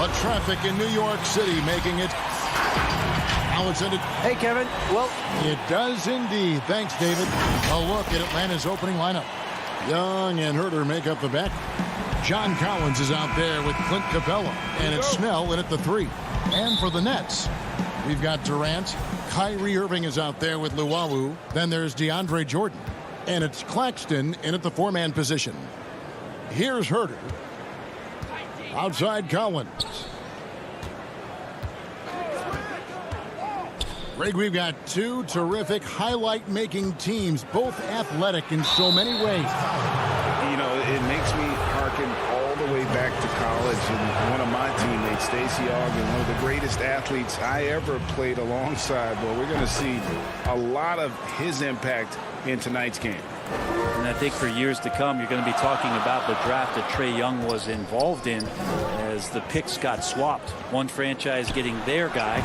But traffic in New York City making it. Now it's ended. Hey, Kevin. Well, it does indeed. Thanks, David. A look at Atlanta's opening lineup. Young and Herter make up the back. John Collins is out there with Clint Capella. And it's Snell in at the 3. And for the Nets, we've got Durant. Kyrie Irving is out there with Luwawu. Then there's DeAndre Jordan. And it's Claxton in at the 4-man position. Here's Herter. Outside Collins. Greg, we've got two terrific highlight-making teams, both athletic in so many ways. You know, it makes me hearken all the way back to college, and one of my teammates, Stacey Ogden, one of the greatest athletes I ever played alongside. Well, we're going to see a lot of his impact in tonight's game. And I think for years to come, you're going to be talking about the draft that Trae Young was involved in as the picks got swapped. One franchise getting their guy,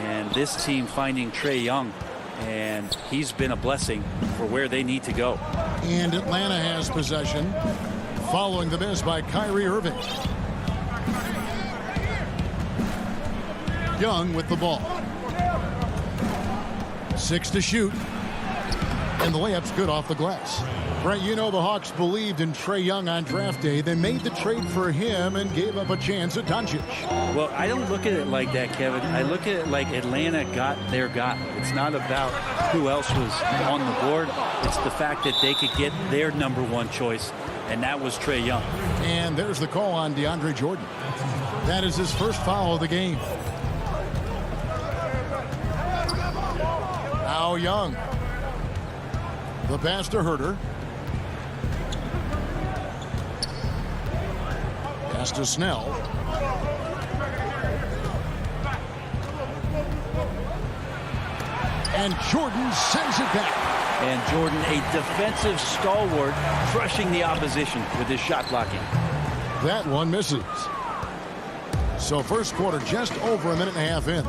and this team finding Trae Young. And he's been a blessing for where they need to go. And Atlanta has possession, following the miss by Kyrie Irving. Young with the ball. 6 to shoot. And the layup's good off the glass. Right, you know the Hawks believed in Trae Young on draft day. They made the trade for him and gave up a chance at Doncic. Well, I don't look at it like that, Kevin. I look at it like Atlanta got their guy. It's not about who else was on the board. It's the fact that they could get their #1 choice, and that was Trae Young. And there's the call on DeAndre Jordan. That is his first foul of the game. Now Young. The pass to Herter. Pass to Snell. And Jordan sends it back. And Jordan, a defensive stalwart, crushing the opposition with his shot blocking. That one misses. So first quarter just over a minute and a half in.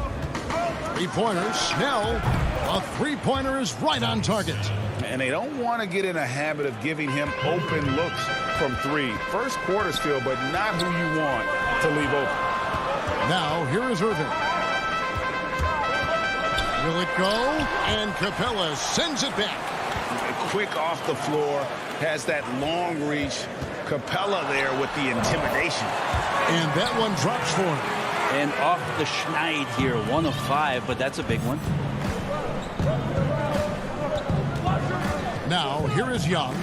Three-pointer, Snell. A three-pointer is right on target. And they don't want to get in a habit of giving him open looks from 3. First quarter's feel, but not who you want to leave open. Now, here is Irving. Will it go? And Capella sends it back. Quick off the floor, has that long reach. Capella there with the intimidation. And that one drops for him. And off the schneid here, 1 of 5, but that's a big one. Now, here is Young.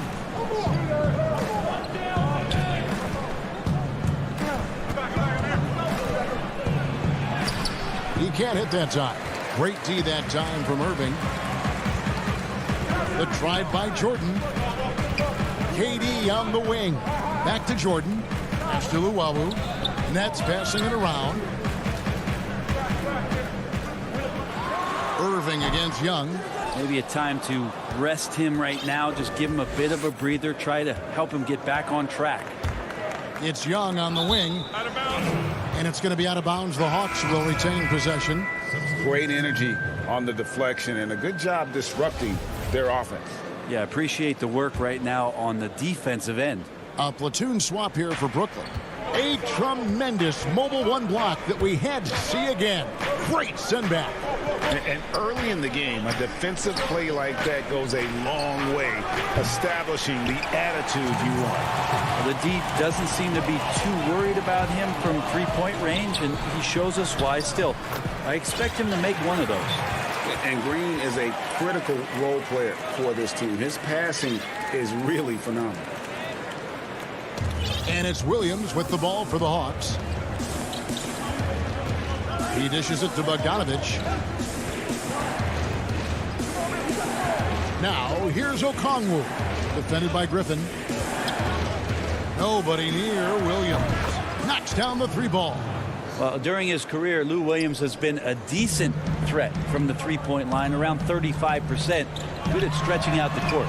He can't hit that time. Great D that time from Irving. The drive by Jordan. KD on the wing. Back to Jordan. Pass to Luwawu. Nets passing it around. Irving against Young. Maybe a time to rest him right now. Just give him a bit of a breather. Try to help him get back on track. It's Young on the wing. Out of bounds. And it's going to be out of bounds. The Hawks will retain possession. Great energy on the deflection and a good job disrupting their offense. Yeah, appreciate the work right now on the defensive end. A platoon swap here for Brooklyn. A tremendous mobile 1 block that we had to see again. Great send back. And early in the game, a defensive play like that goes a long way, establishing the attitude you want. The D doesn't seem to be too worried about him from 3-point range, and he shows us why still. I expect him to make one of those. And Green is a critical role player for this team. His passing is really phenomenal. And it's Williams with the ball for the Hawks. He dishes it to Bogdanovich. Now, here's Okongwu. Defended by Griffin. Nobody near Williams. Knocks down the 3-ball. Well, during his career, Lou Williams has been a decent threat from the 3-point line, around 35%. Good at stretching out the court.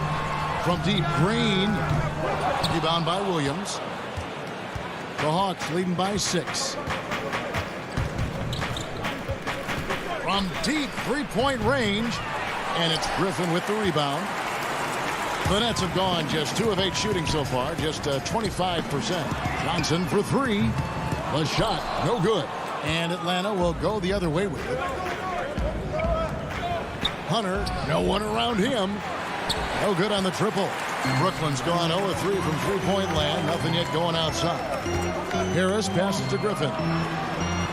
From deep, Green. Rebound by Williams. The Hawks leading by 6. From deep 3-point range. And it's Griffin with the rebound. The Nets have gone just 2 of 8 shooting so far, just 25%. Johnson for 3. The shot, no good. And Atlanta will go the other way with it. Hunter, no one around him. No good on the triple. Brooklyn's gone 0-3 from three-point land. Nothing yet going outside. Harris passes to Griffin.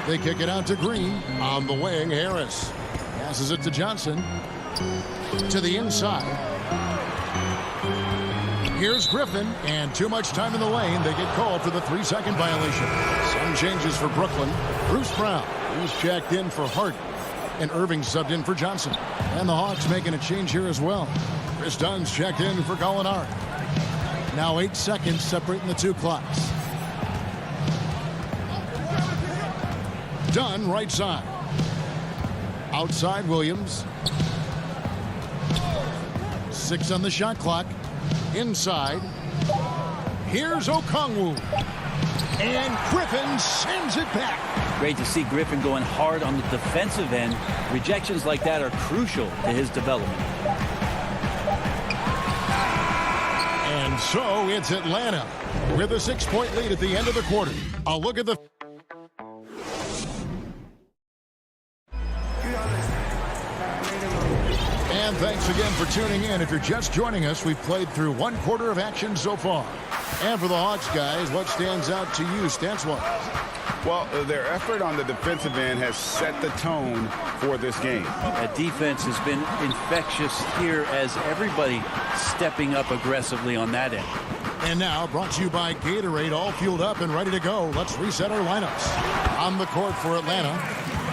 They kick it out to Green. On the wing, Harris passes it to Johnson. To the inside. Here's Griffin, and too much time in the lane. They get called for the 3-second violation. Some changes for Brooklyn. Bruce Brown, he's checked in for Hart. And Irving subbed in for Johnson. And the Hawks making a change here as well. Chris Dunn's checked in for Gallinari. Now 8 seconds separating the two clocks. Dunn, right side. Outside, Williams. 6 on the shot clock. Inside. Here's Okongwu. And Griffin sends it back. Great to see Griffin going hard on the defensive end. Rejections like that are crucial to his development. And so it's Atlanta with a 6-point lead at the end of the quarter. A look at the... And thanks again for tuning in. If you're just joining us, we've played through 1 quarter of action so far. And for the Hawks guys, what stands out to you stats-wise? Well, their effort on the defensive end has set the tone for this game. That defense has been infectious here as everybody stepping up aggressively on that end. And now, brought to you by Gatorade, all fueled up and ready to go. Let's reset our lineups. On the court for Atlanta,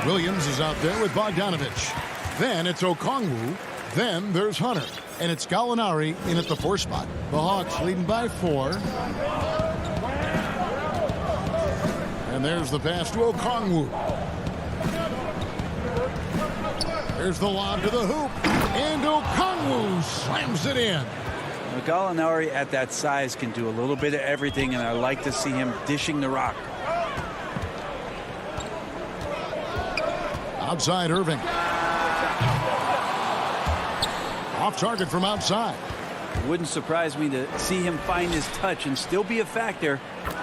Williams is out there with Bogdanovich. Then it's Okongwu. Then there's Hunter. And it's Gallinari in at the 4 spot. The Hawks leading by 4. And there's the pass to Okongwu. There's the lob to the hoop. And Okongwu slams it in. Gallinari at that size can do a little bit of everything, and I like to see him dishing the rock. Outside Irving. Off target from outside. It wouldn't surprise me to see him find his touch and still be a factor.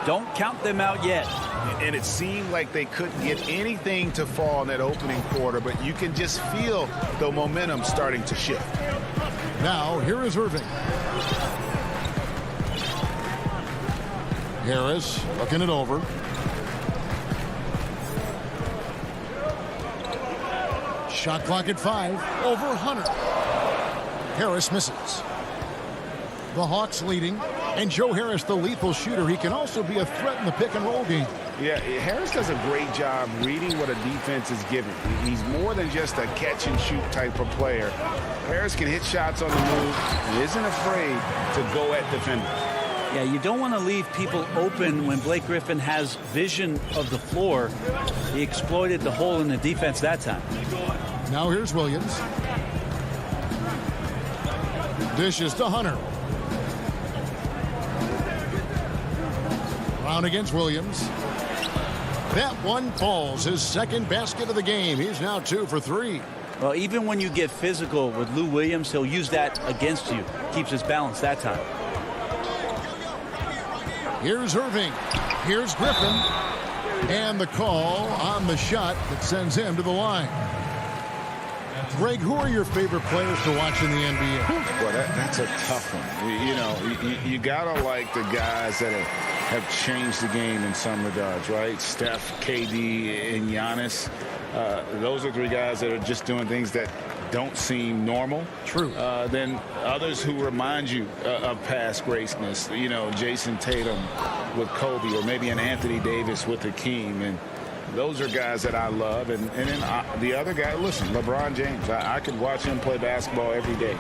Don't count them out yet. And it seemed like they couldn't get anything to fall in that opening quarter, but you can just feel the momentum starting to shift. Now, here is Irving. Harris looking it over. Shot clock at 5. Over Hunter. Harris misses. The Hawks leading. And Joe Harris, the lethal shooter. He can also be a threat in the pick-and-roll game. Yeah, Harris does a great job reading what a defense is giving. He's more than just a catch-and-shoot type of player. Harris can hit shots on the move and isn't afraid to go at defenders. Yeah, you don't want to leave people open when Blake Griffin has vision of the floor. He exploited the hole in the defense that time. Now here's Williams. Dishes to Hunter. Brown against Williams. That one falls. His second basket of the game. He's now 2 for 3. Well, even when you get physical with Lou Williams, he'll use that against you. Keeps his balance that time. Here's Irving. Here's Griffin. And the call on the shot that sends him to the line. Greg, who are your favorite players to watch in the NBA? Well, that's a tough one. You know, you got to like the guys that have changed the game in some regards, right? Steph, KD, and Giannis. Those are 3 guys that are just doing things that don't seem normal. True. Then others who remind you of past greatness. You know, Jason Tatum with Kobe, or maybe an Anthony Davis with Hakeem. And those are guys that I love. And then the other guy, listen, LeBron James. I could watch him play basketball every day.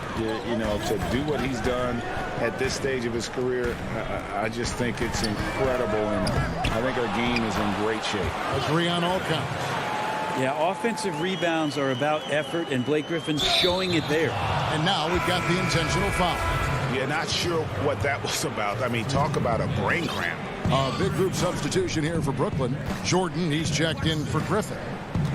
You know, to do what he's done at this stage of his career, I just think it's incredible. And I think our game is in great shape. Agree on all counts. Yeah, offensive rebounds are about effort, and Blake Griffin's showing it there. And now we've got the intentional foul. Yeah, not sure what that was about. I mean, talk about a brain cramp. A big group substitution here for Brooklyn. Jordan, he's checked in for Griffin.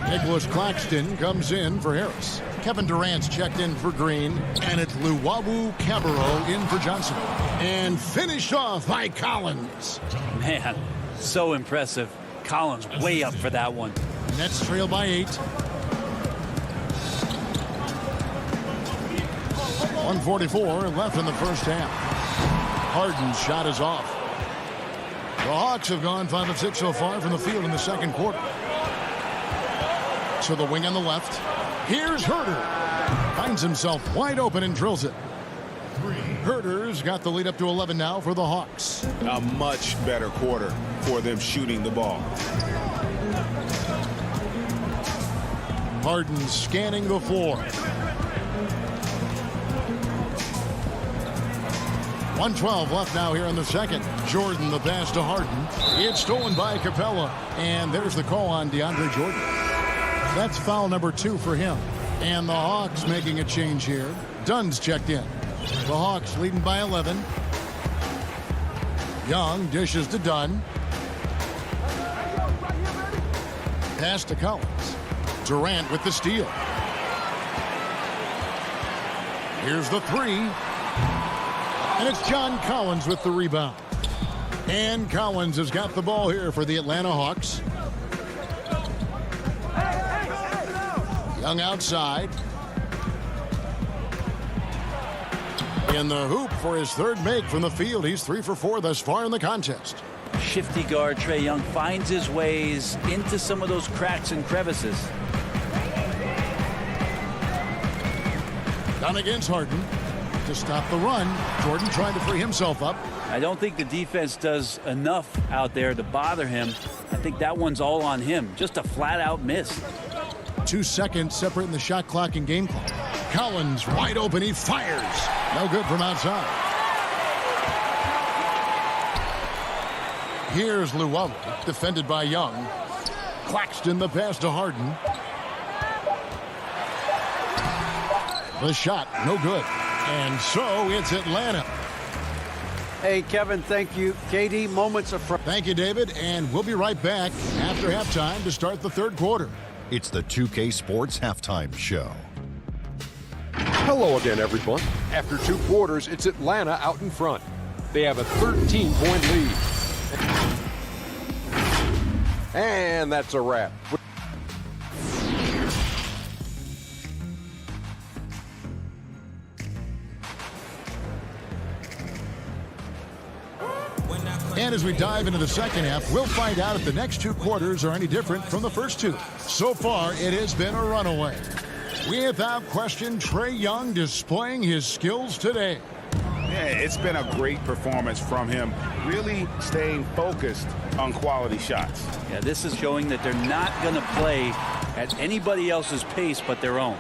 Nicholas Claxton comes in for Harris. Kevin Durant's checked in for Green. And it's Luwawu Cabarro in for Johnson. And finished off by Collins. Man, so impressive. Collins way up for that one. Nets trail by 8. 1:44 left in the first half. Harden's shot is off. The Hawks have gone 5 of 6 so far from the field in the second quarter. To the wing on the left. Here's Herter. Finds himself wide open and drills it. Herter's got the lead up to 11 now for the Hawks. A much better quarter for them shooting the ball. Harden scanning the floor. 1:12 left now here in the second. Jordan the pass to Harden. It's stolen by Capella. And there's the call on DeAndre Jordan. That's foul number 2 for him. And the Hawks making a change here. Dunn's checked in. The Hawks leading by 11. Young dishes to Dunn. Pass to Collins. Durant with the steal. Here's the 3. And it's John Collins with the rebound. And Collins has got the ball here for the Atlanta Hawks. Young outside. In the hoop for his third make from the field. He's 3 for 4 thus far in the contest. Shifty guard Trae Young finds his ways into some of those cracks and crevices. Down against Harden to stop the run. Jordan trying to free himself up. I don't think the defense does enough out there to bother him. I think that one's all on him. Just a flat-out miss. 2 seconds separating the shot clock and game clock. Collins wide open. He fires. No good from outside. Here's Luwawu, defended by Young. Claxton the pass to Harden. The shot, no good. And so it's Atlanta. Hey, Kevin, thank you. KD, moments of... Thank you, David. And we'll be right back after halftime to start the third quarter. It's the 2K Sports Halftime Show. Hello again, everyone. After 2 quarters, it's Atlanta out in front. They have a 13-point lead. And that's a wrap. And as we dive into the second half, we'll find out if the next 2 quarters are any different from the first 2. So far, it has been a runaway. Without question, Trae Young displaying his skills today. Yeah, it's been a great performance from him, really staying focused on quality shots. Yeah, this is showing that they're not going to play at anybody else's pace but their own.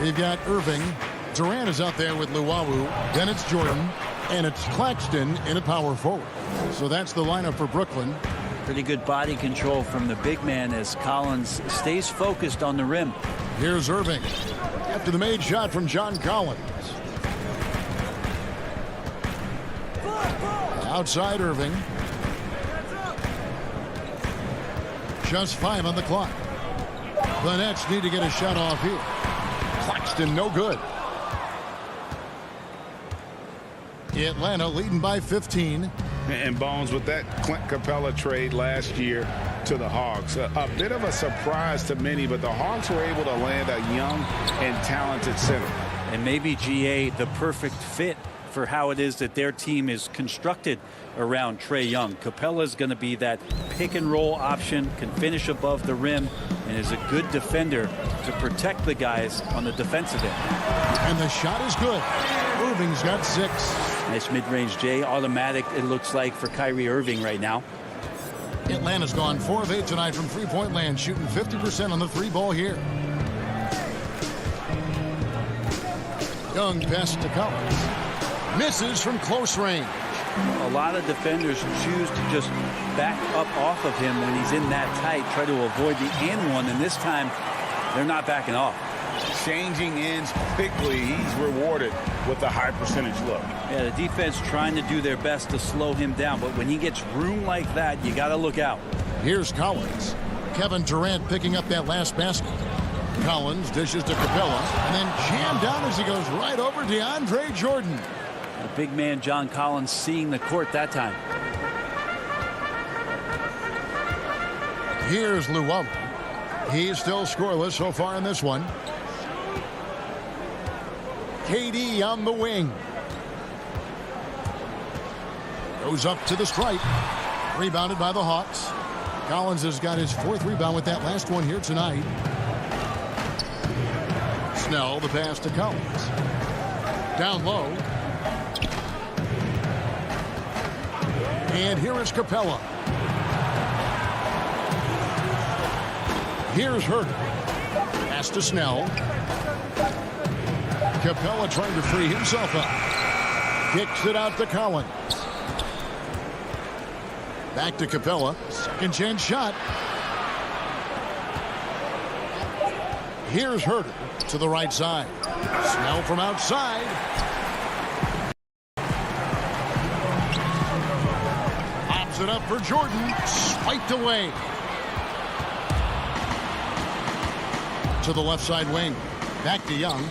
We've got Irving. Durant is out there with Luwawu. Then it's Jordan. And it's Claxton in a power forward. So that's the lineup for Brooklyn. Pretty good body control from the big man as Collins stays focused on the rim. Here's Irving. After the made shot from John Collins. Outside Irving. Just 5 on the clock. The Nets need to get a shot off here. Claxton no good. Atlanta leading by 15. And Bones, with that Clint Capella trade last year to the Hawks, a bit of a surprise to many, but the Hawks were able to land a young and talented center. And maybe GA the perfect fit for how it is that their team is constructed around Trae Young. Capella's going to be that pick and roll option, can finish above the rim, and is a good defender to protect the guys on the defensive end. And the shot is good. Irving's got 6. Nice mid-range, Jay. Automatic, it looks like, for Kyrie Irving right now. Atlanta's gone 4 of 8 tonight from three-point land, shooting 50% on the 3-ball here. Young pass to Collins. Misses from close range. A lot of defenders choose to just back up off of him when he's in that tight, try to avoid the and one, and this time they're not backing off. Changing ends quickly, he's rewarded with a high percentage look. Yeah, the defense trying to do their best to slow him down, but when he gets room like that, you got to look out. Here's Collins. Kevin Durant picking up that last basket. Collins dishes to Capella and then jammed down as he goes right over DeAndre Jordan. The big man John Collins seeing the court that time. Here's Llewellyn. He's still scoreless so far in this one. KD on the wing. Goes up to the stripe. Rebounded by the Hawks. Collins has got his 4th rebound with that last one here tonight. Snell, the pass to Collins. Down low. And here is Capella. Here's Herter. Pass to Snell. Capella trying to free himself up. Kicks it out to Collins. Back to Capella. Second chance shot. Here's Herter to the right side. Snell from outside. Pops it up for Jordan. Swiped away. To the left side wing. Back to Young.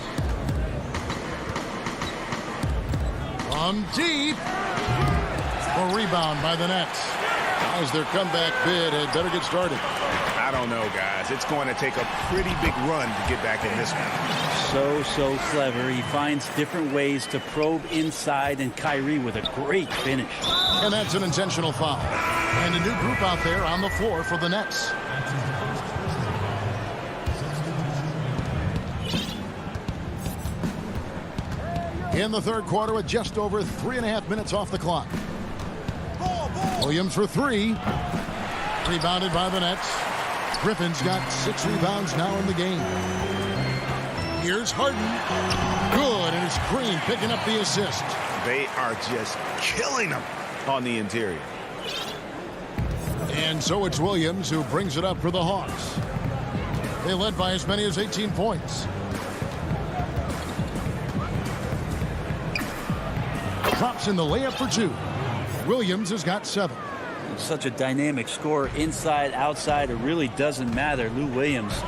From deep. A rebound by the Nets. As their comeback bid had better get started. I don't know, guys. It's going to take a pretty big run to get back in this one. So clever. He finds different ways to probe inside, and Kyrie with a great finish. And that's an intentional foul. And a new group out there on the floor for the Nets. In the third quarter with just over 3.5 minutes off the clock. Williams for 3. Rebounded by the Nets. Griffin's got 6 rebounds now in the game. Here's Harden. Good, and it's Green picking up the assist. They are just killing them on the interior. And so it's Williams who brings it up for the Hawks. They led by as many as 18 points. Drops in the layup for 2. Williams has got 7. Such a dynamic scorer, inside, outside. It really doesn't matter. Lou Williams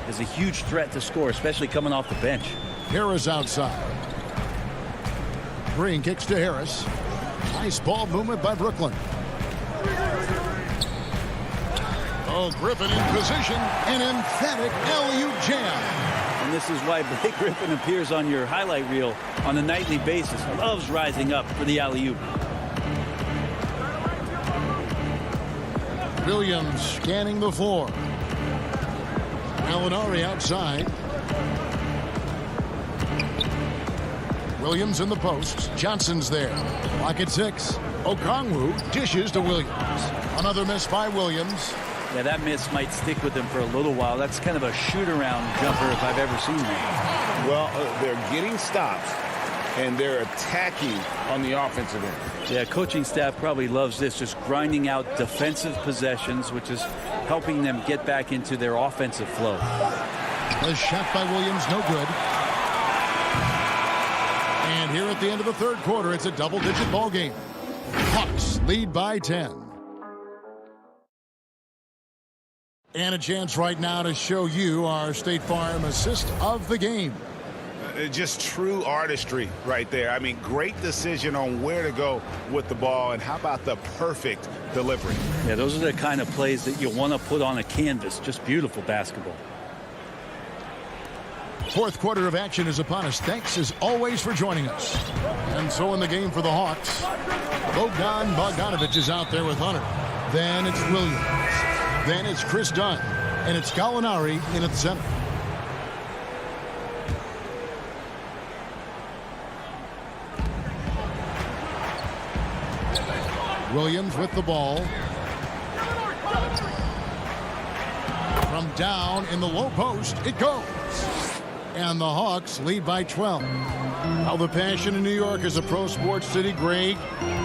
is a huge threat to score, especially coming off the bench. Harris outside. Green kicks to Harris. Nice ball movement by Brooklyn. Oh, Griffin in position. An emphatic alley-oop jam. And this is why Blake Griffin appears on your highlight reel on a nightly basis. Loves rising up for the alley-oop. Williams scanning the floor. Gallinari outside. Williams in the post. Johnson's there. Lock at 6. Okongwu dishes to Williams. Another miss by Williams. Yeah, that miss might stick with him for a little while. That's kind of a shoot-around jumper if I've ever seen that. Well, they're getting stops, and they're attacking on the offensive end. Yeah, coaching staff probably loves this, just grinding out defensive possessions, which is helping them get back into their offensive flow. A shot by Williams, no good. And here at the end of the third quarter, it's a double-digit ball game. Hawks lead by 10. And a chance right now to show you our State Farm assist of the game. Just true artistry right there. I mean, great decision on where to go with the ball, and how about the perfect delivery? Yeah, those are the kind of plays that you want to put on a canvas. Just beautiful basketball. Fourth quarter of action is upon us. Thanks as always for joining us. And so in the game for the Hawks, Bogdan Bogdanovic is out there with Hunter. Then it's Williams. Then it's Chris Dunn. And it's Gallinari in at the center. Williams with the ball. From down in the low post, it goes. And the Hawks lead by 12. Now the passion in New York as a pro sports city, Greg,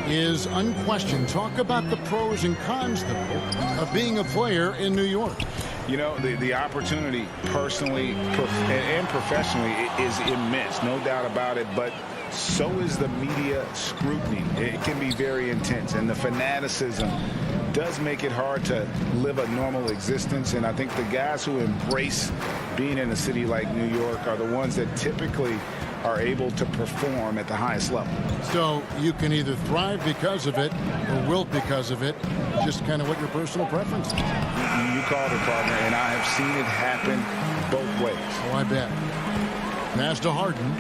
is unquestioned. Talk about the pros and cons, though, of being a player in New York. You know, the opportunity personally and professionally is immense, no doubt about it, but so is the media scrutiny. It can be very intense, and the fanaticism does make it hard to live a normal existence. And I think the guys who embrace being in a city like New York are the ones that typically are able to perform at the highest level. So you can either thrive because of it or wilt because of it. Just kind of what your personal preference is. You called it, partner, and I have seen it happen both ways. Oh, I bet. Pass to Harden.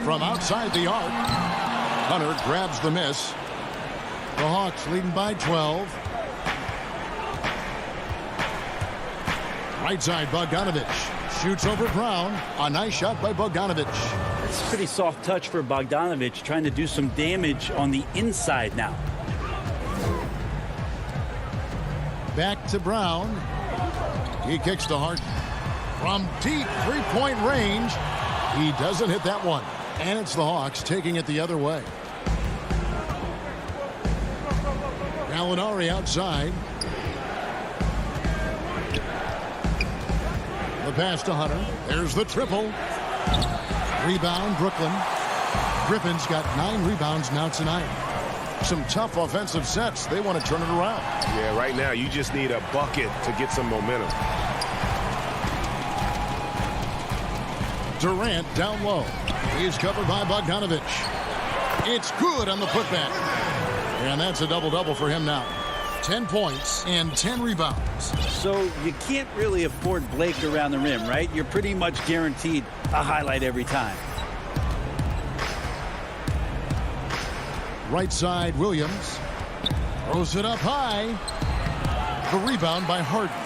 From outside the arc, Hunter grabs the miss. The Hawks leading by 12. Right side, Bogdanovich shoots over Brown. A nice shot by Bogdanovich. It's a pretty soft touch for Bogdanovich, trying to do some damage on the inside now. Back to Brown. He kicks to Harden. From deep three-point range, he doesn't hit that one. And it's the Hawks taking it the other way. Gallinari outside. The pass to Hunter. There's the triple. Rebound, Brooklyn. Griffin's got 9 rebounds now tonight. Some tough offensive sets. They want to turn it around. Yeah, right now you just need a bucket to get some momentum. Durant down low. He's covered by Bogdanovich. It's good on the putback. And that's a double-double for him now. 10 points and 10 rebounds. So you can't really afford Blake around the rim, right? You're pretty much guaranteed a highlight every time. Right side, Williams. Throws it up high. The rebound by Harden.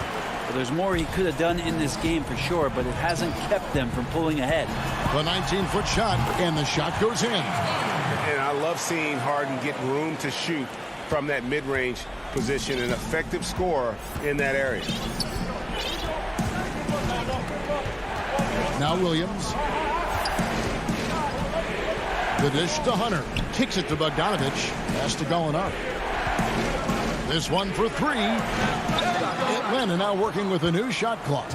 Well, there's more he could have done in this game for sure, but it hasn't kept them from pulling ahead. The 19-foot shot, and the shot goes in. And I love seeing Harden get room to shoot from that mid-range position, an effective scorer in that area. Now Williams. The dish to Hunter. Kicks it to Bogdanovich. Pass to Gallinari. This one for 3. Atlanta now working with a new shot clock.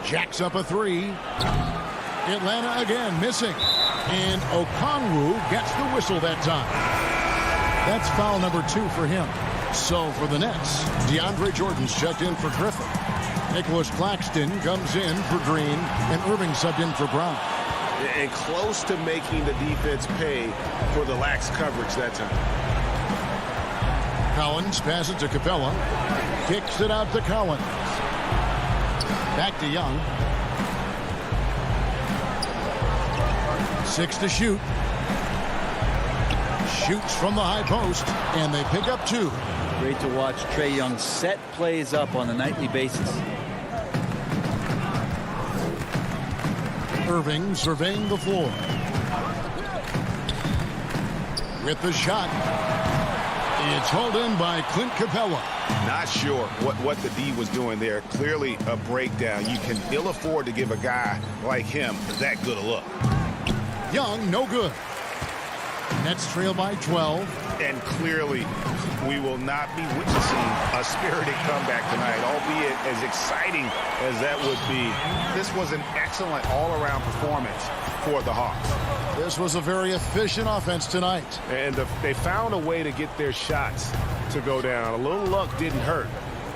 Jacks up a 3. Atlanta again missing. And Okongwu gets the whistle that time. That's foul number 2 for him. So for the Nets, DeAndre Jordan's checked in for Griffin. Nicholas Claxton comes in for Green, and Irving subbed in for Brown. And close to making the defense pay for the lax coverage that time. Collins passes to Capella. Kicks it out to Collins. Back to Young. 6 to shoot. Shoots from the high post, and they pick up 2. Great to watch Trae Young set plays up on a nightly basis. Irving surveying the floor. With the shot. It's hauled in by Clint Capella. Not sure what the D was doing there. Clearly a breakdown. You can ill afford to give a guy like him that good a look. Young, no good. Nets trail by 12. And clearly, we will not be witnessing a spirited comeback tonight, albeit as exciting as that would be. This was an excellent all-around performance for the Hawks. This was a very efficient offense tonight. And they found a way to get their shots to go down. A little luck didn't hurt.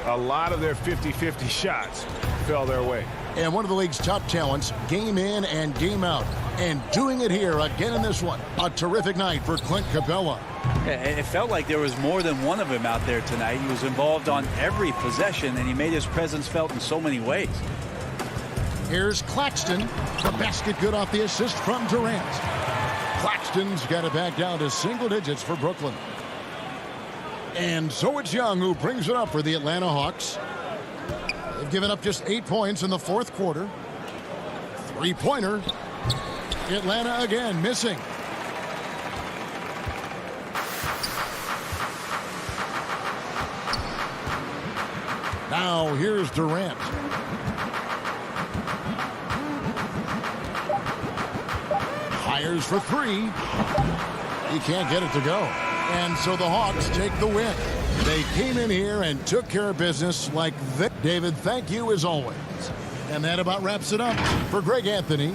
A lot of their 50-50 shots fell their way. And one of the league's top talents, game in and game out. And doing it here again in this one. A terrific night for Clint Capella. It felt like there was more than one of him out there tonight. He was involved on every possession, and he made his presence felt in so many ways. Here's Claxton. The basket good off the assist from Durant. Claxton's got it back down to single digits for Brooklyn. And so it's Young who brings it up for the Atlanta Hawks. They've given up just 8 points in the fourth quarter. Three-pointer. Atlanta again missing. Now here's Durant. Fires for 3. He can't get it to go. And so the Hawks take the win. They came in here and took care of business like this. David, thank you as always. And that about wraps it up for Greg Anthony.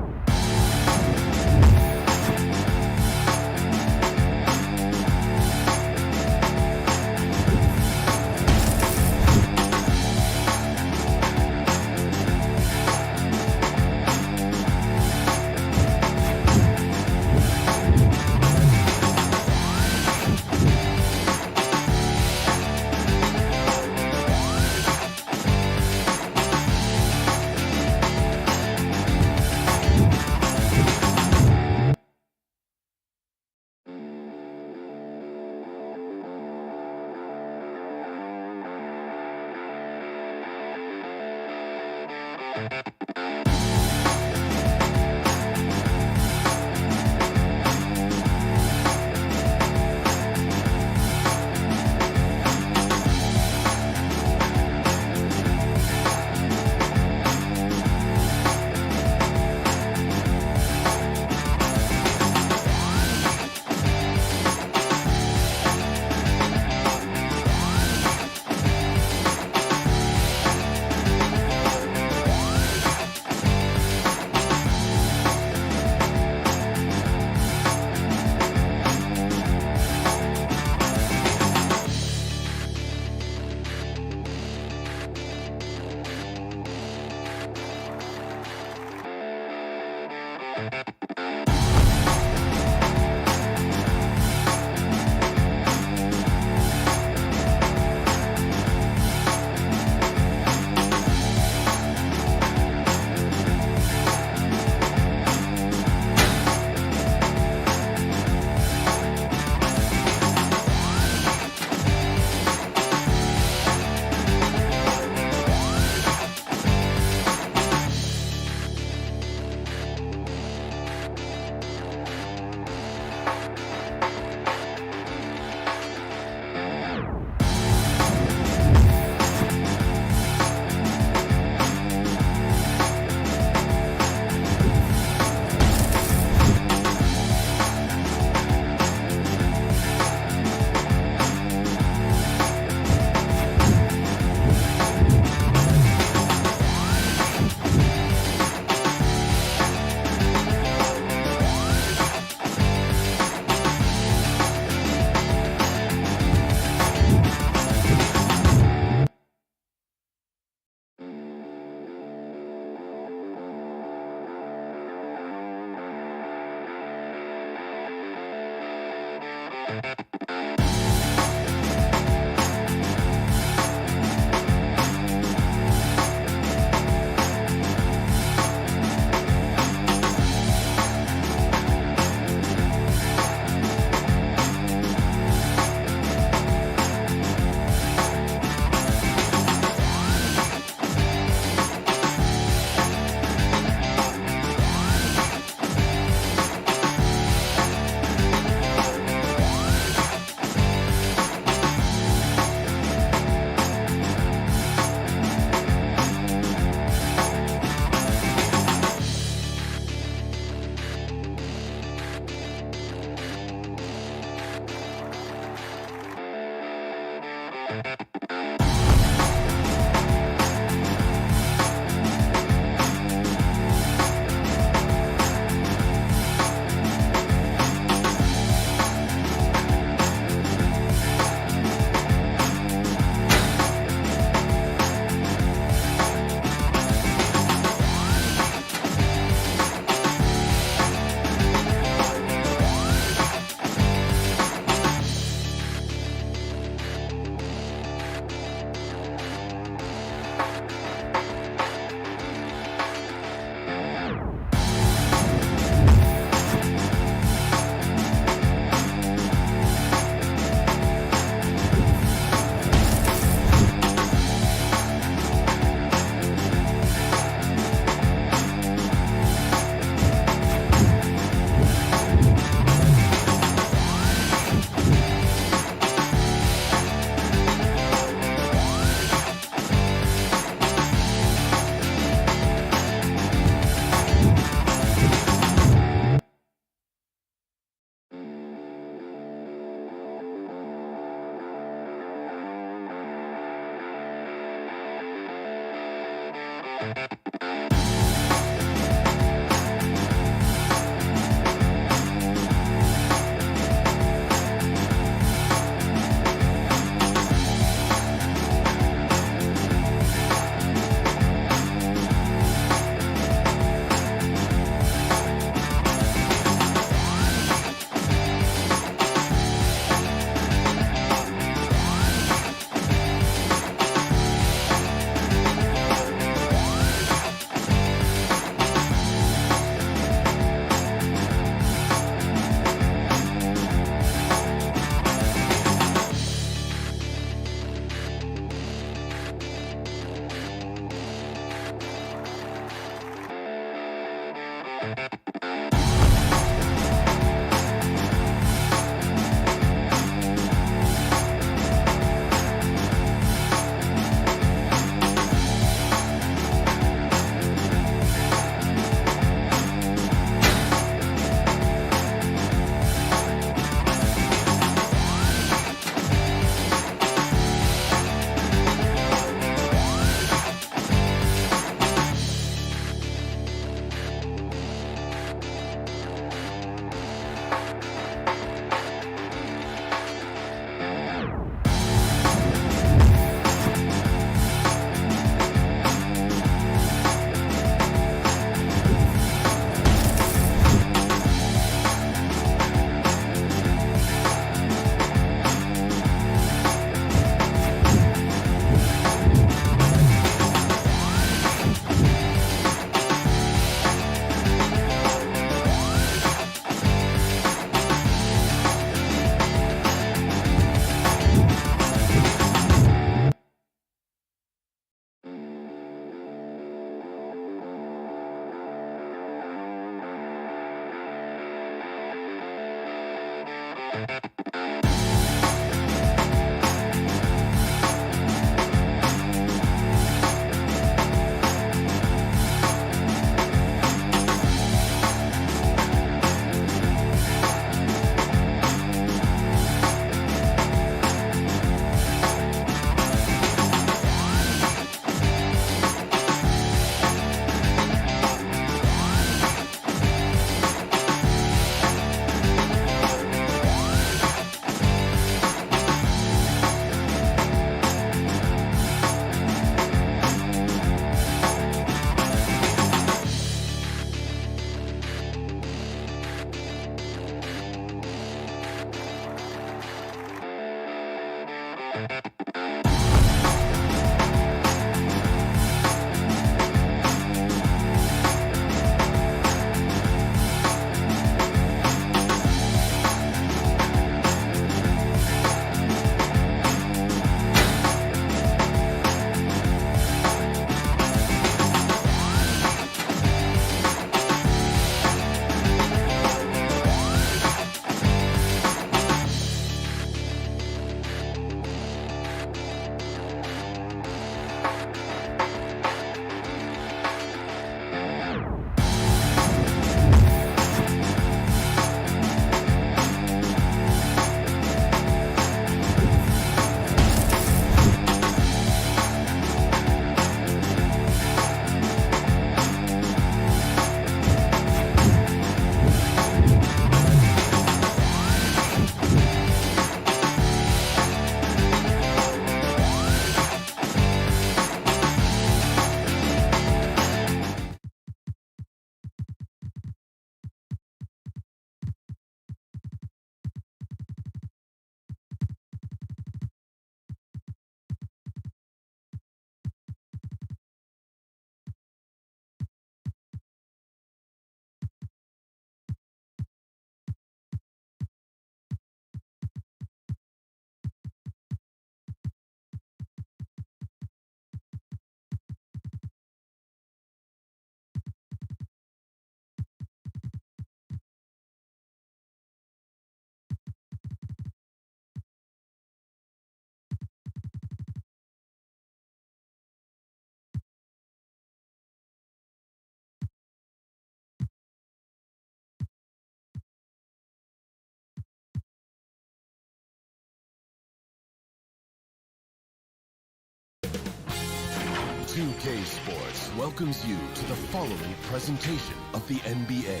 2K Sports welcomes you to the following presentation of the NBA.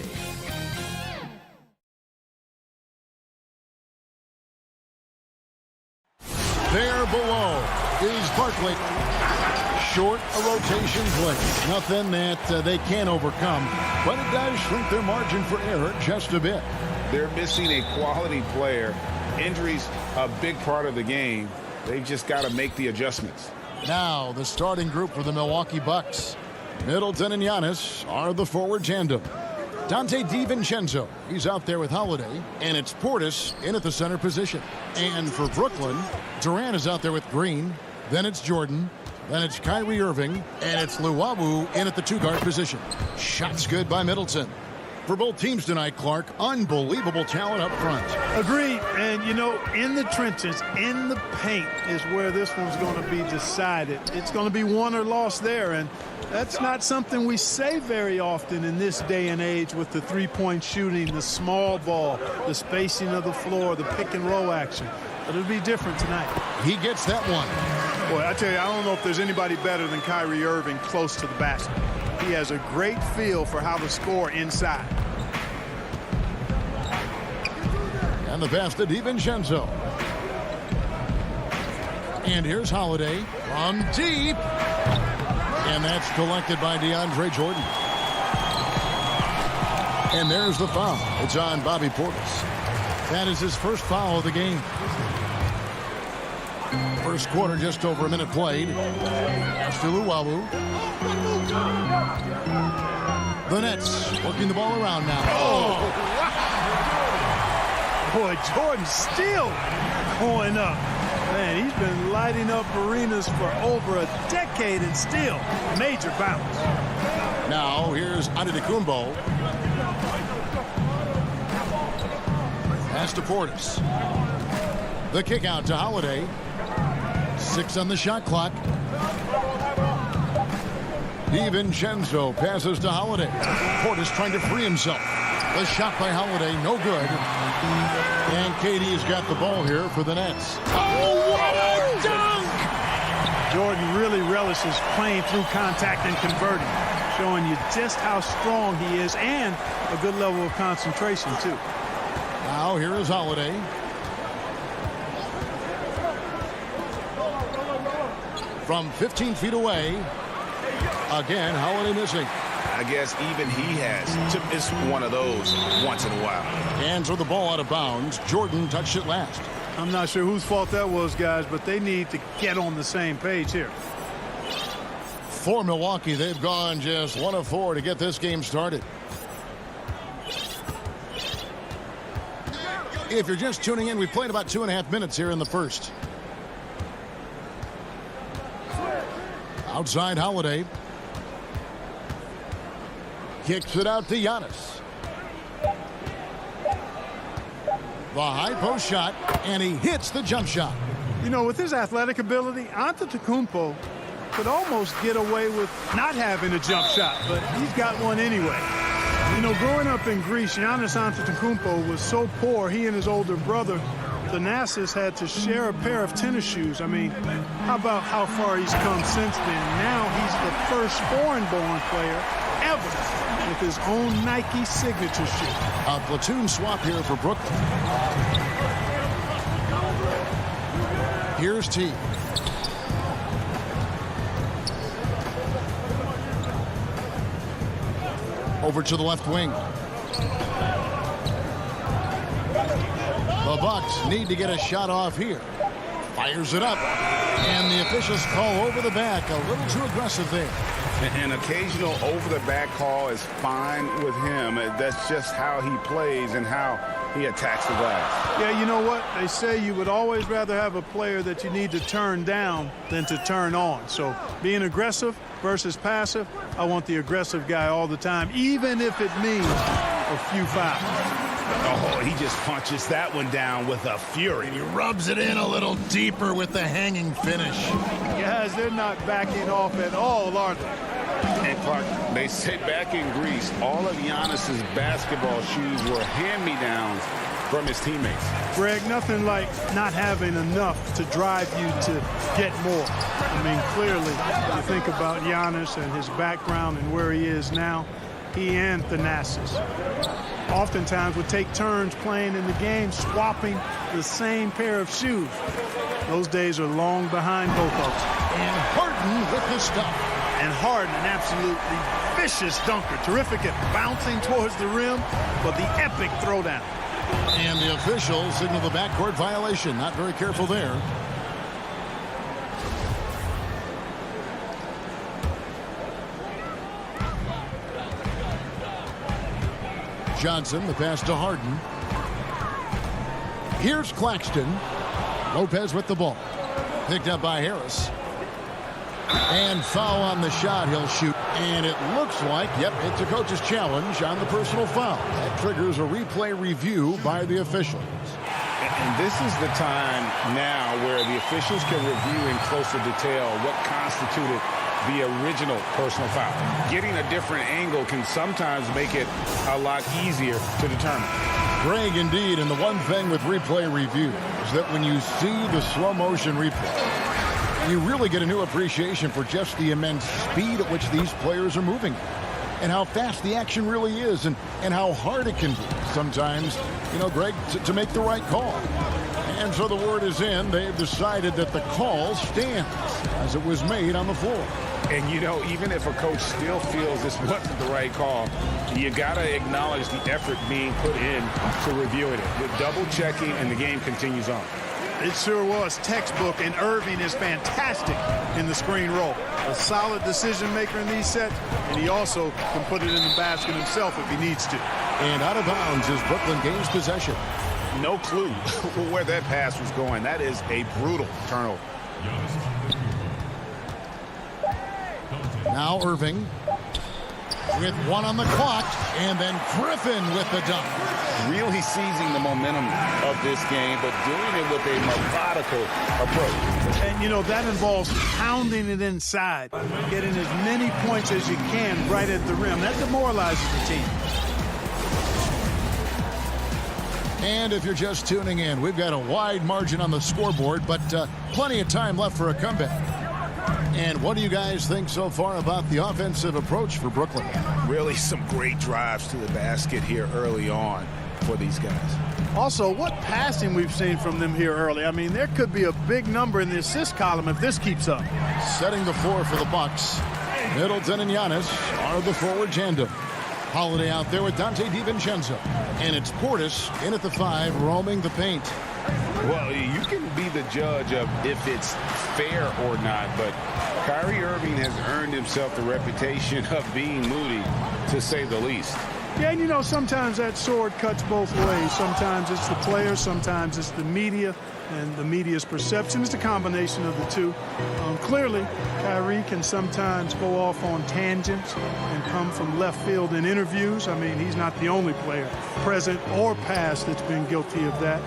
There below is Barkley. Short a rotation play. Nothing that they can't overcome, but it does shrink their margin for error just a bit. They're missing a quality player. Injuries a big part of the game. They've just got to make the adjustments. Now the starting group for the Milwaukee Bucks. Middleton and Giannis are the forward tandem. Dante DiVincenzo, he's out there with Holiday, and it's Portis in at the center position. And for Brooklyn, Durant is out there with Green, then it's Jordan, then it's Kyrie Irving, and it's Luwawu in at the two-guard position. Shots good by Middleton. For both teams tonight, Clark, unbelievable talent up front. Agreed. And, you know, in the trenches, in the paint is where this one's going to be decided. It's going to be won or lost there, and that's not something we say very often in this day and age with the three-point shooting, the small ball, the spacing of the floor, the pick-and-roll action. But it'll be different tonight. He gets that one. Boy, I tell you, I don't know if there's anybody better than Kyrie Irving close to the basket. He has a great feel for how to score inside. And the pass to DiVincenzo. And here's Holiday from deep. And that's collected by DeAndre Jordan. And there's the foul. It's on Bobby Portis. That is his first foul of the game. First quarter, just over a minute played. That's to Luwawu. The Nets working the ball around now. Oh! Boy, Jordan still going up. Man, he's been lighting up arenas for over a decade and still major bounce. Now here's Antetokounmpo. Pass to Portis. The kick out to Holiday. 6 on the shot clock. DiVincenzo passes to Holiday. Portis trying to free himself. The shot by Holiday, no good. And KD's got the ball here for the Nets. Oh, what a dunk! Jordan really relishes playing through contact and converting, showing you just how strong he is and a good level of concentration, too. Now here is Holiday. From 15 feet away. Again, Holiday missing. I guess even he has to miss one of those once in a while. Hands are the ball out of bounds. Jordan touched it last. I'm not sure whose fault that was, guys, but they need to get on the same page here. For Milwaukee, they've gone just 1 of 4 to get this game started. If you're just tuning in, we played about 2.5 minutes here in the first. Outside Holiday. Kicks it out to Giannis. The high post shot, and he hits the jump shot. You know, with his athletic ability, Antetokounmpo could almost get away with not having a jump shot, but he's got one anyway. You know, growing up in Greece, Giannis Antetokounmpo was so poor, he and his older brother, Thanasis, had to share a pair of tennis shoes. I mean, how about how far he's come since then? Now he's the first foreign-born player ever with his own Nike signature shoe. A platoon swap here for Brooklyn. Here's T. Over to the left wing. The Bucks need to get a shot off here. Fires it up. And the officials call over the back. A little too aggressive there. An occasional over-the-back call is fine with him. That's just how he plays and how he attacks the glass. Yeah, you know what? They say you would always rather have a player that you need to turn down than to turn on. So being aggressive versus passive, I want the aggressive guy all the time, even if it means a few fouls. Oh, he just punches that one down with a fury. He rubs it in a little deeper with the hanging finish. Guys, they're not backing off at all, are they? And Clark, they say back in Greece, all of Giannis's basketball shoes were hand-me-downs. from his teammates. Greg, nothing like not having enough to drive you to get more. I mean, clearly, you think about Giannis and his background and where he is now, he and Thanasis oftentimes would take turns playing in the game, swapping the same pair of shoes. Those days are long behind both of us. And Harden with the stuff. And Harden, an absolutely vicious dunker. Terrific at bouncing towards the rim, but the epic throwdown. And the officials signal the backcourt violation. Not very careful there. Johnson, the pass to Harden. Here's Claxton. Lopez with the ball. Picked up by Harris. And foul on the shot. He'll shoot. And it looks like, yep, it's a coach's challenge on the personal foul. That triggers a replay review by the officials. And this is the time now where the officials can review in closer detail what constituted the original personal foul. Getting a different angle can sometimes make it a lot easier to determine. Greg, indeed, and the one thing with replay review is that when you see the slow motion replay, you really get a new appreciation for just the immense speed at which these players are moving and how fast the action really is and how hard it can be sometimes, you know, Greg, to make the right call. And so the word is in. They've decided that the call stands as it was made on the floor. And, you know, even if a coach still feels this wasn't the right call, you got to acknowledge the effort being put in to reviewing it. With double-checking, and the game continues on. It sure was textbook, and Irving is fantastic in the screen roll. A solid decision maker in these sets, and he also can put it in the basket himself if he needs to. And out of bounds as Brooklyn gains possession. No clue where that pass was going. That is a brutal turnover. Now Irving with one on the clock, and then Griffin with the dunk. Really seizing the momentum of this game, but doing it with a methodical approach. And, you know, that involves pounding it inside, getting as many points as you can right at the rim. That demoralizes the team. And if you're just tuning in, we've got a wide margin on the scoreboard, but plenty of time left for a comeback. And what do you guys think so far about the offensive approach for Brooklyn? Really some great drives to the basket here early on for these guys. Also, what passing we've seen from them here early. I mean, there could be a big number in the assist column if this keeps up. Setting the floor for the Bucks. Middleton and Giannis are the forward tandem. Holiday out there with Dante DiVincenzo. And it's Portis in at the 5, roaming the paint. Well, you can be the judge of if it's fair or not, but Kyrie Irving has earned himself the reputation of being moody, to say the least. Yeah, and you know, sometimes that sword cuts both ways. Sometimes it's the players, sometimes it's the media, and the media's perception. It's a combination of the two. Clearly, Kyrie can sometimes go off on tangents and come from left field in interviews. I mean, he's not the only player, present or past, that's been guilty of that.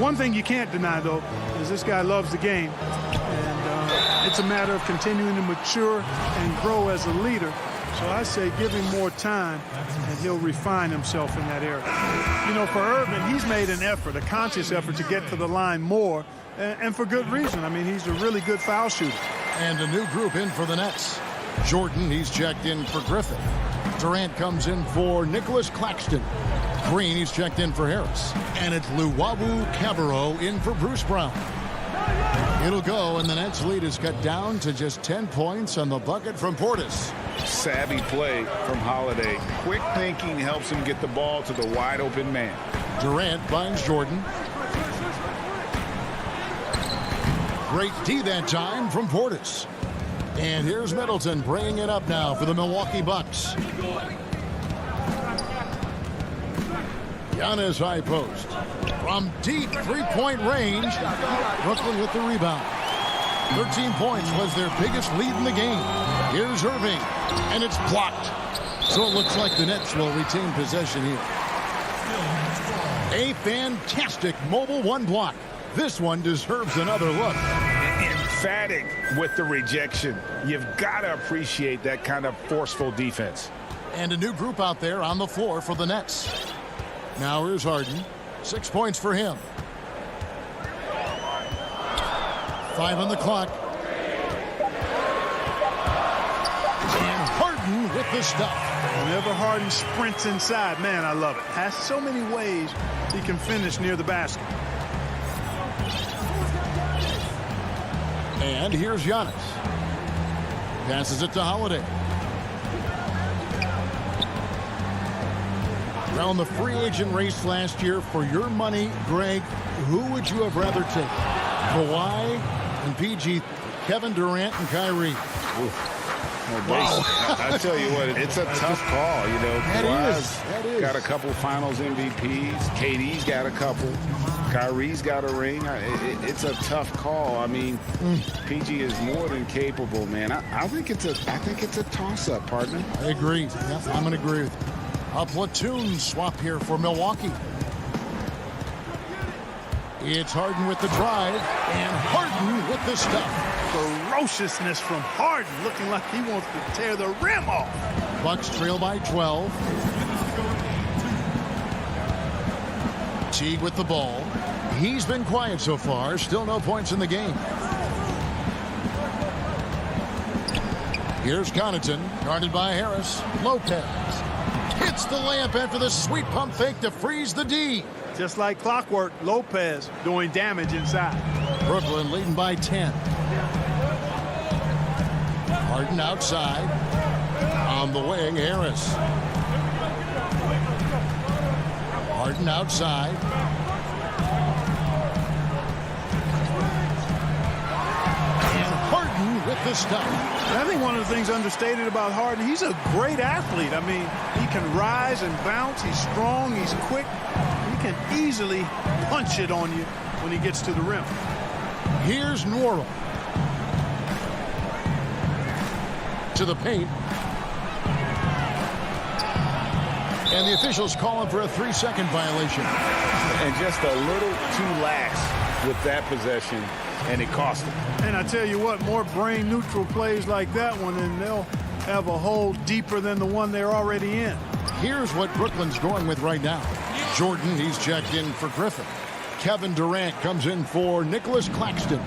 One thing you can't deny, though, is this guy loves the game. And it's a matter of continuing to mature and grow as a leader. So I say give him more time, and he'll refine himself in that area. You know, for Irving, he's made an effort, a conscious effort to get to the line more, and for good reason. I mean, he's a really good foul shooter. And a new group in for the Nets. Jordan, he's checked in for Griffin. Durant comes in for Nicholas Claxton. Green, he's checked in for Harris. And it's Luwawu Cabarro in for Bruce Brown. It'll go, and the Nets lead is cut down to just 10 points on the bucket from Portis. Savvy play from Holiday. Quick thinking helps him get the ball to the wide open man. Durant finds Jordan. Great D that time from Portis. And here's Middleton bringing it up now for the Milwaukee Bucks. Giannis high post. From deep three-point range, Brooklyn with the rebound. 13 points was their biggest lead in the game. Here's Irving, and it's blocked. So it looks like the Nets will retain possession here. A fantastic mobile one block. This one deserves another look. Emphatic with the rejection. You've got to appreciate that kind of forceful defense. And a new group out there on the floor for the Nets. Now here's Harden. 6 points for him. 5 on the clock. And Harden with the stuff. Whenever Harden sprints inside, man, I love it. Has so many ways he can finish near the basket. And here's Giannis. Passes it to Holiday. Around the free agent race last year, for your money, Greg, who would you have rather take? Kawhi and PG, Kevin Durant and Kyrie. Wow. I tell you what, it's a tough call. You know, That is. got a couple Finals MVPs. KD's got a couple. Kyrie's got a ring. It's a tough call. I mean, PG is more than capable, man. I think it's a toss-up, partner. I agree. Yep, I'm going to agree with you. A platoon swap here for Milwaukee. It's Harden with the drive, and Harden with the stuff. Ferociousness from Harden, looking like he wants to tear the rim off. Bucks trail by 12. Teague with the ball. He's been quiet so far. Still no points in the game. Here's Connaughton, guarded by Harris. Lopez hits the layup after the sweet pump fake to freeze the D. Just like clockwork, Lopez doing damage inside. Brooklyn leading by 10. Harden outside. On the wing, Harris. Harden outside. And Harden with the stuff. I think one of the things understated about Harden, he's a great athlete. I mean, he can rise and bounce. He's strong. He's quick. He can easily punch it on you when he gets to the rim. Here's Norrell. To the paint. And the officials calling for a 3-second violation. And just a little too lax with that possession, and it cost him. And I tell you what, more brain-neutral plays like that one, and they'll have a hole deeper than the one they're already in. Here's what Brooklyn's going with right now. Jordan, he's checked in for Griffin. Kevin Durant comes in for Nicholas Claxton.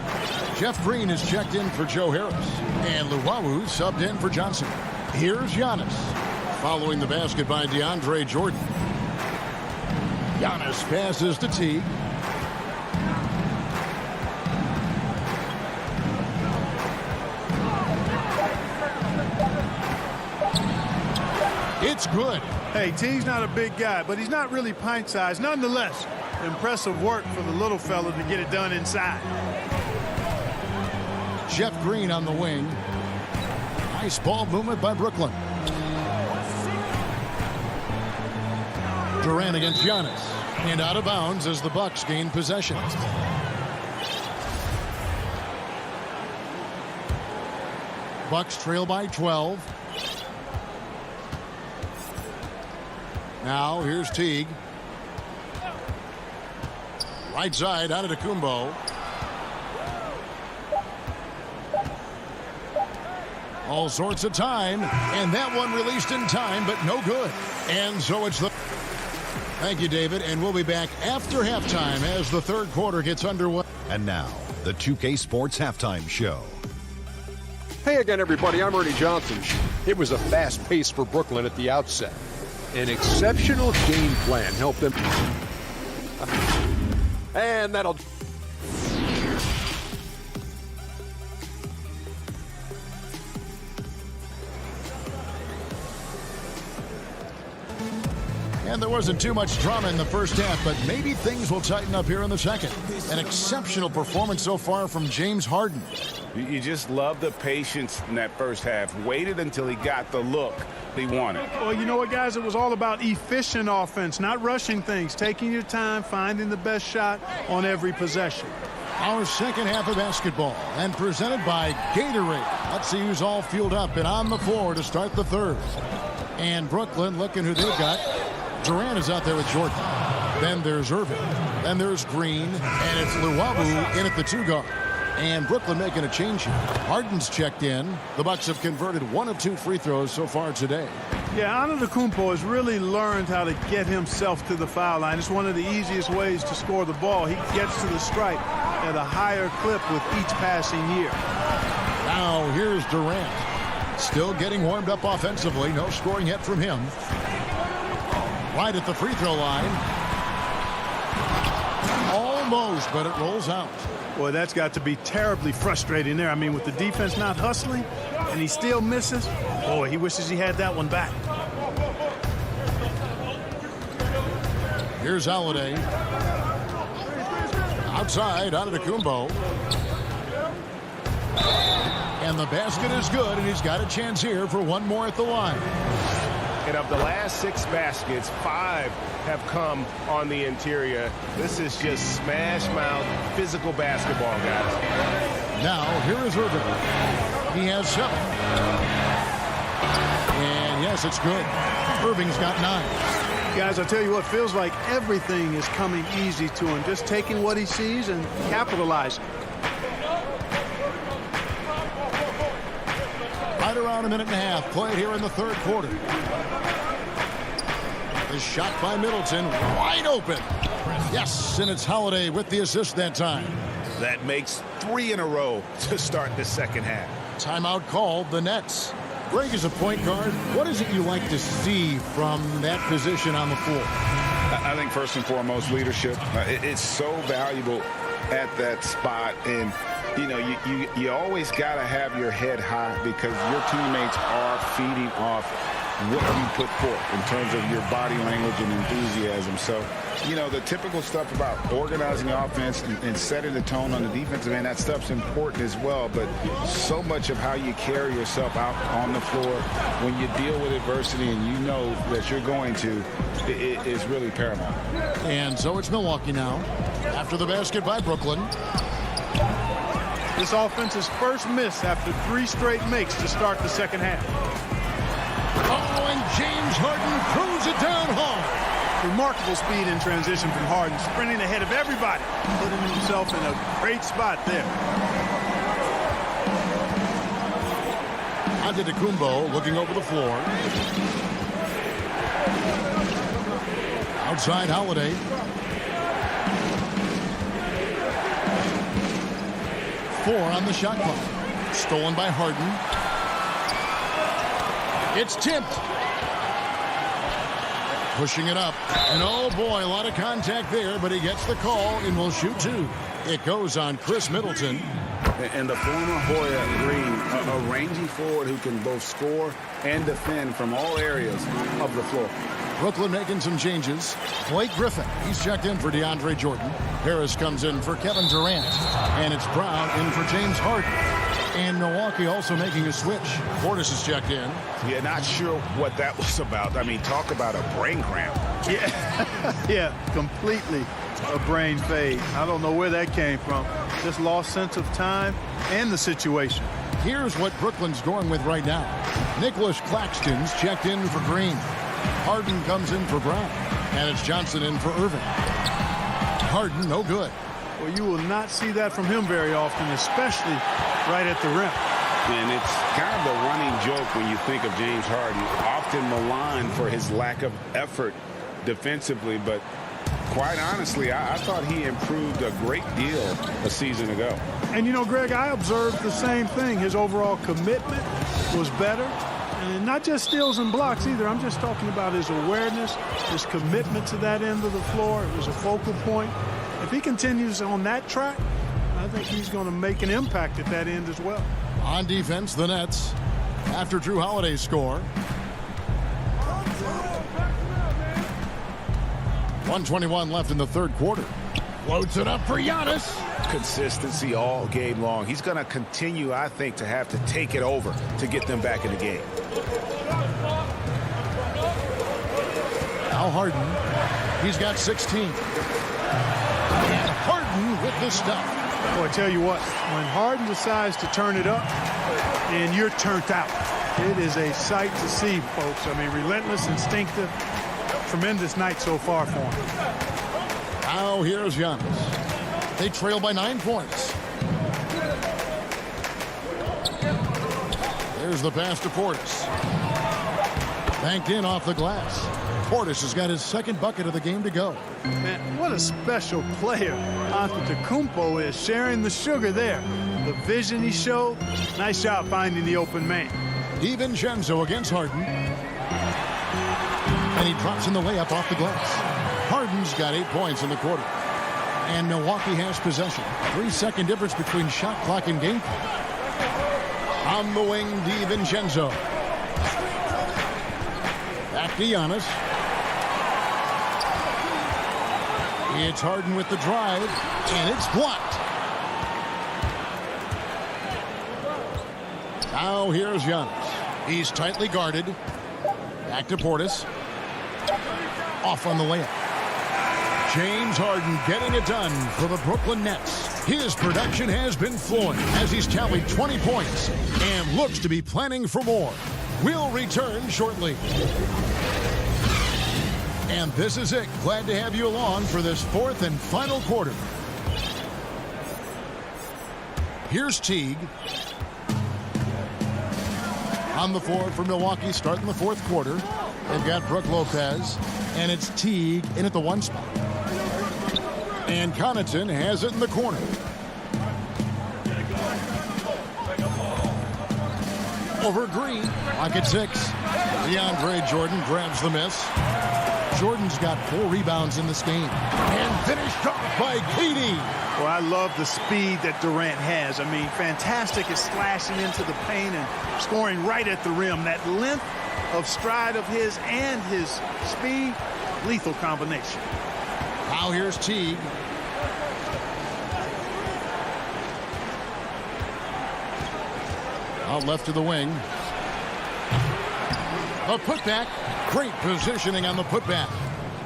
Jeff Green is checked in for Joe Harris. And Luwawu subbed in for Johnson. Here's Giannis. Following the basket by DeAndre Jordan. Giannis passes to Teague. It's good. Hey, Teague's not a big guy, but he's not really pint-sized. Nonetheless, impressive work for the little fella to get it done inside. Jeff Green on the wing. Nice ball movement by Brooklyn. Durant against Giannis. And out of bounds as the Bucks gain possession. Bucks trail by 12. Now here's Teague. Right side out of Kumbo. All sorts of time, and that one released in time, but no good. And so it's the... Thank you, David, and we'll be back after halftime as the third quarter gets underway. And now, the 2K Sports Halftime Show. Hey again, everybody. I'm Ernie Johnson. It was a fast pace for Brooklyn at the outset. An exceptional game plan helped them. And that'll... And there wasn't too much drama in the first half, but maybe things will tighten up here in the second. An exceptional performance so far from James Harden. You just love the patience in that first half. Waited until he got the look he wanted. Well, you know what, guys? It was all about efficient offense, not rushing things, taking your time, finding the best shot on every possession. Our second half of basketball, and presented by Gatorade. Let's see who's all fueled up and on the floor to start the third. And Brooklyn, looking who they've got. Durant is out there with Jordan. Then there's Irving. Then there's Green. And it's Luwawu in at the 2 guard. And Brooklyn making a change here. Harden's checked in. The Bucks have converted 1 of 2 free throws so far today. Yeah, Antetokounmpo has really learned how to get himself to the foul line. It's one of the easiest ways to score the ball. He gets to the stripe at a higher clip with each passing year. Now here's Durant. Still getting warmed up offensively. No scoring yet from him. Right at the free throw line. Almost, but it rolls out. Boy, that's got to be terribly frustrating there. I mean, with the defense not hustling and he still misses, boy, he wishes he had that one back. Here's Holiday. Outside, Antetokounmpo. And the basket is good, and he's got a chance here for one more at the line. And of the last 6 baskets, 5 have come on the interior. This is just smash mouth physical basketball, guys. Now, here is Irving. He has 7. And yes, it's good. Irving's got 9. Guys, I tell you what, feels like everything is coming easy to him. Just taking what he sees and capitalizing. Right around a minute and a half played here in the third quarter. The shot by Middleton, wide open. Yes, and it's Holiday with the assist that time. That makes 3 in a row to start the second half. Timeout called, the Nets. Greg, is a point guard, what is it you like to see from that position on the floor? I think first and foremost, leadership. It's so valuable at that spot. And, you know, you always got to have your head high because your teammates are feeding off what you put forth in terms of your body language and enthusiasm. So, you know, the typical stuff about organizing offense and setting the tone on the defensive end, that stuff's important as well. But so much of how you carry yourself out on the floor when you deal with adversity and you know that you're going to, it is really paramount. And so it's Milwaukee now after the basket by Brooklyn. This offense's first miss after 3 straight makes to start the second half. Oh, and James Harden throws it down hard. Remarkable speed in transition from Harden, sprinting ahead of everybody, putting himself in a great spot there. Antetokounmpo looking over the floor. Outside Holiday. Four on the shot clock. Stolen by Harden. It's tipped. Pushing it up. And oh boy, a lot of contact there, but he gets the call and will shoot 2. It goes on Chris Middleton. And the former Hoya Green, a rangy forward who can both score and defend from all areas of the floor. Brooklyn making some changes. Blake Griffin, he's checked in for DeAndre Jordan. Harris comes in for Kevin Durant. And it's Brown in for James Harden. And Milwaukee also making a switch. Portis is checked in. Yeah, not sure what that was about. I mean, talk about a brain cramp. Yeah, yeah, completely a brain fade. I don't know where that came from. Just lost sense of time and the situation. Here's what Brooklyn's going with right now. Nicholas Claxton's checked in for Green. Harden comes in for Brown. And it's Johnson in for Irving. Harden, no good. Well, you will not see that from him very often, especially right at the rim. And it's kind of the running joke when you think of James Harden. Often maligned for his lack of effort defensively, but quite honestly, I thought he improved a great deal a season ago. And, you know, Greg, I observed the same thing. His overall commitment was better. And not just steals and blocks either. I'm just talking about his awareness, his commitment to that end of the floor. It was a focal point. If he continues on that track, I think he's going to make an impact at that end as well. On defense, the Nets, after Drew Holiday's score. 1:21 left in the third quarter. Floats it up for Giannis. Consistency all game long. He's going to continue, I think, to have to take it over to get them back in the game. Now Harden. He's got 16. And Harden with the stuff. Boy, I tell you what, when Harden decides to turn it up, and you're turned out. It is a sight to see, folks. I mean, relentless, instinctive, tremendous night so far for him. Now here's Giannis. They trail by 9 points. There's the pass to Portis. Banked in off the glass. Portis has got his second bucket of the game to go. Man, what a special player Antetokounmpo is, sharing the sugar there. The vision he showed, nice job finding the open man. DiVincenzo against Harden. And he drops in the layup off the glass. Harden's got 8 points in the quarter. And Milwaukee has possession. 3-second difference between shot clock and game clock. On the wing, DiVincenzo. Back to Giannis. It's Harden with the drive, and it's blocked. Now here's Giannis. He's tightly guarded. Back to Portis. Off on the layup. James Harden getting it done for the Brooklyn Nets. His production has been flowing as he's tallied 20 points and looks to be planning for more. We'll return shortly. And this is it. Glad to have you along for this fourth and final quarter. Here's Teague. On the floor for Milwaukee starting the fourth quarter. They've got Brook Lopez, and it's Teague in at the 1 spot. And Connaughton has it in the corner. Over Green, lock at 6. DeAndre Jordan grabs the miss. Jordan's got 4 rebounds in this game. And finished off by KD. Well, I love the speed that Durant has. I mean, fantastic at slashing into the paint and scoring right at the rim. That length of stride of his and his speed, lethal combination. Now here's Teague. Out left to the wing. A putback. Great positioning on the putback.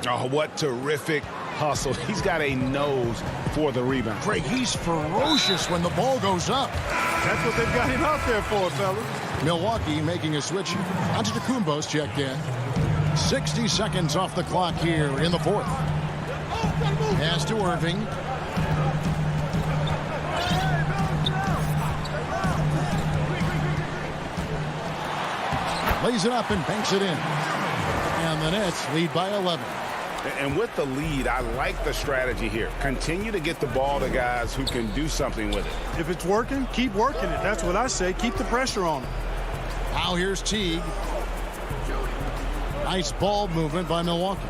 Oh, what terrific hustle. He's got a nose for the rebound. Craig, he's ferocious when the ball goes up. That's what they've got him out there for, fellas. Milwaukee making a switch. Antetokounmpo's checked in. 60 seconds off the clock here in the fourth. Pass to Irving. Lays it up and banks it in. And the Nets lead by 11. And with the lead, I like the strategy here. Continue to get the ball to guys who can do something with it. If it's working, keep working it. That's what I say. Keep the pressure on him. Now here's Teague. Nice ball movement by Milwaukee.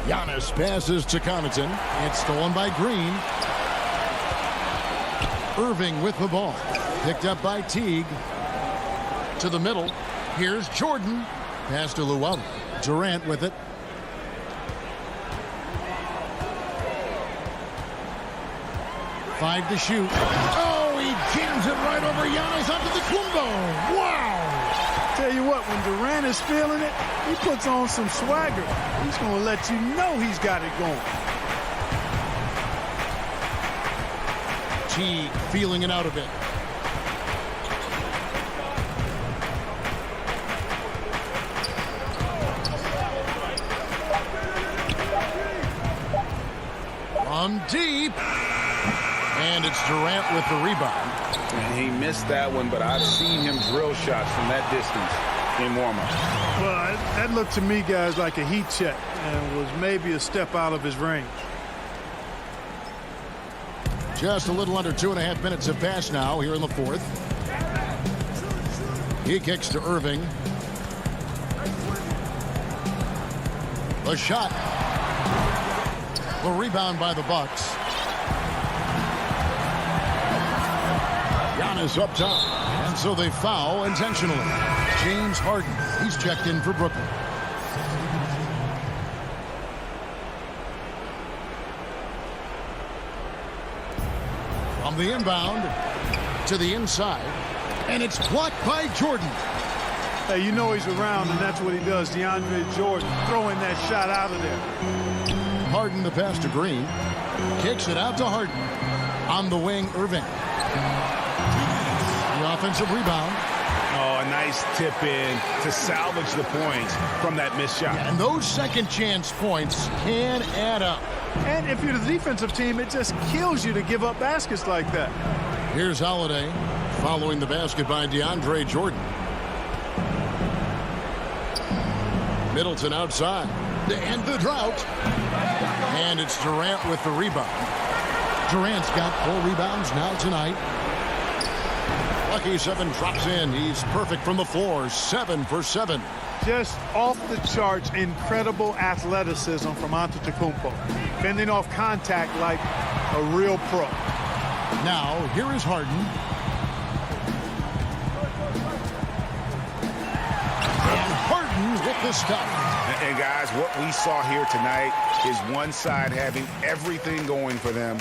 Giannis passes to Connaughton. It's stolen by Green. Irving with the ball. Picked up by Teague. To the middle. Here's Jordan. Pass to Llewellyn. Durant with it. Five to shoot. Oh, he jams it right over Giannis Antetokounmpo. Wow! Tell you what, when Durant is feeling it, he puts on some swagger. He's going to let you know he's got it going. Teague feeling it out a bit. From deep. And it's Durant with the rebound. And he missed that one, but I've seen him drill shots from that distance in warm-up. Well, that looked to me, guys, like a heat check and was maybe a step out of his range. Just a little under 2.5 minutes have passed now here in the fourth. He kicks to Irving. The shot. The rebound by the Bucks. Giannis up top. And so they foul intentionally. James Harden. He's checked in for Brooklyn. From the inbound to the inside. And it's blocked by Jordan. Hey, you know he's around, and that's what he does. DeAndre Jordan throwing that shot out of there. Harden the pass to Green. Kicks it out to Harden. On the wing, Irving. The offensive rebound. Oh, a nice tip in to salvage the points from that missed shot. And those second chance points can add up. And if you're the defensive team, it just kills you to give up baskets like that. Here's Holiday following the basket by DeAndre Jordan. Middleton outside to end the drought. And it's Durant with the rebound. Durant's got 4 rebounds now tonight. Lucky 7 drops in. He's perfect from the floor. 7 for 7. Just off the charts, incredible athleticism from Antetokounmpo. Fending off contact like a real pro. Now, here is Harden. And Harden with the stuff. And guys, what we saw here tonight is one side having everything going for them.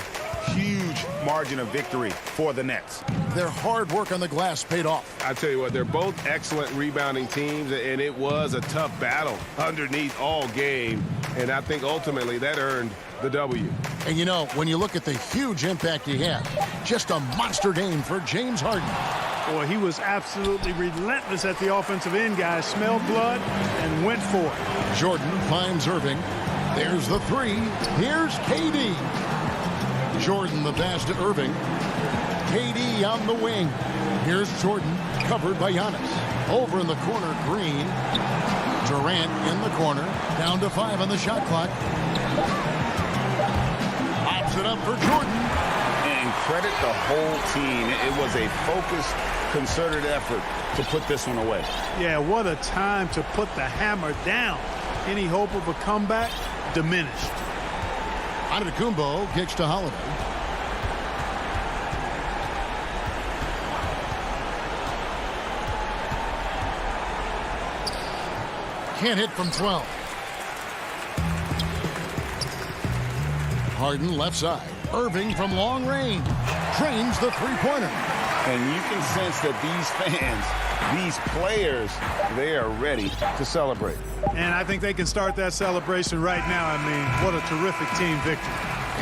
Huge margin of victory for the Nets. Their hard work on the glass paid off. I tell you what, they're both excellent rebounding teams, and it was a tough battle underneath all game. And I think ultimately that earned the W. And you know, when you look at the huge impact he had, just a monster game for James Harden. Boy, he was absolutely relentless at the offensive end, guys. Smelled blood and went for it. Jordan finds Irving. There's the 3. Here's KD. Jordan the pass to Irving. KD on the wing. Here's Jordan, covered by Giannis. Over in the corner, Green. Durant in the corner. Down to 5 on the shot clock. Pops it up for Jordan. And credit the whole team. It was a focused, concerted effort to put this one away. Yeah, what a time to put the hammer down. Any hope of a comeback diminished. Antetokounmpo kicks to Holiday. Can't hit from 12. Harden left side. Irving from long range. Trains the three-pointer. And you can sense that these fans, these players, they are ready to celebrate. And I think they can start that celebration right now. I mean, what a terrific team victory.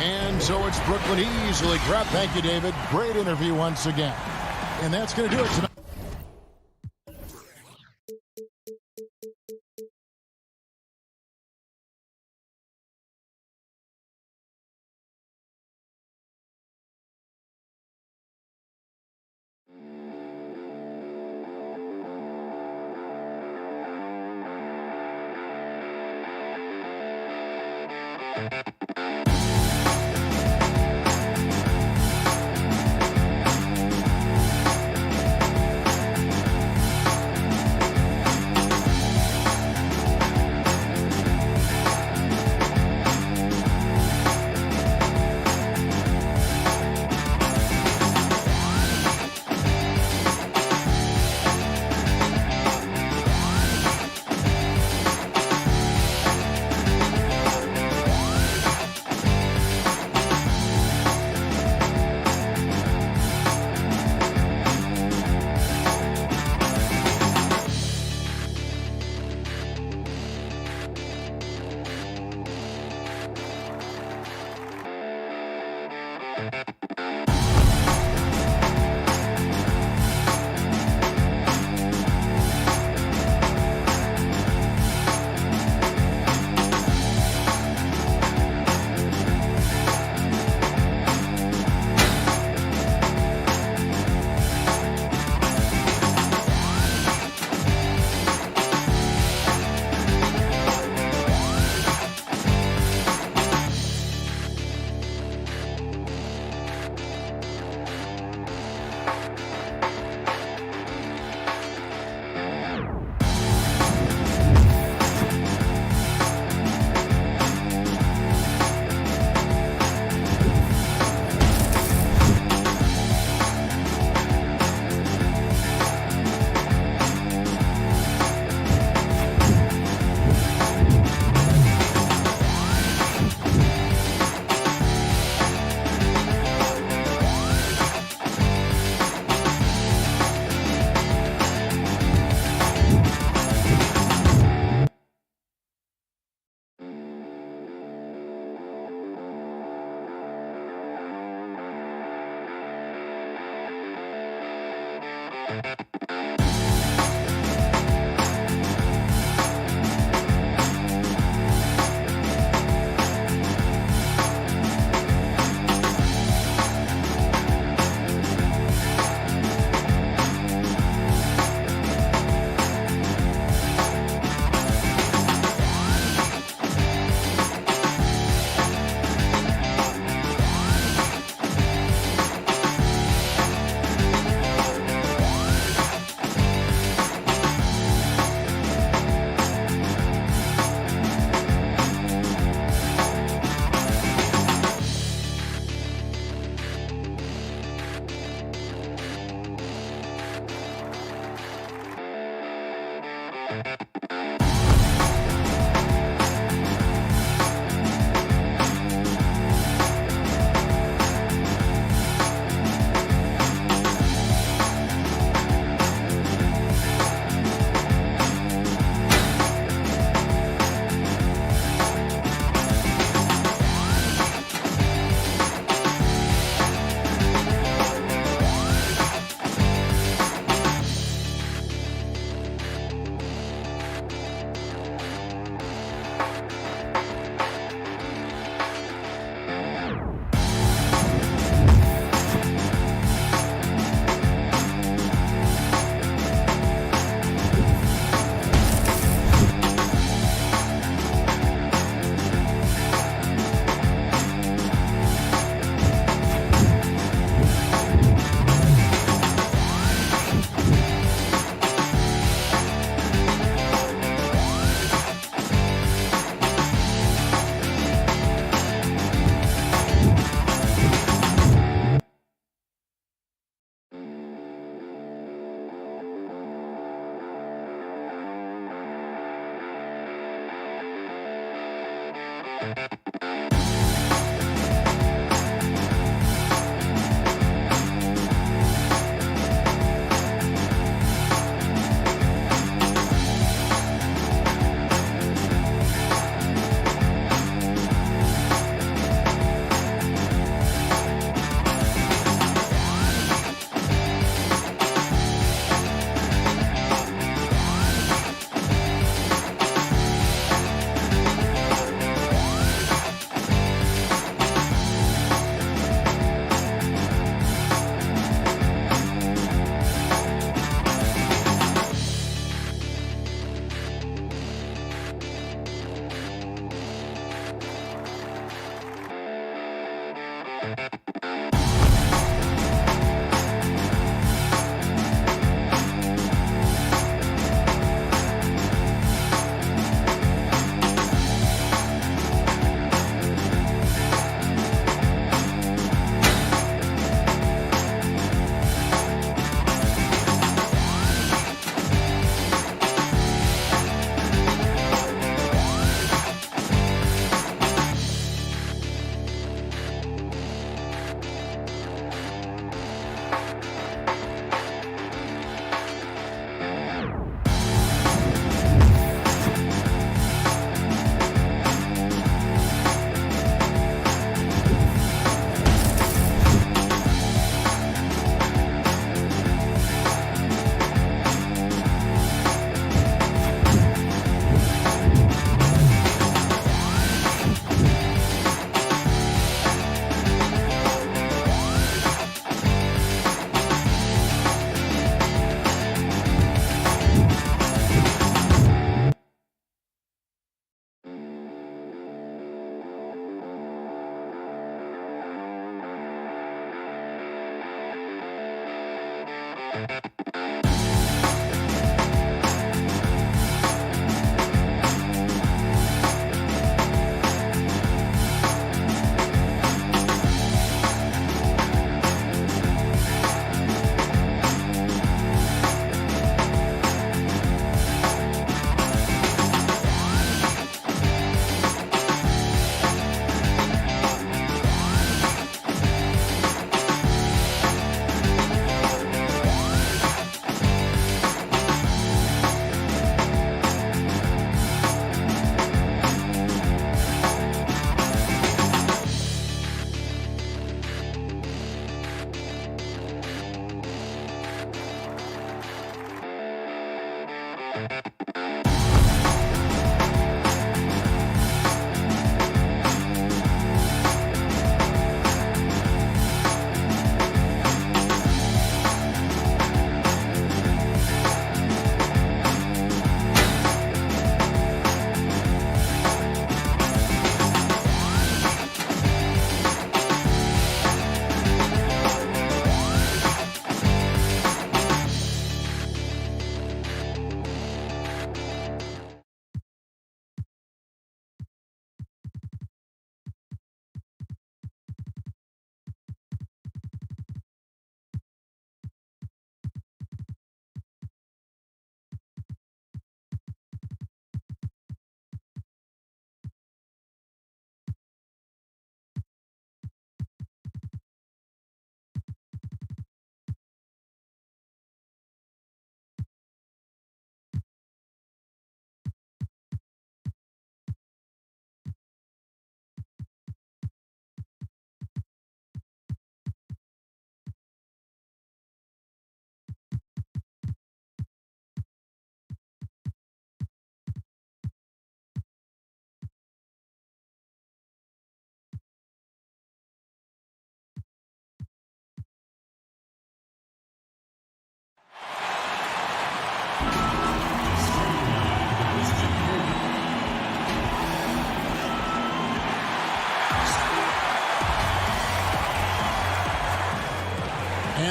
And so it's Brooklyn easily grabbed. Thank you, David. Great interview once again. And that's going to do it tonight.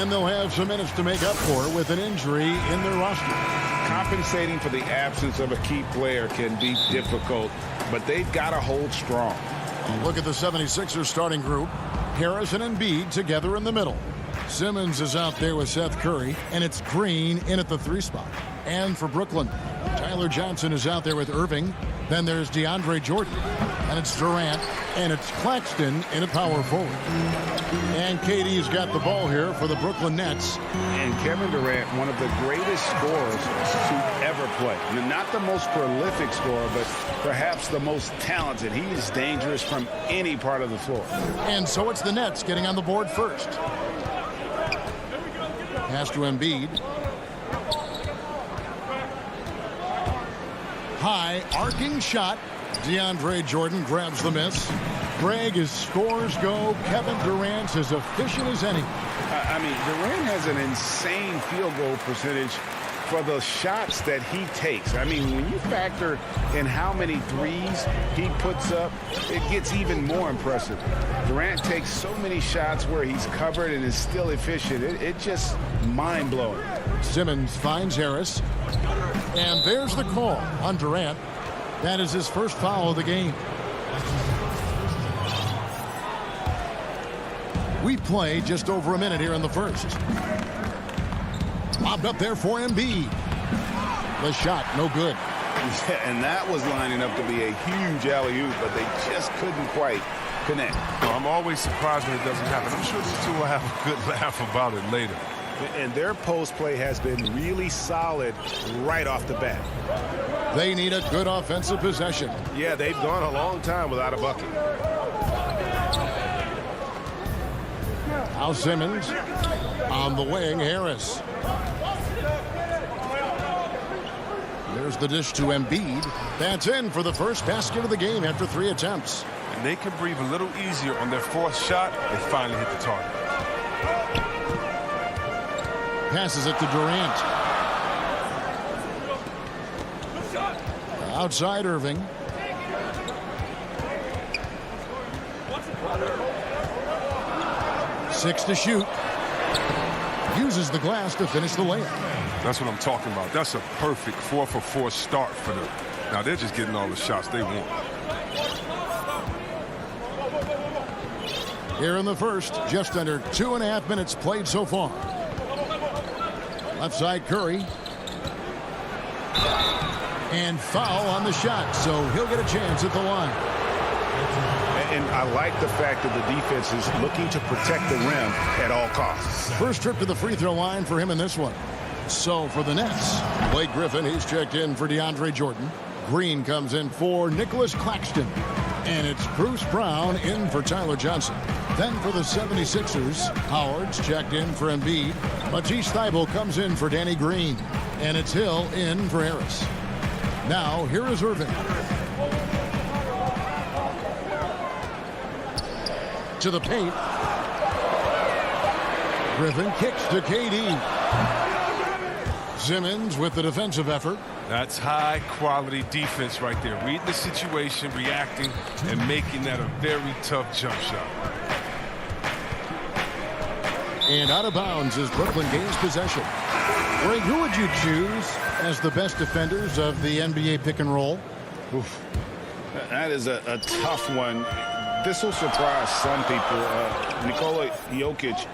And they'll have some minutes to make up for with an injury in their roster. Compensating for the absence of a key player can be difficult, but they've got to hold strong. Look at the 76ers starting group. Harris and Embiid together in the middle. Simmons is out there with Seth Curry, and it's Green in at the 3 spot. And for Brooklyn, Tyler Johnson is out there with Irving. Then there's DeAndre Jordan, and it's Durant, and it's Claxton in at power forward. And KD's got the ball here for the Brooklyn Nets. And Kevin Durant, one of the greatest scorers to ever play. Not the most prolific scorer, but perhaps the most talented. He is dangerous from any part of the floor. And so it's the Nets getting on the board first. Pass to Embiid. High arcing shot. DeAndre Jordan grabs the miss. Greg, as scores go, Kevin Durant's as efficient as any. I mean, Durant has an insane field goal percentage for the shots that he takes. I mean, when you factor in how many threes he puts up, it gets even more impressive. Durant takes so many shots where he's covered and is still efficient. It's just mind-blowing. Simmons finds Harris. And there's the call on Durant. That is his first foul of the game. We play just over a minute here in the first. Lobbed up there for Embiid. The shot, no good. Yeah, and that was lining up to be a huge alley-oop, but they just couldn't quite connect. Well, I'm always surprised when it doesn't happen. I'm sure these two will have a good laugh about it later. And their post play has been really solid right off the bat. They need a good offensive possession. Yeah, they've gone a long time without a bucket. Al Simmons on the wing. Harris. There's the dish to Embiid. That's in for the first basket of the game after 3 attempts. And they can breathe a little easier on their 4th shot. They finally hit the target. Passes it to Durant. Outside Irving. Six to shoot. Uses the glass to finish the layup. That's what I'm talking about. That's a perfect 4-for-4 start for them. Now they're just getting all the shots they want. Here in the first, just under 2.5 minutes played so far. Left side Curry. And foul on the shot, so he'll get a chance at the line. And I like the fact that the defense is looking to protect the rim at all costs. First trip to the free throw line for him in this one. So for the Nets, Blake Griffin, he's checked in for DeAndre Jordan. Green comes in for Nicholas Claxton. And it's Bruce Brown in for Tyler Johnson. Then for the 76ers, Howard's checked in for Embiid. Matisse Thybulle comes in for Danny Green. And it's Hill in for Harris. Now, here is Irving. To the paint. Griffin kicks to KD. Simmons with the defensive effort. That's high-quality defense right there. Reading the situation, reacting, and making that a very tough jump shot. And out of bounds as Brooklyn gains possession. Greg, who would you choose as the best defenders of the NBA pick and roll? Oof. That is a tough one. This will surprise some people. Nikola Jokic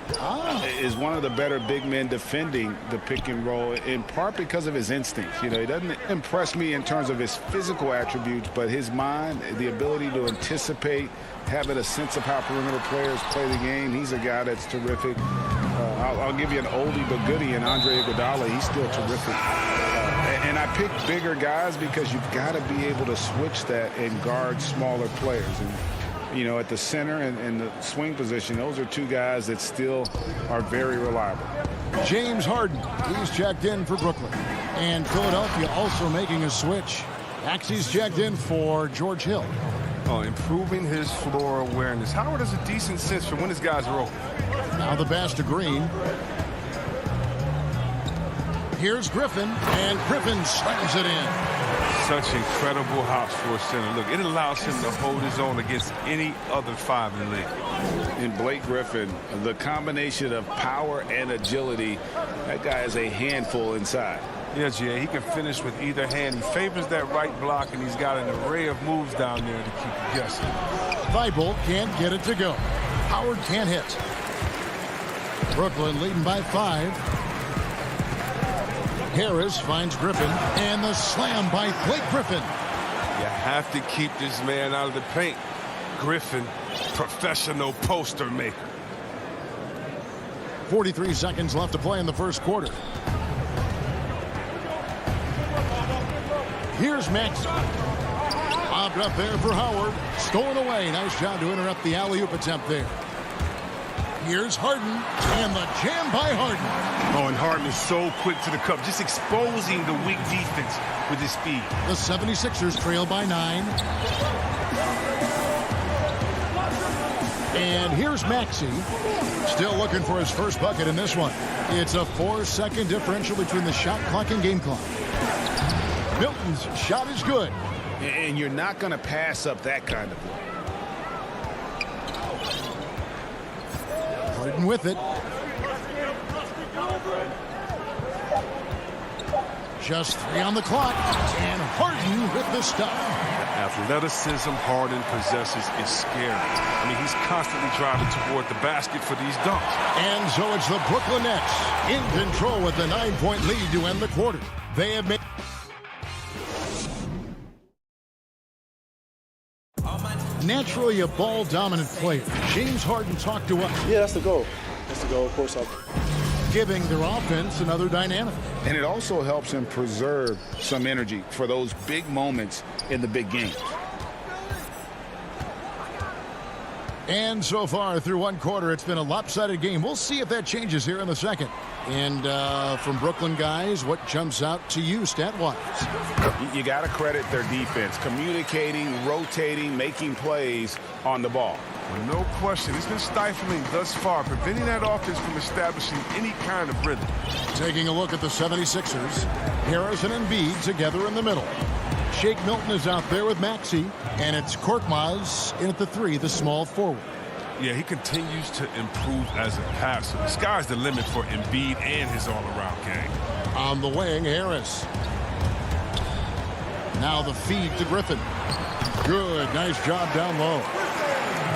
is one of the better big men defending the pick and roll, in part because of his instincts. You know, he doesn't impress me in terms of his physical attributes, but his mind, the ability to anticipate, having a sense of how perimeter players play the game. He's a guy that's terrific. I'll give you an oldie but goodie in Andre Iguodala. He's still terrific. And I pick bigger guys because you've got to be able to switch that and guard smaller players. And, you know, at the center and the swing position, those are two guys that still are very reliable. James Harden, he's checked in for Brooklyn. And Philadelphia also making a switch. Axie's checked in for George Hill. Improving his floor awareness. Howard has a decent sense for when his guys are open. Now the pass to Green. Here's Griffin, and Griffin slams it in. Such incredible hops for a center. Look, it allows him to hold his own against any other 5 in the league. And Blake Griffin, the combination of power and agility, that guy is a handful inside. Yeah, Jay, he can finish with either hand. He favors that right block, and he's got an array of moves down there to keep you guessing. Thibault can't get it to go. Howard can't hit. Brooklyn leading by 5. Harris finds Griffin, and the slam by Blake Griffin. You have to keep this man out of the paint. Griffin, professional poster maker. 43 seconds left to play in the first quarter. Here's Max. Bobbed up there for Howard. Stolen away. Nice job to interrupt the alley-oop attempt there. Here's Harden. And the jam by Harden. Oh, and Harden is so quick to the cup, just exposing the weak defense with his speed. The 76ers trail by 9. And here's Maxey. Still looking for his first bucket in this one. It's a 4-second differential between the shot clock and game clock. Milton's shot is good. And you're not going to pass up that kind of play. Harden with it. Just 3 on the clock. And Harden with the stop. Athleticism Harden possesses is scary. I mean, he's constantly driving toward the basket for these dunks. And so it's the Brooklyn Nets in control with a 9-point lead to end the quarter. They have made... Naturally a ball-dominant player. James Harden talked to us. Yeah, that's the goal. That's the goal, of course. Giving their offense another dynamic. And it also helps him preserve some energy for those big moments in the big games. And so far through one quarter, it's been a lopsided game. We'll see if that changes here in the second. And from Brooklyn guys, what jumps out to you stat-wise? You got to credit their defense. Communicating, rotating, making plays on the ball. Well, no question. It's been stifling thus far, preventing that offense from establishing any kind of rhythm. Taking a look at the 76ers. Harris and Embiid together in the middle. Shake Milton is out there with Maxey. And it's Korkmaz in at the 3, the small forward. Yeah, he continues to improve as a passer. The sky's the limit for Embiid and his all-around game. On the wing, Harris. Now the feed to Griffin. Good, nice job down low.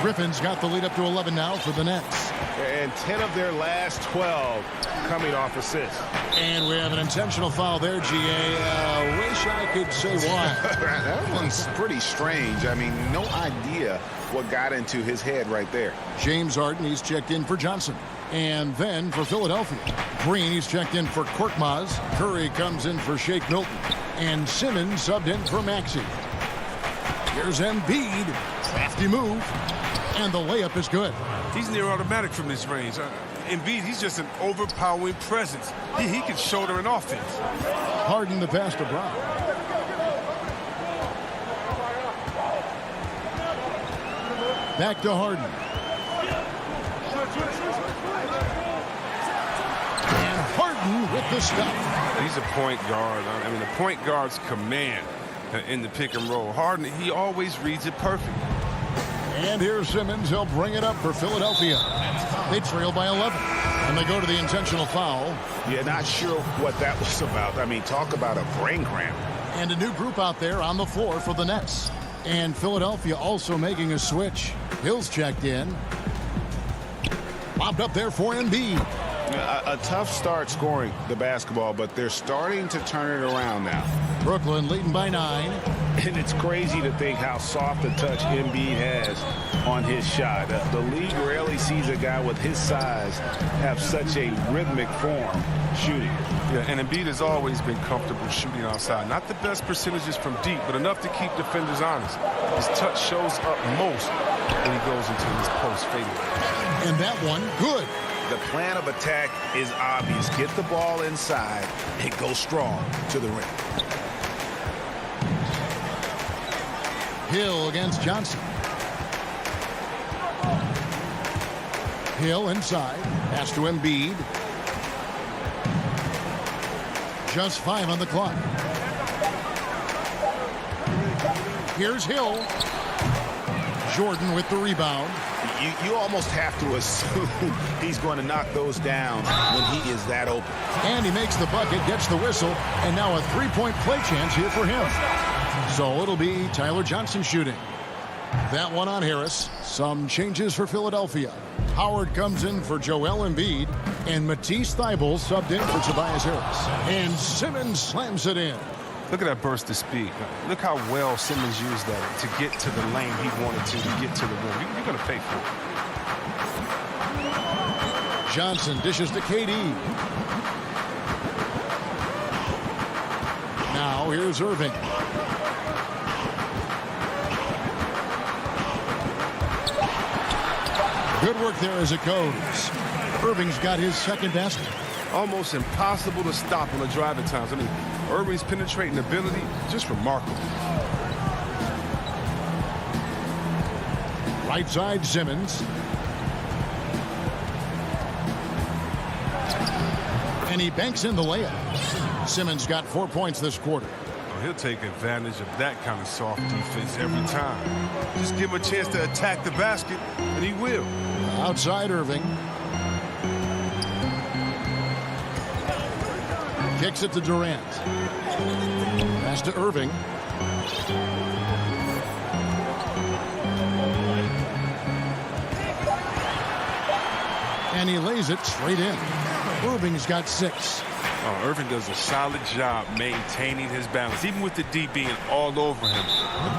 Griffin's got the lead up to 11 now for the Nets. And 10 of their last 12 coming off assists. And we have an intentional foul there, GA. Wish I could say why. That one's pretty strange. I mean, no idea what got into his head right there. James Harden, he's checked in for Johnson. And then for Philadelphia, Green, he's checked in for Korkmaz. Curry comes in for Shake Milton. And Simmons subbed in for Maxey. Here's Embiid. Crafty move. And the layup is good. He's near automatic from this range. Embiid, he's just an overpowering presence. He can shoulder an offense. Harden the pass to Brown. Back to Harden. And Harden with the stop. He's a point guard. I mean, the point guard's command in the pick and roll. Harden, he always reads it perfect. And here's Simmons. He'll bring it up for Philadelphia. They trail by 11. And they go to the intentional foul. Yeah, not sure what that was about. I mean, talk about a brain cramp. And a new group out there on the floor for the Nets. And Philadelphia also making a switch. Hill's checked in. Popped up there for Embiid. A tough start scoring the basketball, but they're starting to turn it around now. Brooklyn leading by 9. And it's crazy to think how soft a touch Embiid has on his shot. The league rarely sees a guy with his size have such a rhythmic form shooting. Yeah, and Embiid has always been comfortable shooting outside. Not the best percentages from deep, but enough to keep defenders honest. His touch shows up most when he goes into his post fadeaway. And that one, good. The plan of attack is obvious. Get the ball inside and go strong to the rim. Hill against Johnson. Hill inside. Pass to Embiid. Just 5 on the clock. Here's Hill. Jordan with the rebound. You almost have to assume he's going to knock those down when he is that open. And he makes the bucket, gets the whistle, and now a three-point play chance here for him. So it'll be Tyler Johnson shooting. That one on Harris. Some changes for Philadelphia. Howard comes in for Joel Embiid, and Matisse Thybulle subbed in for Tobias Harris. And Simmons slams it in. Look at that burst of speed. Look how well Simmons used that to get to the lane he wanted to get to the rim. You're going to pay for it. Johnson dishes to KD. Now here's Irving. Good work there as it goes. Irving's got his second basket. Almost impossible to stop on the drive at times. I mean, Irving's penetrating ability, just remarkable. Right side, Simmons. And he banks in the layup. Simmons got 4 points this quarter. He'll take advantage of that kind of soft defense every time. Just give him a chance to attack the basket, and he will. Outside Irving. Kicks it to Durant. Pass to Irving. And he lays it straight in. Irving's got 6. Irving does a solid job maintaining his balance, even with the D being all over him.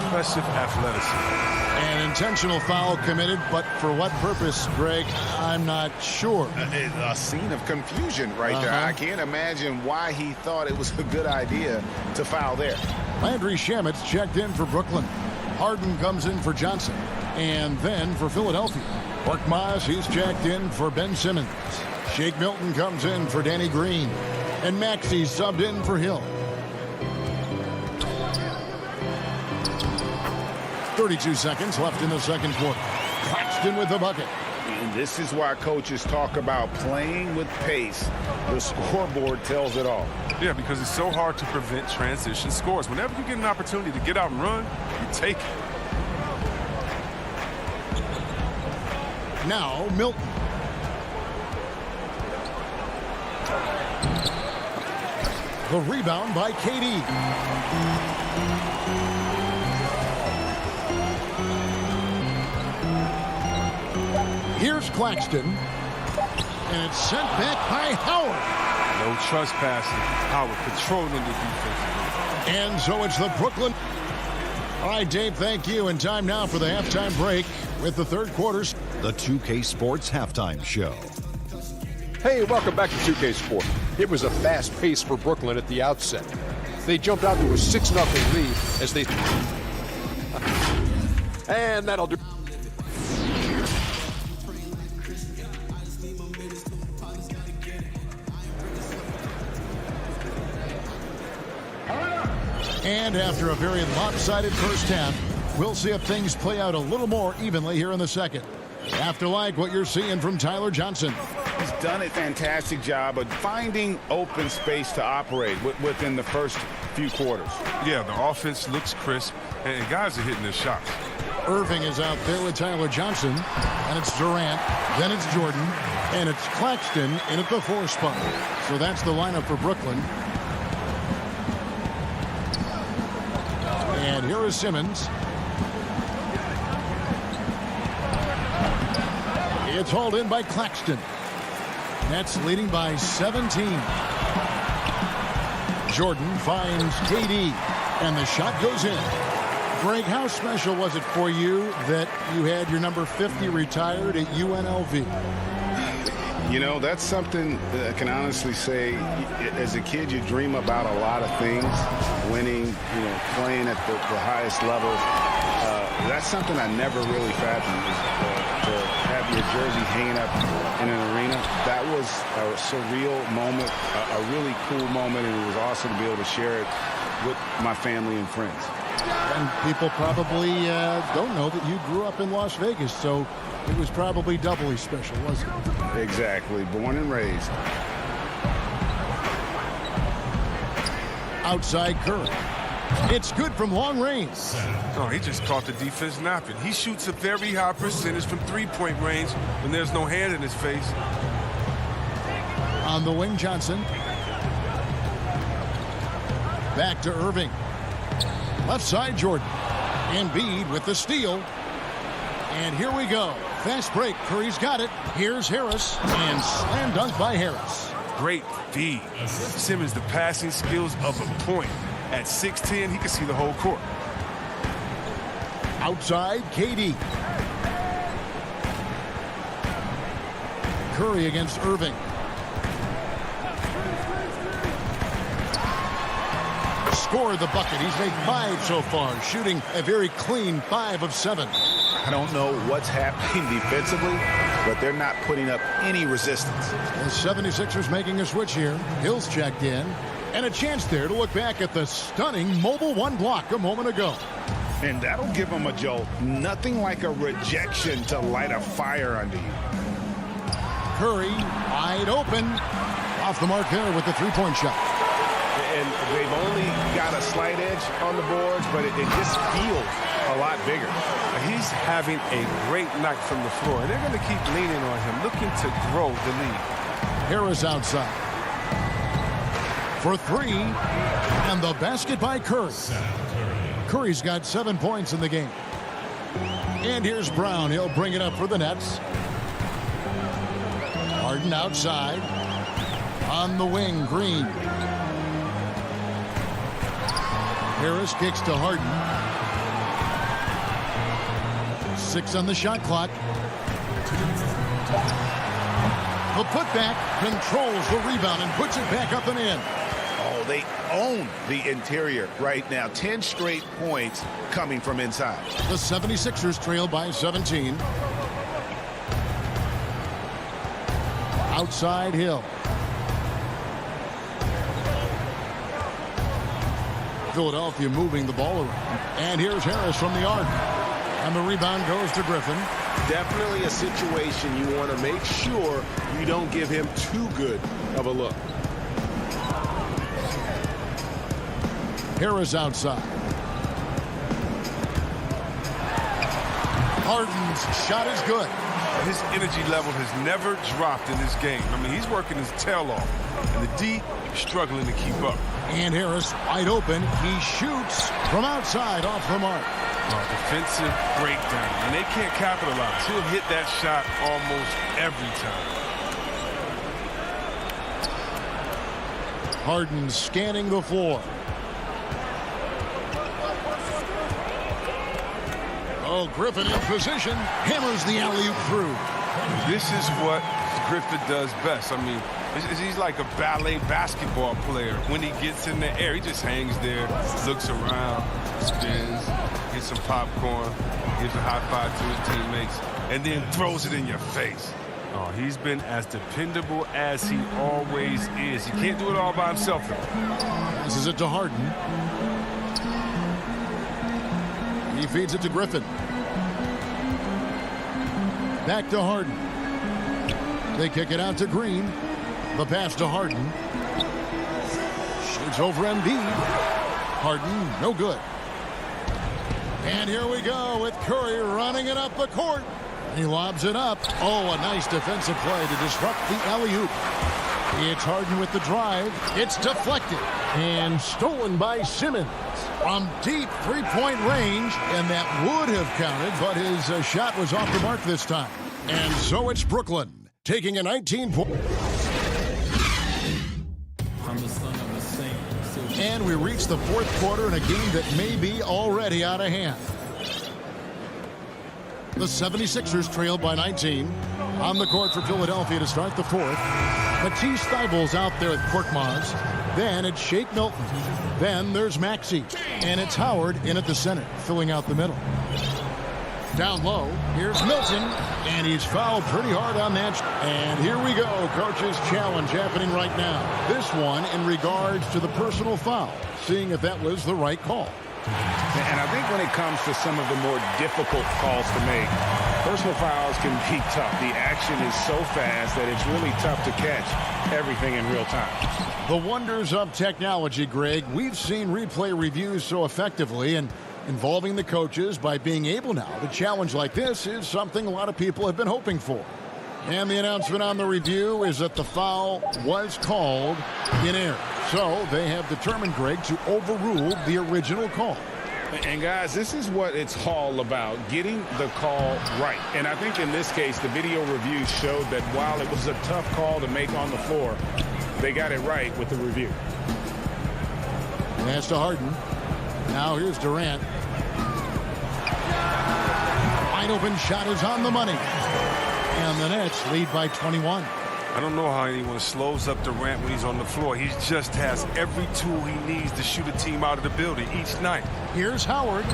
Impressive athleticism. An intentional foul committed, but for what purpose, Greg? I'm not sure. A scene of confusion right there. I can't imagine why he thought it was a good idea to foul there. Landry Shamet's checked in for Brooklyn. Harden comes in for Johnson. And then for Philadelphia, Korkmaz, he's checked in for Ben Simmons. Shake Milton comes in for Danny Green. And Maxey subbed in for Hill. 32 seconds left in the second quarter. Claxton with the bucket. And this is why coaches talk about playing with pace. The scoreboard tells it all. Yeah, because it's so hard to prevent transition scores. Whenever you get an opportunity to get out and run, you take it. Now Milton. The rebound by KD. Here's Claxton. And it's sent back by Howard. No trespassing. Howard controlling the defense. And so it's the Brooklyn. All right, Dave, thank you. And time now for the halftime break with the third quarters. The 2K Sports Halftime Show. Hey, welcome back to 2K Sport. It was a fast pace for Brooklyn at the outset. They jumped out to a 6-0 lead as they... And that'll do... And after a very lopsided first half, we'll see if things play out a little more evenly here in the second. Have to like what you're seeing from Tyler Johnson. He's done a fantastic job of finding open space to operate within the first few quarters. Yeah, the offense looks crisp, and guys are hitting their shots. Irving is out there with Tyler Johnson, and it's Durant, then it's Jordan, and it's Claxton in at the 4 spot. So that's the lineup for Brooklyn. And here is Simmons. It's hauled in by Claxton. Nets leading by 17. Jordan finds KD, and the shot goes in. Greg, how special was it for you that you had your number 50 retired at UNLV? You know, that's something that I can honestly say. As a kid, you dream about a lot of things, winning, you know, playing at the highest levels. That's something I never really fathomed, to have your jersey hanging up in an arena. That was a surreal moment, a really cool moment, and it was awesome to be able to share it with my family and friends. And people probably don't know that you grew up in Las Vegas, so it was probably doubly special, wasn't it? Exactly. Born and raised. Outside Curry. It's good from long range. Oh, he just caught the defense napping. He shoots a very high percentage from three-point range when there's no hand in his face. On the wing, Johnson. Back to Irving. Left side, Jordan. Embiid with the steal. And here we go. Fast break. Curry's got it. Here's Harris. And slam dunk by Harris. Great feed. Simmons, the passing skills of a point. At 6'10", he can see the whole court. Outside, KD. Curry against Irving. Scored the bucket. He's made 5 so far, shooting a very clean 5 of 7. I don't know what's happening defensively, but they're not putting up any resistance. The 76ers making a switch here. Hill's checked in. And a chance there to look back at the stunning mobile one block a moment ago. And that'll give them a jolt. Nothing like a rejection to light a fire under you. Curry wide open. Off the mark there with the three-point shot. And they've only got a slight edge on the boards, but it just feels a lot bigger. He's having a great night from the floor, and they're going to keep leaning on him, looking to grow the lead. Harris outside. For 3, and the basket by Curry. Curry's got 7 points in the game. And here's Brown. He'll bring it up for the Nets. Harden outside. On the wing, Green. Harris kicks to Harden. 6 on the shot clock. The putback controls the rebound and puts it back up and in. Oh, they own the interior right now. 10 straight points coming from inside. The 76ers trail by 17. Outside Hill. Philadelphia moving the ball around. And here's Harris from the arc. And the rebound goes to Griffin. Definitely a situation you want to make sure you don't give him too good of a look. Harris outside. Harden's shot is good. His energy level has never dropped in this game. I mean, he's working his tail off. And the D struggling to keep up. And Harris wide open. He shoots from outside off the mark. Defensive breakdown. And they can't capitalize. He'll hit that shot almost every time. Harden scanning the floor. Oh, Griffin in position. Hammers the alley-oop through. This is what Griffin does best. I mean, he's like a ballet basketball player. When he gets in the air, he just hangs there, looks around, spins, gets some popcorn, gives a high five to his teammates, and then throws it in your face. Oh, he's been as dependable as he always is. He can't do it all by himself. Passes it to Harden. He feeds it to Griffin. Back to Harden. They kick it out to Green. The pass to Harden. Shoots over Embiid. Harden, no good. And here we go with Curry running it up the court. He lobs it up. Oh, a nice defensive play to disrupt the alley-oop. It's Harden with the drive. It's deflected and stolen by Simmons from deep three-point range, and that would have counted, but his shot was off the mark this time. And so it's Brooklyn taking a 19-point. And we reach the fourth quarter in a game that may be already out of hand. The 76ers trail by 19. On the court for Philadelphia to start the fourth. Matisse Thybulle's out there with Korkmaz. Then it's Shake Milton. Then there's Maxey. And it's Howard in at the center, filling out the middle. Down low, here's Milton. And he's fouled pretty hard on that. And here we go, coach's challenge happening right now. This one in regards to the personal foul, seeing if that was the right call. And I think when it comes to some of the more difficult calls to make, Personal fouls can be tough. The action is so fast that it's really tough to catch everything in real time. The wonders of technology, Greg. We've seen replay reviews so effectively, and involving the coaches by being able now to challenge like this is something a lot of people have been hoping for. And the announcement on the review is that the foul was called in error. So they have determined, Greg, to overrule the original call. And guys, this is what it's all about, getting the call right. And I think in this case, the video review showed that while it was a tough call to make on the floor, they got it right with the review. Pass to Harden. Now here's Durant. Wide open shot is on the money. And the Nets lead by 21. I don't know how anyone slows up Durant when he's on the floor. He just has every tool he needs to shoot a team out of the building each night. Here's Howard.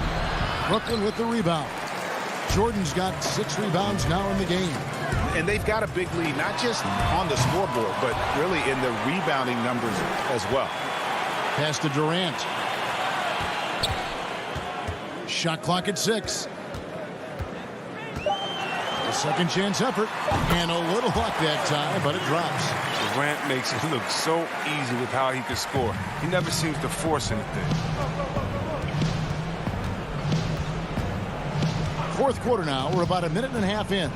Brooklyn with the rebound. Jordan's got 6 rebounds now in the game. And they've got a big lead, not just on the scoreboard, but really in the rebounding numbers as well. Pass to Durant. Shot clock at 6. A second chance effort. And a little luck that time, but it drops. Durant makes it look so easy with how he can score. He never seems to force anything. Fourth quarter now. We're about a minute and a half in.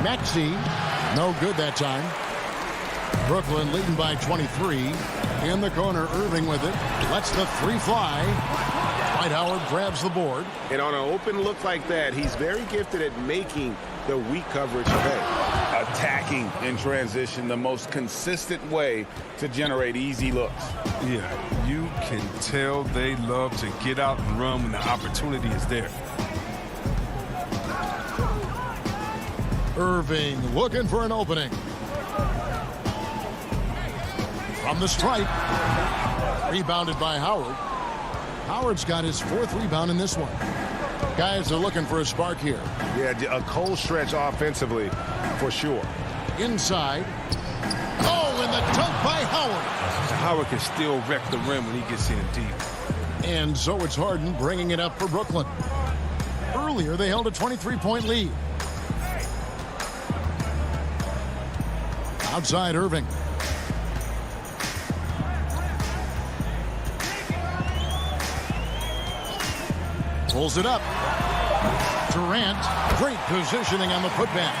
Maxey, no good that time. Brooklyn leading by 23. In the corner, Irving with it. Lets the 3 fly. Dwight Howard grabs the board. And on an open look like that, he's very gifted at making the weak coverage pay. Attacking in transition, the most consistent way to generate easy looks. Yeah, you can tell they love to get out and run when the opportunity is there. Irving looking for an opening. From the stripe. Rebounded by Howard. Howard's got his 4th rebound in this one. Guys are looking for a spark here. Yeah, a cold stretch offensively for sure. Inside. Oh, and the dunk by Howard. Howard can still wreck the rim when he gets in deep. And so it's Harden bringing it up for Brooklyn. Earlier, they held a 23-point lead. Outside Irving. Pulls it up. Durant, great positioning on the putback.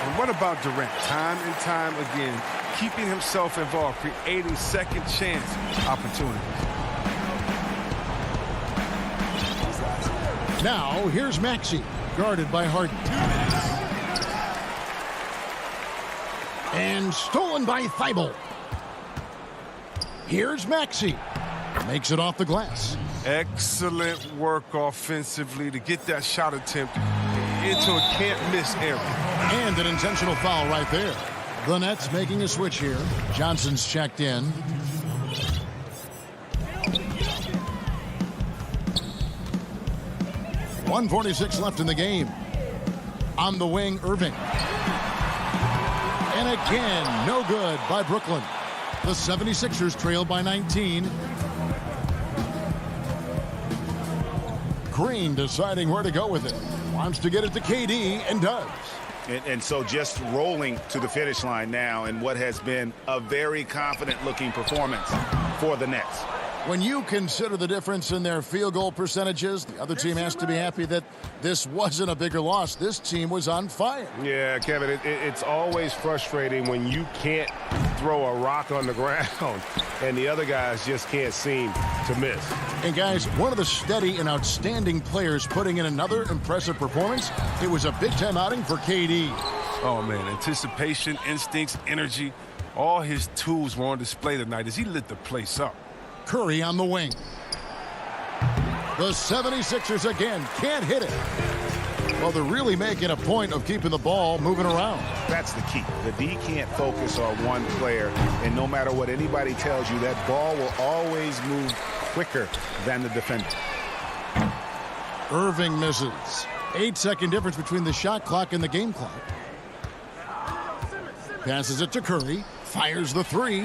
And what about Durant? Time and time again, keeping himself involved, creating second chance opportunities. Now, here's Maxey, guarded by Harden. And stolen by Thibault. Here's Maxey. Makes it off the glass. Excellent work offensively to get that shot attempt into a can't-miss area. And an intentional foul right there. The Nets making a switch here. Johnson's checked in. .146 left in the game. On the wing, Irving. And again, no good by Brooklyn. The 76ers trail by 19. Green deciding where to go with it. Wants to get it to KD and does. And so just rolling to the finish line now in what has been a very confident-looking performance for the Nets. When you consider the difference in their field goal percentages, the other team has to be happy that this wasn't a bigger loss. This team was on fire. Yeah, Kevin, it's always frustrating when you can't throw a rock on the ground and the other guys just can't seem to miss. And guys, one of the steady and outstanding players putting in another impressive performance. It was a big-time outing for KD. Oh, man, anticipation, instincts, energy, all his tools were on display tonight as he lit the place up. Curry on the wing. The 76ers again can't hit it. Well, they're really making a point of keeping the ball moving around. That's the key. The D can't focus on one player, and no matter what anybody tells you, that ball will always move quicker than the defender. Irving misses. 8-second difference between the shot clock and the game clock. Passes it to Curry. Fires the 3.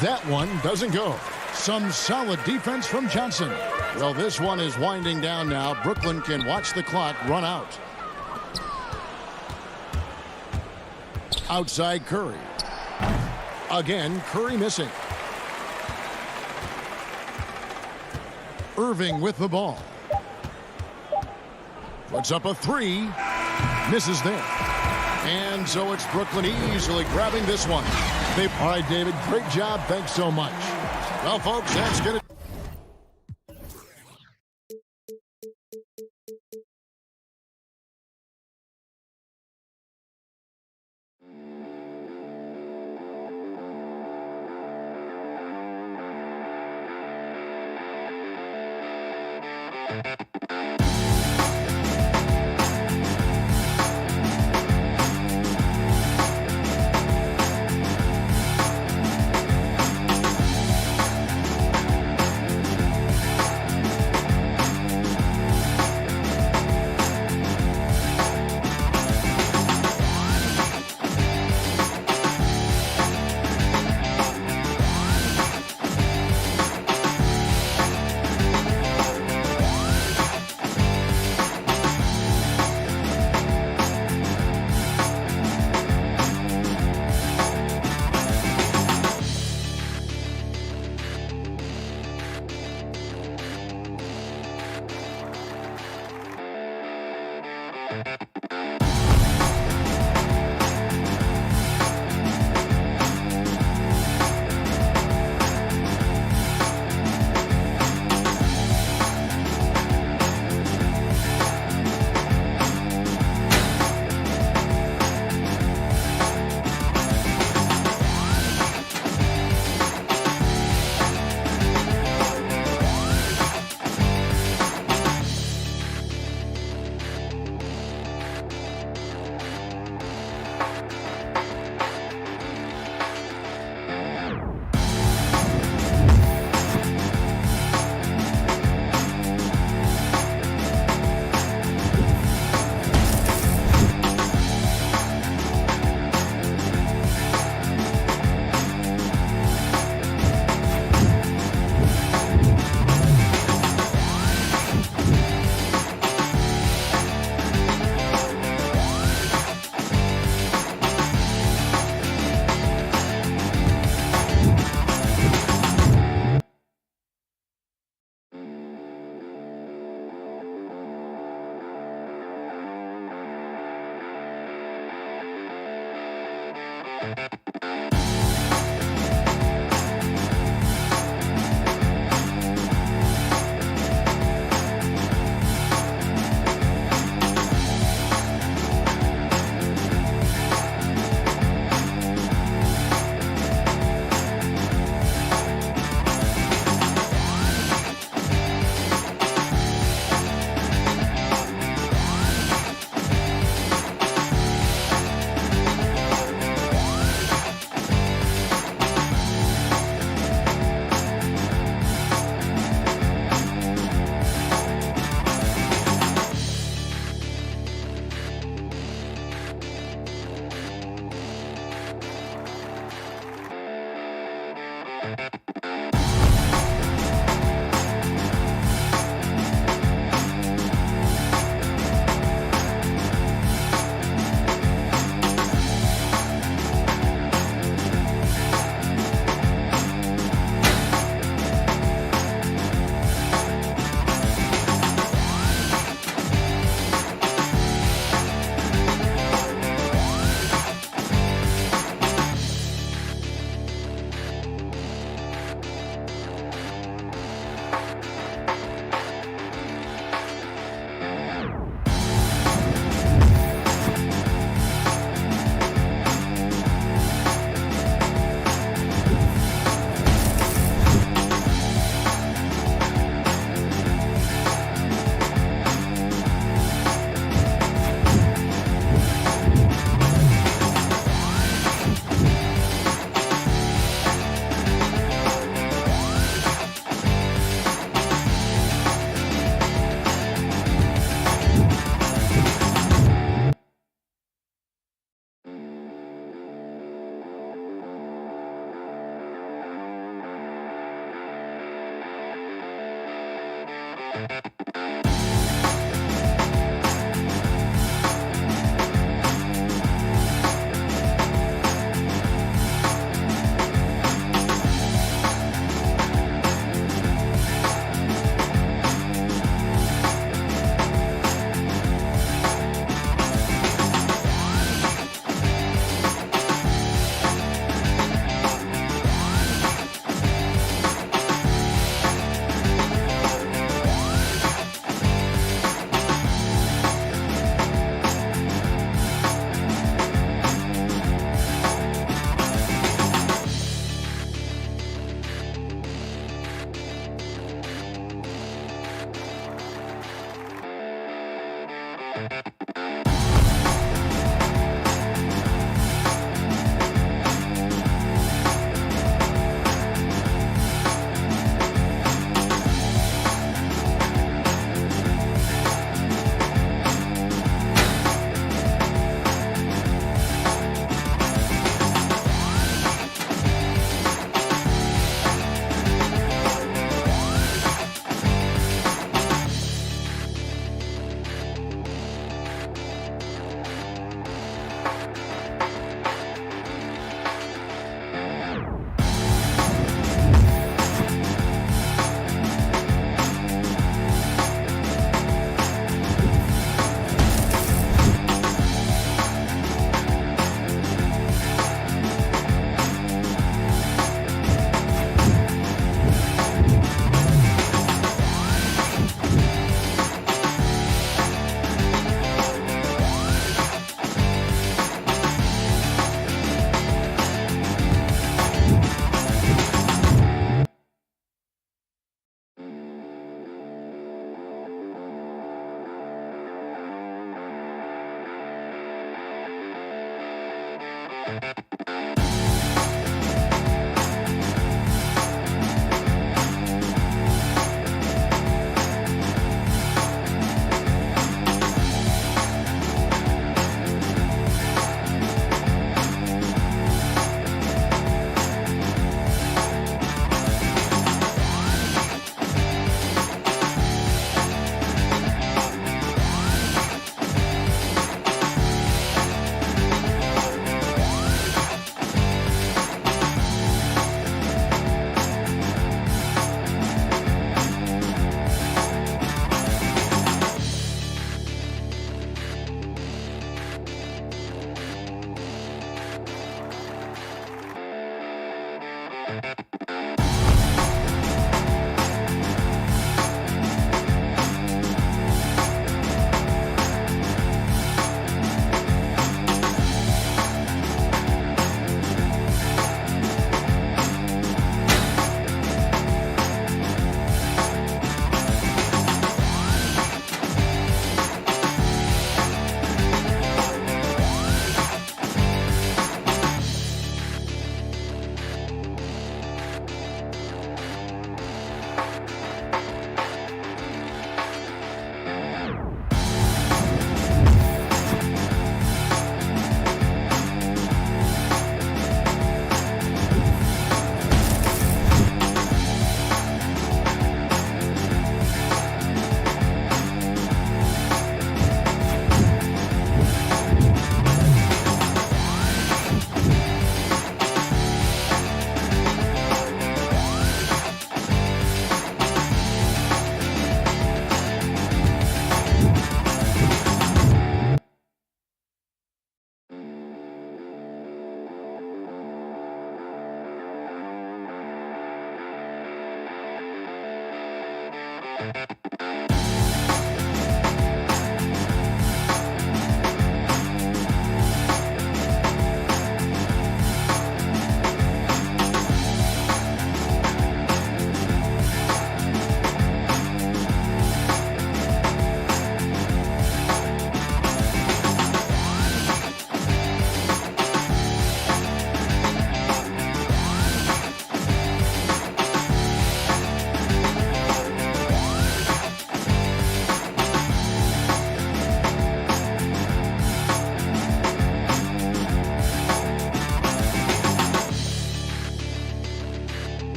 That one doesn't go. Some solid defense from Johnson. Well, this one is winding down now. Brooklyn can watch the clock run out. Outside Curry. Again, Curry missing. Irving with the ball. Puts up a three. Misses there. And so it's Brooklyn easily grabbing this one. All right, David, great job. Thanks so much. Well, folks, that's going to...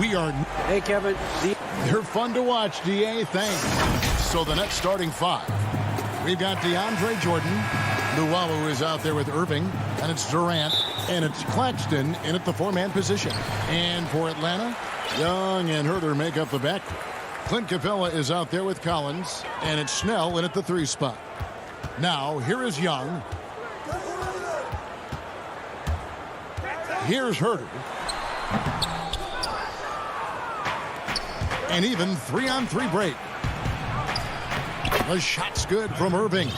We are... Hey, Kevin. They're fun to watch, DA. Thanks. So the next starting five. We've got DeAndre Jordan. Luwawu is out there with Irving. And it's Durant. And it's Claxton in at the four-man position. And for Atlanta, Young and Herter make up the back. Clint Capella is out there with Collins. And it's Snell in at the three spot. Now, here is Young. Here's Herter. And even 3-on-3 break. The shot's good from Irving.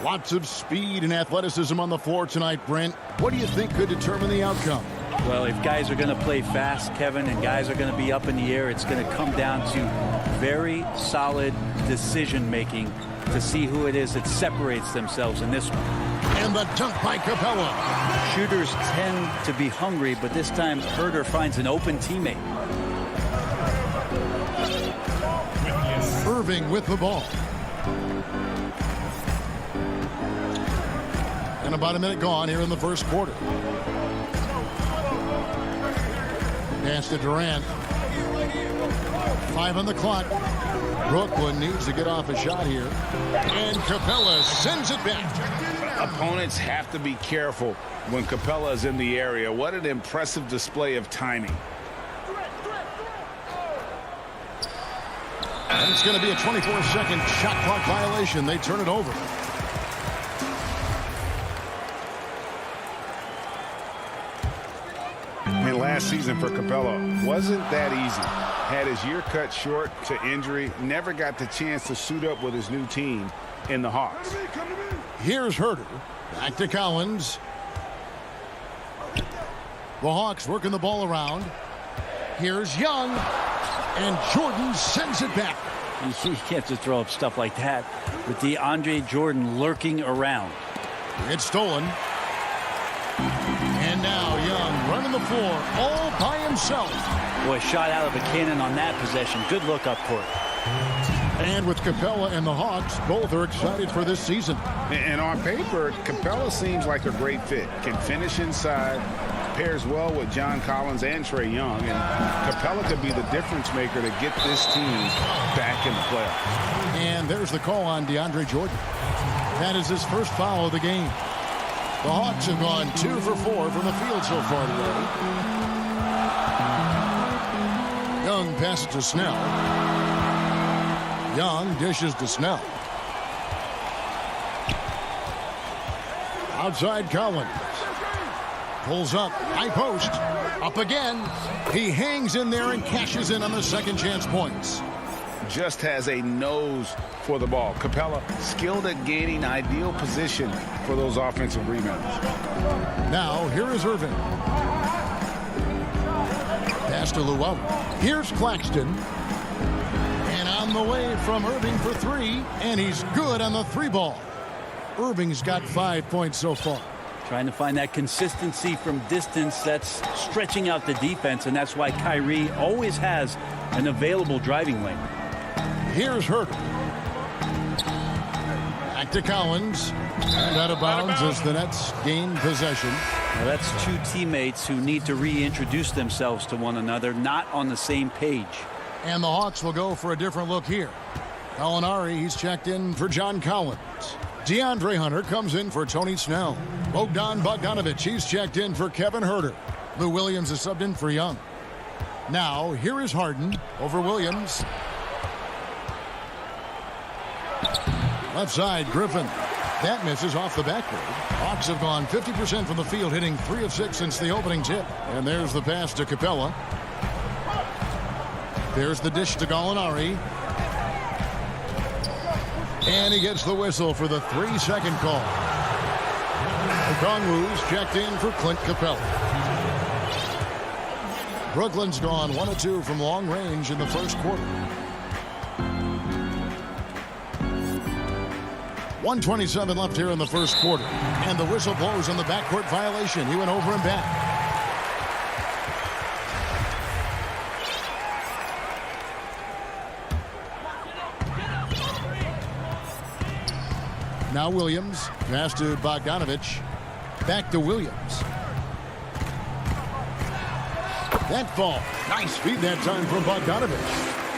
Lots of speed and athleticism on the floor tonight, Brent. What do you think could determine the outcome? Well, if guys are going to play fast, Kevin, and guys are going to be up in the air, it's going to come down to very solid decision-making to see who it is that separates themselves in this one. And the dunk by Capella. Shooters tend to be hungry, but this time Herter finds an open teammate. Irving with the ball. And about a minute gone here in the first quarter. Pass to Durant. 5 on the clock. Brooklyn needs to get off a shot here. And Capella sends it back. Opponents have to be careful when Capella is in the area. What an impressive display of timing. And it's going to be a 24-second shot clock violation. They turn it over. And last season for Capella wasn't that easy. Had his year cut short to injury, never got the chance to suit up with his new team in the Hawks. Here's Herder. Back to Collins. The Hawks working the ball around. Here's Young. And Jordan sends it back. You can't just throw up stuff like that with DeAndre Jordan lurking around. It's stolen. And now Young running the floor all by himself. Boy, shot out of a cannon on that possession. Good look up court. And with Capella and the Hawks, both are excited for this season. And on paper, Capella seems like a great fit. Can finish inside, pairs well with John Collins and Trae Young. And Capella could be the difference maker to get this team back in the playoffs. And there's the call on DeAndre Jordan. That is his first foul of the game. The Hawks have gone 2 for 4 from the field so far today. Young passes to Snell. Young dishes to Snell. Outside Collins. Pulls up. High post. Up again. He hangs in there and cashes in on the second chance points. Just has a nose for the ball. Capella skilled at gaining ideal position for those offensive rebounds. Now here is Irving. Pass to Llewellyn. Here's Claxton. And on the way from Irving for 3. And he's good on the 3 ball. Irving's got 5 points so far. Trying to find that consistency from distance that's stretching out the defense, and that's why Kyrie always has an available driving lane. Here's Herder. Back to Collins. And out of bounds as the Nets gain possession. Now that's two teammates who need to reintroduce themselves to one another, not on the same page. And the Hawks will go for a different look here. Gallinari, he's checked in for John Collins. DeAndre Hunter comes in for Tony Snell. Bogdan Bogdanovic, he's checked in for Kevin Herder. Lou Williams is subbed in for Young. Now, here is Harden over Williams. Left side, Griffin. That misses off the backboard. Hawks have gone 50% from the field, hitting 3 of 6 since the opening tip. And there's the pass to Capella. There's the dish to Gallinari. And he gets the whistle for the 3-second call. Okongwu's checked in for Clint Capella. Brooklyn's gone 1 of 2 from long range in the first quarter. 1:27 left here in the first quarter. And the whistle blows on the backcourt violation. He went over and back. Now Williams. Pass to Bogdanovic. Back to Williams. That ball. Nice feed that time from Bogdanovic.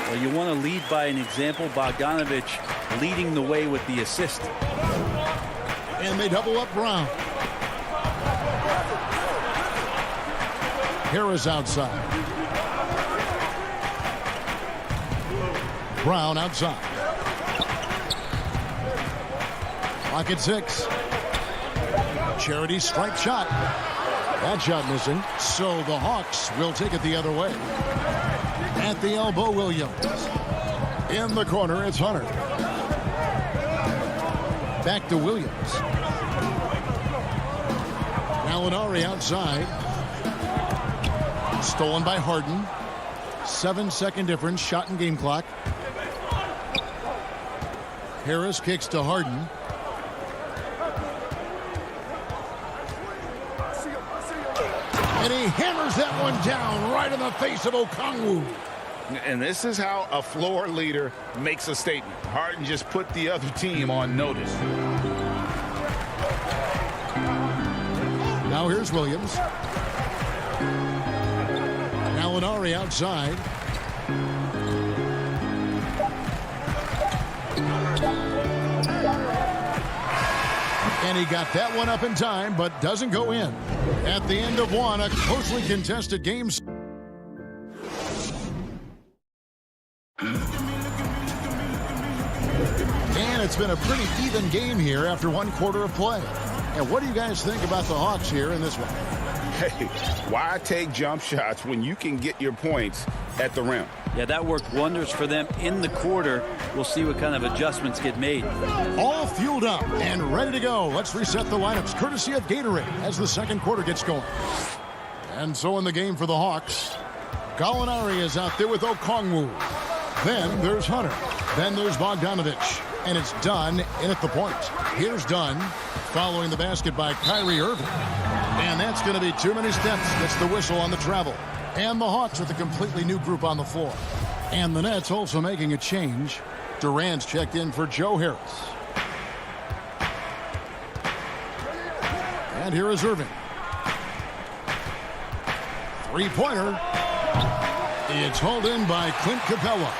Well, you want to lead by an example. Bogdanovic leading the way with the assist. And they double up Brown. Harris outside. Brown outside. Clock at 6. Charity stripe shot. That shot missing. So the Hawks will take it the other way. At the elbow, Williams. In the corner, it's Hunter. Back to Williams. Gallinari outside. Stolen by Harden. 7-second difference, shot and game clock. Harris kicks to Harden. And he hammers that one down right in the face of Okongwu. And this is how a floor leader makes a statement. Harden just put the other team on notice. Now here's Williams. Gallinari outside. And he got that one up in time, but doesn't go in. At the end of one, a closely contested game. And it's been a pretty even game here after 1 quarter of play. And what do you guys think about the Hawks here in this one? Hey, why take jump shots when you can get your points at the rim? Yeah, that worked wonders for them in the quarter. We'll see what kind of adjustments get made. All fueled up and ready to go. Let's reset the lineups courtesy of Gatorade as the second quarter gets going. And so in the game for the Hawks, Gallinari is out there with Okongwu. Then there's Hunter. Then there's Bogdanovich. And it's Dunn in at the point. Here's Dunn following the basket by Kyrie Irving. And that's going to be too many steps. Gets the whistle on the travel. And the Hawks with a completely new group on the floor. And the Nets also making a change. Durant's checked in for Joe Harris. And here is Irving. Three-pointer. It's hauled in by Clint Capella.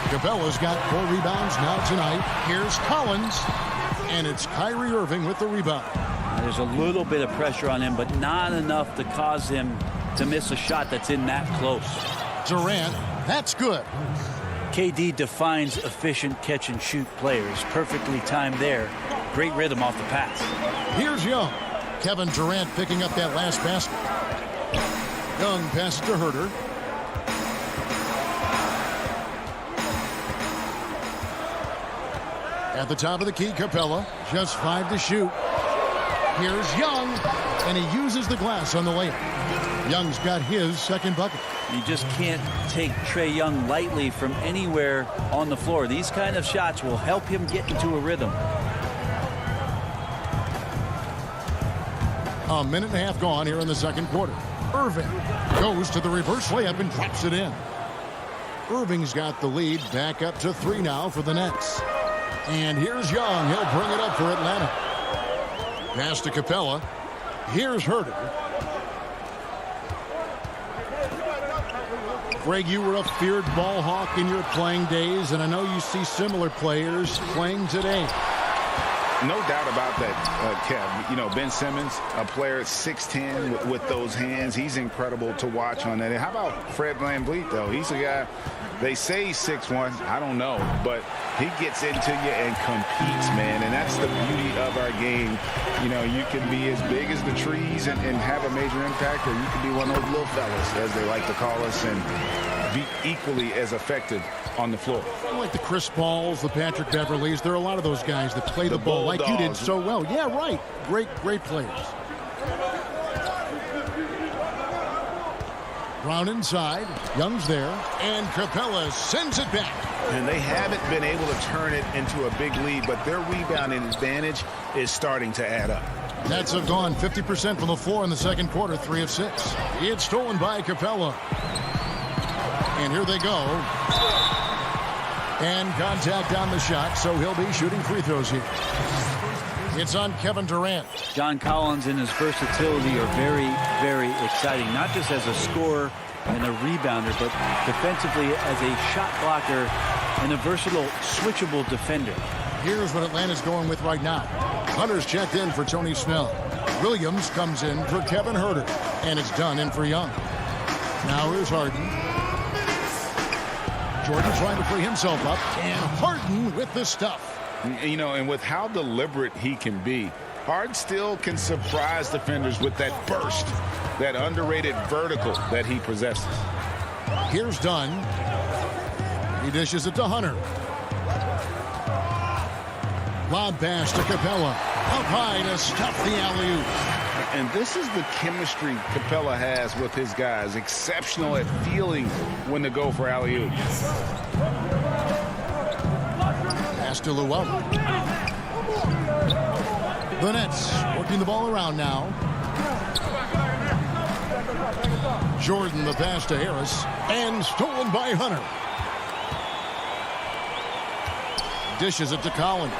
Capella's got 4 rebounds now tonight. Here's Collins. And it's Kyrie Irving with the rebound. There's a little bit of pressure on him, but not enough to cause him to miss a shot that's in that close. Durant, that's good. KD defines efficient catch-and-shoot players. Perfectly timed there. Great rhythm off the pass. Here's Young. Kevin Durant picking up that last basket. Young passes to Herter. At the top of the key, Capella. Just 5 to shoot. Here's Young. And he uses the glass on the layup. Young's got his second bucket. You just can't take Trae Young lightly from anywhere on the floor. These kind of shots will help him get into a rhythm. A minute and a half gone here in the second quarter. Irving goes to the reverse layup and drops it in. Irving's got the lead back up to 3 now for the Nets. And here's Young. He'll bring it up for Atlanta. Pass to Capella. Here's Herter. Greg, you were a feared ball hawk in your playing days, and I know you see similar players playing today. No doubt about that, Kev. You know, Ben Simmons, a player at 6'10", with those hands. He's incredible to watch on that. And how about Fred VanVleet, though? He's a guy, they say he's 6'1". I don't know. But he gets into you and competes, man. And that's the beauty of our game. You know, you can be as big as the trees and have a major impact, or you can be one of those little fellas, as they like to call us, and be equally as effective on the floor. Like the Chris Pauls, the Patrick Beverleys, there are a lot of those guys that play the ball like you did so well. Yeah, right. Great players. Brown inside. Young's there. And Capella sends it back. And they haven't been able to turn it into a big lead, but their rebounding advantage is starting to add up. Nets have gone 50% from the floor in the second quarter, 3 of 6. It's stolen by Capella. And here they go. And contact on the shot, so he'll be shooting free throws here. It's on Kevin Durant. John Collins and his versatility are very, very exciting, not just as a scorer and a rebounder, but defensively as a shot blocker and a versatile, switchable defender. Here's what Atlanta's going with right now. Hunter's checked in for Tony Snell. Williams comes in for Kevin Herter. And it's done in for Young. Now here's Harden. Jordan trying to free himself up. And Harden with the stuff. You know, and with how deliberate he can be, Harden still can surprise defenders with that burst, that underrated vertical that he possesses. Here's Dunn. He dishes it to Hunter. Lob pass to Capella. Up high to stuff the alley-oop. And this is the chemistry Capella has with his guys. Exceptional at feeling when to go for alley-oop. Pass to Llewellyn. The Nets working the ball around now. Jordan the pass to Harris. And stolen by Hunter. Dishes it to Collins.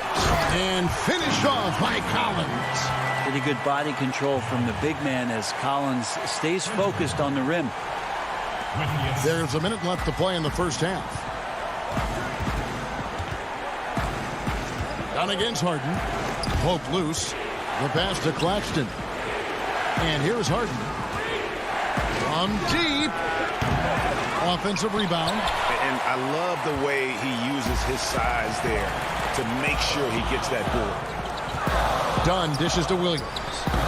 And finished off by Collins. Pretty good body control from the big man as Collins stays focused on the rim. There's a minute left to play in the first half. Down against Harden. Poke loose. The pass to Claxton. And here's Harden. From deep. Offensive rebound. And I love the way he uses his size there to make sure he gets that board. Dunn dishes to Williams.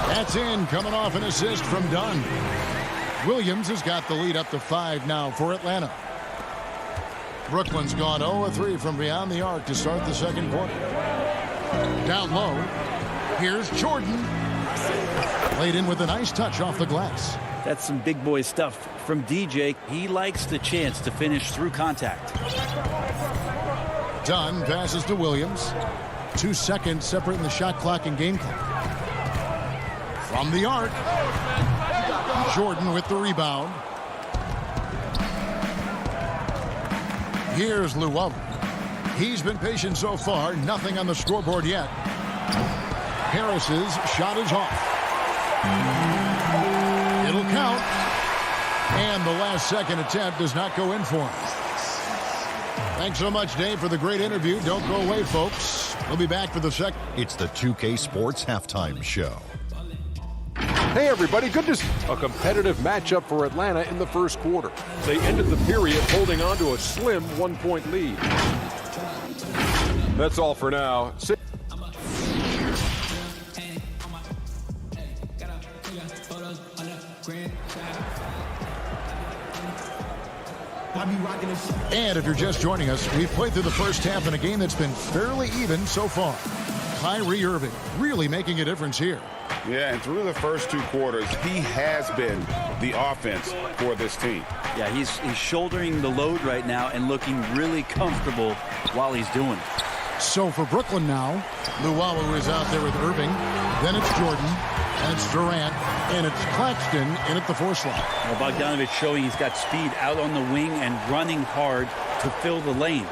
That's in, coming off an assist from Dunn. Williams has got the lead up to 5 now for Atlanta. Brooklyn's gone 0-3 from beyond the arc to start the second quarter. Down low. Here's Jordan. Laid in with a nice touch off the glass. That's some big boy stuff from DJ. He likes the chance to finish through contact. Dunn passes to Williams. 2 seconds separating the shot clock and game clock. From the arc. Jordan with the rebound. Here's Luwawu. He's been patient so far. Nothing on the scoreboard yet. Harris's shot is off. It'll count. And the last second attempt does not go in for him. Thanks so much, Dave, for the great interview. Don't go away, folks. We'll be back for the second. It's the 2K Sports Halftime Show. Hey everybody, good to see a competitive matchup for Atlanta in the first quarter. They ended the period holding on to a slim 1-point lead. That's all for now. And if you're just joining us, we've played through the first half in a game that's been fairly even so far. Kyrie Irving really making a difference here. Yeah, and through the first 2 quarters, he has been the offense for this team. Yeah, he's shouldering the load right now and looking really comfortable while he's doing it. So for Brooklyn now, Luwawu is out there with Irving. Then it's Jordan. And it's Durant. And it's Claxton in at the 4 slot. Well, Bogdanovic showing he's got speed out on the wing and running hard to fill the lane.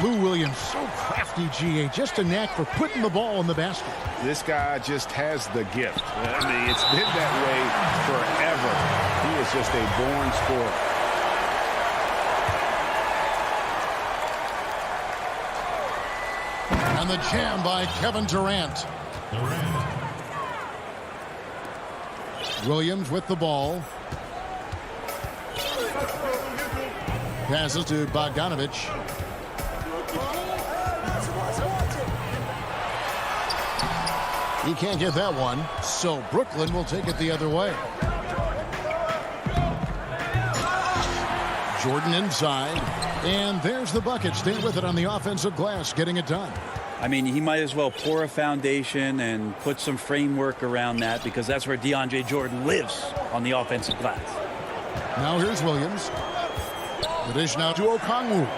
Lou Williams, so crafty, GA. Just a knack for putting the ball in the basket. This guy just has the gift. I mean, it's been that way forever. He is just a born scorer. And the jam by Kevin Durant. Williams with the ball. Passes to Bogdanovic. He can't get that one, so Brooklyn will take it the other way. Jordan inside, and there's the bucket. Stay with it on the offensive glass, getting it done. I mean, he might as well pour a foundation and put some framework around that because that's where DeAndre Jordan lives on the offensive glass. Now here's Williams. The dish now to Okongwu.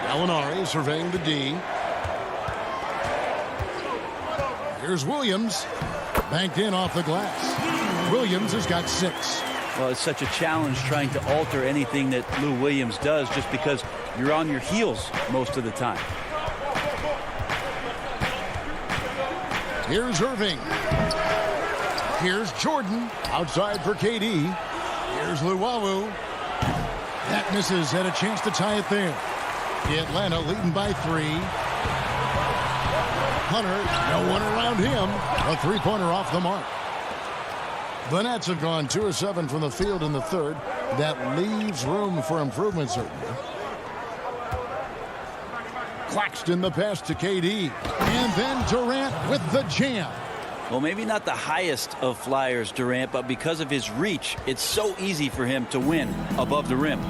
Gallinari surveying the D. Here's Williams. Banked in off the glass. Williams has got 6. Well, it's such a challenge trying to alter anything that Lou Williams does just because you're on your heels most of the time. Here's Irving. Here's Jordan. Outside for KD. Here's Luwawu. That misses. Had a chance to tie it there. Atlanta leading by 3. Hunter, no one around him. A 3-pointer off the mark. The Nets have gone 2 of 7 from the field in the third. That leaves room for improvement, certainly. Claxton the pass to KD. And then Durant with the jam. Well, maybe not the highest of flyers, Durant, but because of his reach, it's so easy for him to win above the rim.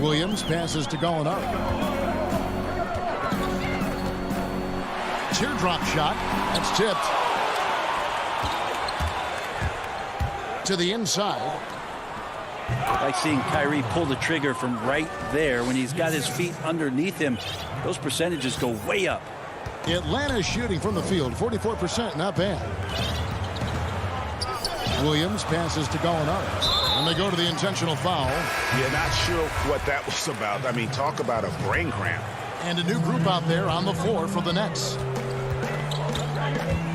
Williams passes to Gallinari. Teardrop shot. That's tipped. To the inside. I like seeing Kyrie pull the trigger from right there when he's got his feet underneath him. Those percentages go way up. Atlanta shooting from the field, 44%, not bad. Williams passes to Gallinari. And they go to the intentional foul. Yeah, not sure what that was about. I mean, talk about a brain cramp. And a new group out there on the floor for the Nets.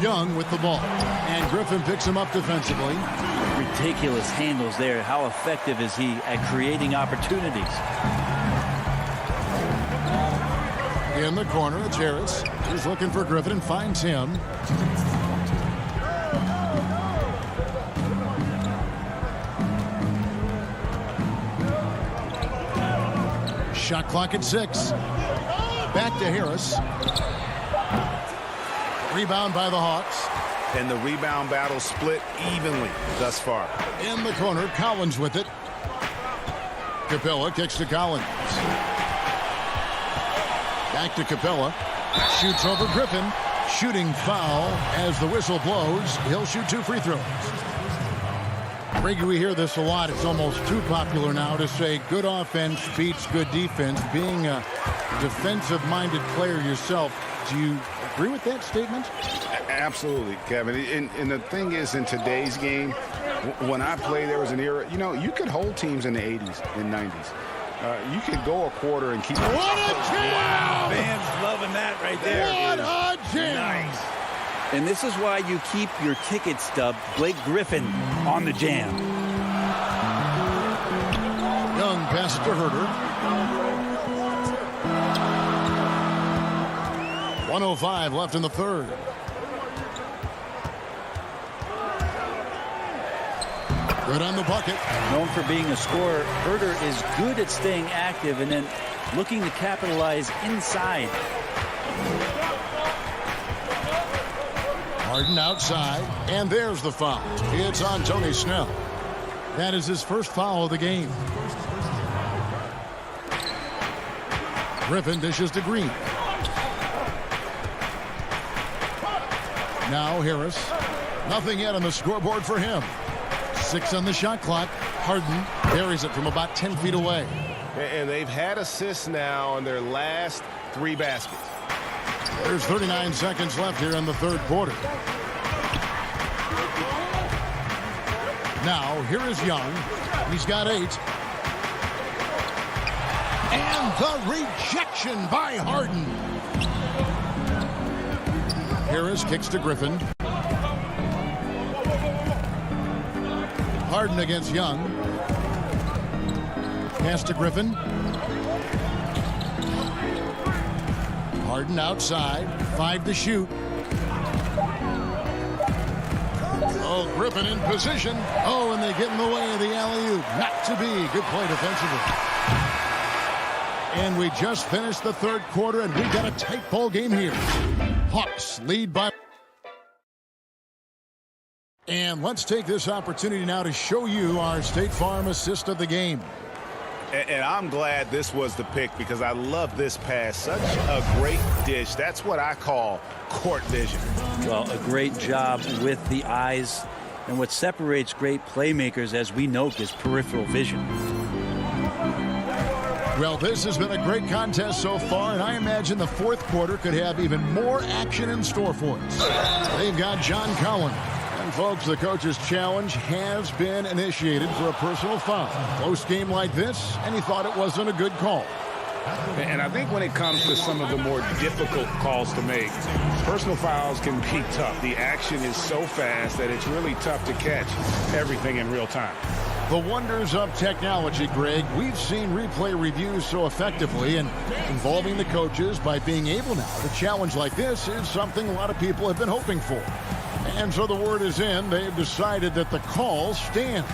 Young with the ball. And Griffin picks him up defensively. Ridiculous handles there. How effective is he at creating opportunities? In the corner, it's Harris. He's looking for Griffin and finds him. Shot clock at 6. Back to Harris. Rebound by the Hawks. And the rebound battle split evenly thus far. In the corner, Collins with it. Capella kicks to Collins. Back to Capella. Shoots over Griffin. Shooting foul as the whistle blows. He'll shoot 2 free throws. Greg, we hear this a lot. It's almost too popular now to say good offense beats good defense. Being a defensive-minded player yourself, do you agree with that statement? Absolutely, Kevin. And the thing is, in today's game, when I played, there was an era, you know, you could hold teams in the 80s and 90s. You could go a quarter and keep... What a jam! Wow. Fans loving that right there. What a jam! Nice. And this is why you keep your ticket stub, Blake Griffin, on the jam. Young passes to Herter. 1:05 left in the third. Good on the bucket. Known for being a scorer, Herter is good at staying active and then looking to capitalize inside. Harden outside, and there's the foul. It's on Tony Snell. That is his first foul of the game. Griffin dishes to Green. Now Harris. Nothing yet on the scoreboard for him. 6 on the shot clock. Harden buries it from about 10 feet away. And they've had assists now on their last 3 baskets. There's 39 seconds left here in the third quarter. Now, here is Young. He's got 8. And the rejection by Harden. Harris kicks to Griffin. Harden against Young. Pass to Griffin. Harden outside. 5 to shoot. Oh, Griffin in position. Oh, and they get in the way of the alley-oop. Not to be. Good play defensively. And we just finished the third quarter, and we've got a tight ball game here. Hawks lead by... And let's take this opportunity now to show you our State Farm assist of the game. And I'm glad this was the pick because I love this pass. Such a great dish. That's what I call court vision. Well, a great job with the eyes. And what separates great playmakers, as we know, is peripheral vision. Well, this has been a great contest so far, and I imagine the fourth quarter could have even more action in store for us. They've got John Collins. And, folks, the coach's challenge has been initiated for a personal foul. Close game like this, and he thought it wasn't a good call. And I think when it comes to some of the more difficult calls to make, personal fouls can be tough. The action is so fast that it's really tough to catch everything in real time. The wonders of technology, Greg. We've seen replay reviews so effectively, and involving the coaches by being able now to challenge like this is something a lot of people have been hoping for. And so the word is in. They've decided that the call stands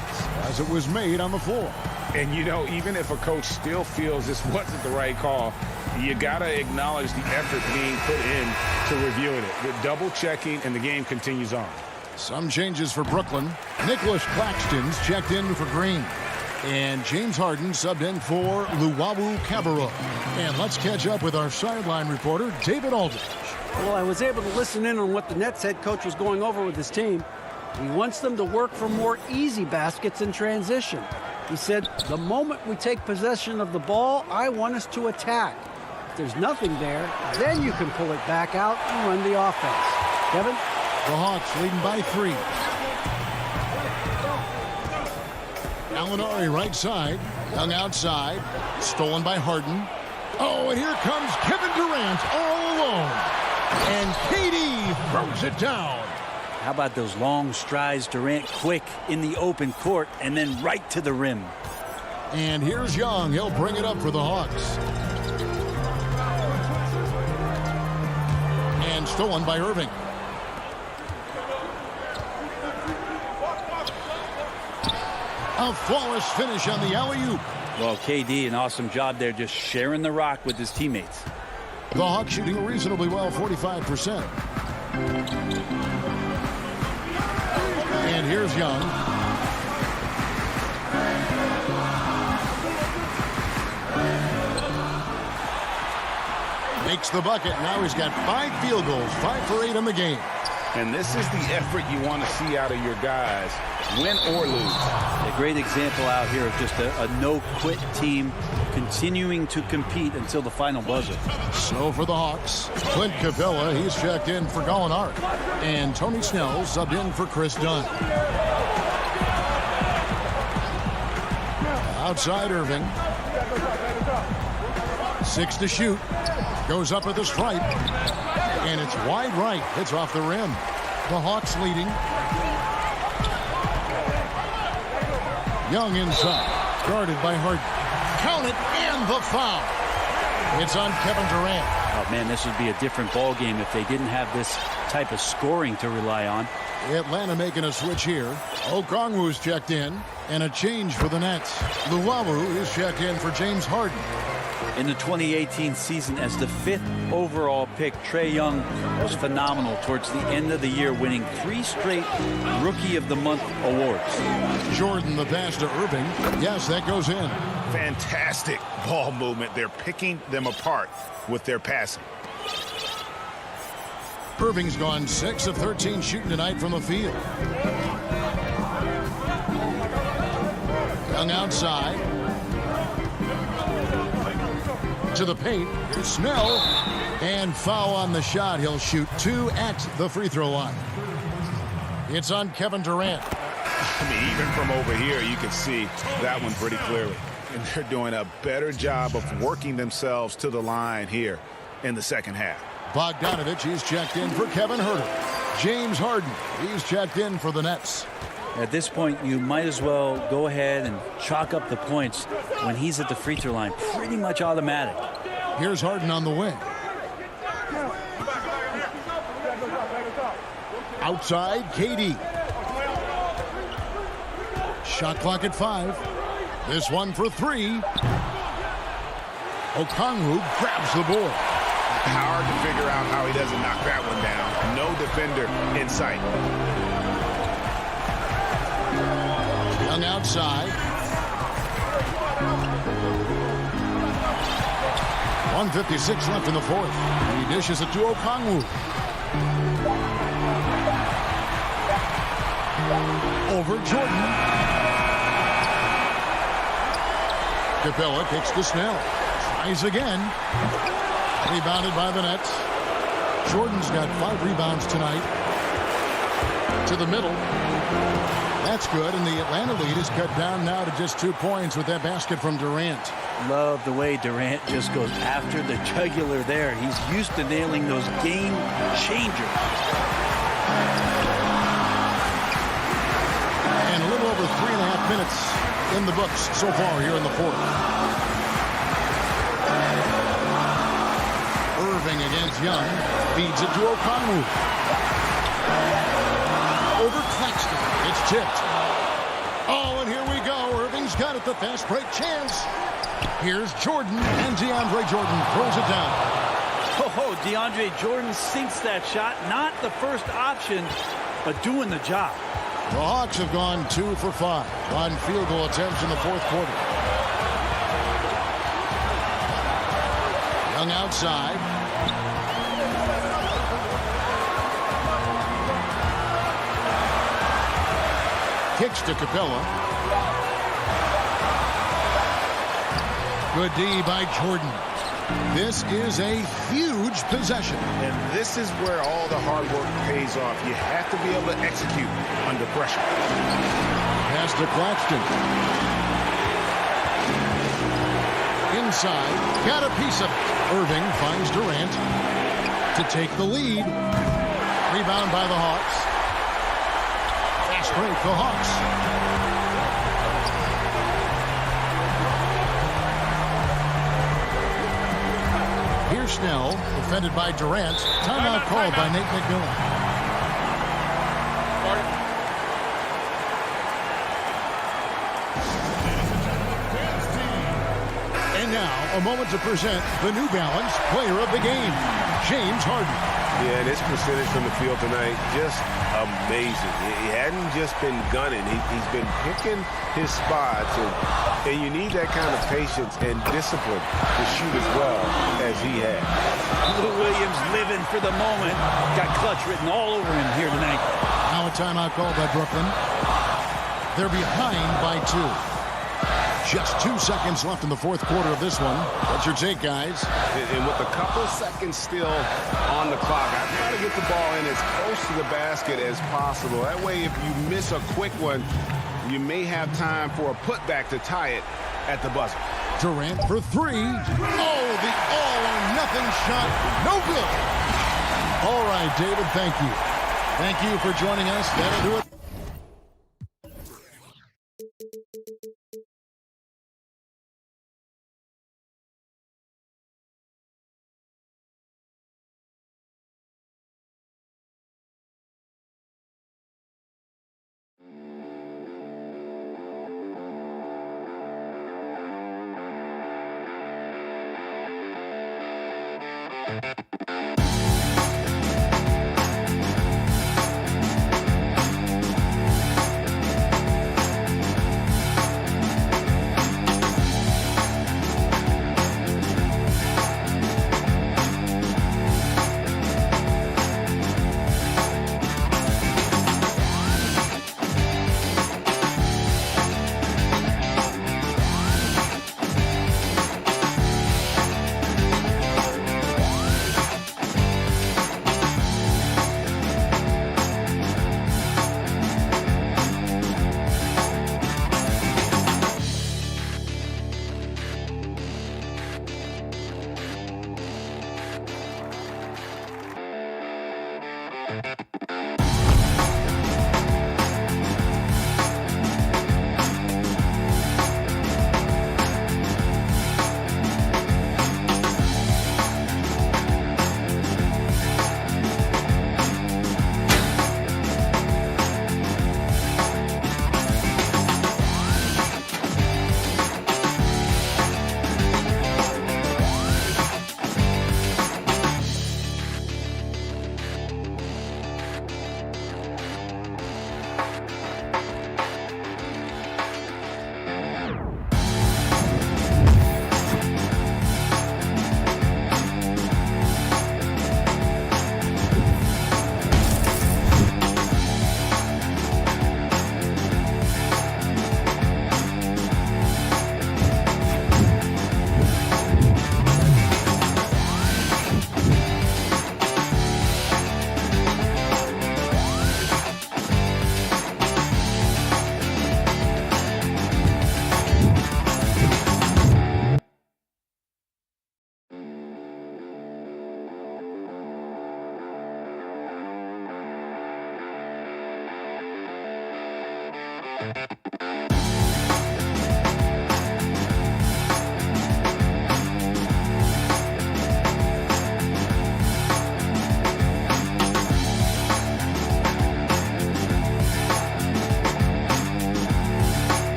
as it was made on the floor. And, you know, even if a coach still feels this wasn't the right call, you got to acknowledge the effort being put in to reviewing it. The double checking, and the game continues on. Some changes for Brooklyn. Nicholas Claxton's checked in for Green. And James Harden subbed in for Luwawu Cabarrot. And let's catch up with our sideline reporter, David Aldridge. Well, I was able to listen in on what the Nets head coach was going over with his team. He wants them to work for more easy baskets in transition. He said, the moment we take possession of the ball, I want us to attack. If there's nothing there, then you can pull it back out and run the offense. Kevin? The Hawks leading by 3. Gallinari right side. Young outside. Stolen by Harden. Oh, and here comes Kevin Durant all alone. And KD throws it down. How about those long strides, Durant quick in the open court and then right to the rim. And here's Young. He'll bring it up for the Hawks. And stolen by Irving. A flawless finish on the alley-oop. Well, KD, an awesome job there just sharing the rock with his teammates. The Hawks shooting reasonably well, 45%. And here's Young. Makes the bucket. Now he's got 5 field goals, 5 for 8 in the game. And this is the effort you want to see out of your guys, win or lose. A great example out here of just a no-quit team continuing to compete until the final buzzer. So for the Hawks, Clint Capella, he's checked in for Gallinari. And Tony Snell subbed in for Chris Dunn. Outside Irving. 6 to shoot. Goes up at the stripe. And it's wide right. It's off the rim. The Hawks leading. Young inside. Guarded by Harden. Count it, and the foul. It's on Kevin Durant. Oh, man, this would be a different ball game if they didn't have this type of scoring to rely on. Atlanta making a switch here. Okongwu's checked in, and a change for the Nets. Luwawu is checked in for James Harden. In the 2018 season, as the 5th overall pick, Trae Young was phenomenal towards the end of the year, winning 3 straight Rookie of the Month awards. Jordan, the pass to Irving. Yes, that goes in. Fantastic ball movement. They're picking them apart with their passing. Irving's gone 6 of 13 shooting tonight from the field. Young outside. To the paint. Snell. And foul on the shot. He'll shoot 2 at the free throw line. It's on Kevin Durant. I mean, even from over here, you can see that one pretty clearly. And they're doing a better job of working themselves to the line here in the second half. Bogdanovich, he's checked in for Kevin Huerter. James Harden, he's checked in for the Nets. At this point, you might as well go ahead and chalk up the points when he's at the free throw line. Pretty much automatic. Here's Harden on the wing. Outside, KD. Shot clock at 5. This one for 3. Okongwu grabs the board. Hard to figure out how he doesn't knock that one down. No defender in sight. Young outside. 1:56 left in the 4th. He dishes it to Okongwu. Over Jordan. Capella kicks to Snell. Tries again. Rebounded by the Nets. Jordan's got 5 rebounds tonight. To the middle. That's good, and the Atlanta lead is cut down now to just 2 points with that basket from Durant. Love the way Durant just goes after the jugular there. He's used to nailing those game changers. And a little over 3.5 minutes in the books so far here in the 4th. Irving against Young. Feeds it to Okongwu. Over Claxton. It's tipped. Oh, and here we go. Irving's got it. The fast break chance. Here's Jordan, and DeAndre Jordan throws it down. Oh, DeAndre Jordan sinks that shot. Not the first option, but doing the job. The Hawks have gone 2 for 5 on field goal attempts in the 4th quarter. Young outside. Kicks to Capella. Good D by Jordan. This is a huge possession. And this is where all the hard work pays off. You have to be able to execute under pressure. Pass to Claxton. Inside. Got a piece of it. Irving finds Durant to take the lead. Rebound by the Hawks. Fast break, the Hawks. Here's Snell, defended by Durant. Timeout called by Nate McMillan. And now, a moment to present the New Balance Player of the Game, James Harden. Yeah, and his percentage from the field tonight, just amazing. He hadn't just been gunning. He's been picking his spots, and you need that kind of patience and discipline to shoot as well as he had. Lou Williams living for the moment. Got clutch written all over him here tonight. Now a timeout called by Brooklyn. They're behind by 2. Just 2 seconds left in the fourth quarter of this one. What's your take, guys? And with a couple seconds still on the clock, I try to get the ball in as close to the basket as possible. That way, if you miss a quick one, you may have time for a putback to tie it at the buzzer. Durant for 3. Oh, the all-or-nothing shot. No good. All right, David, thank you. Thank you for joining us. That'll do it.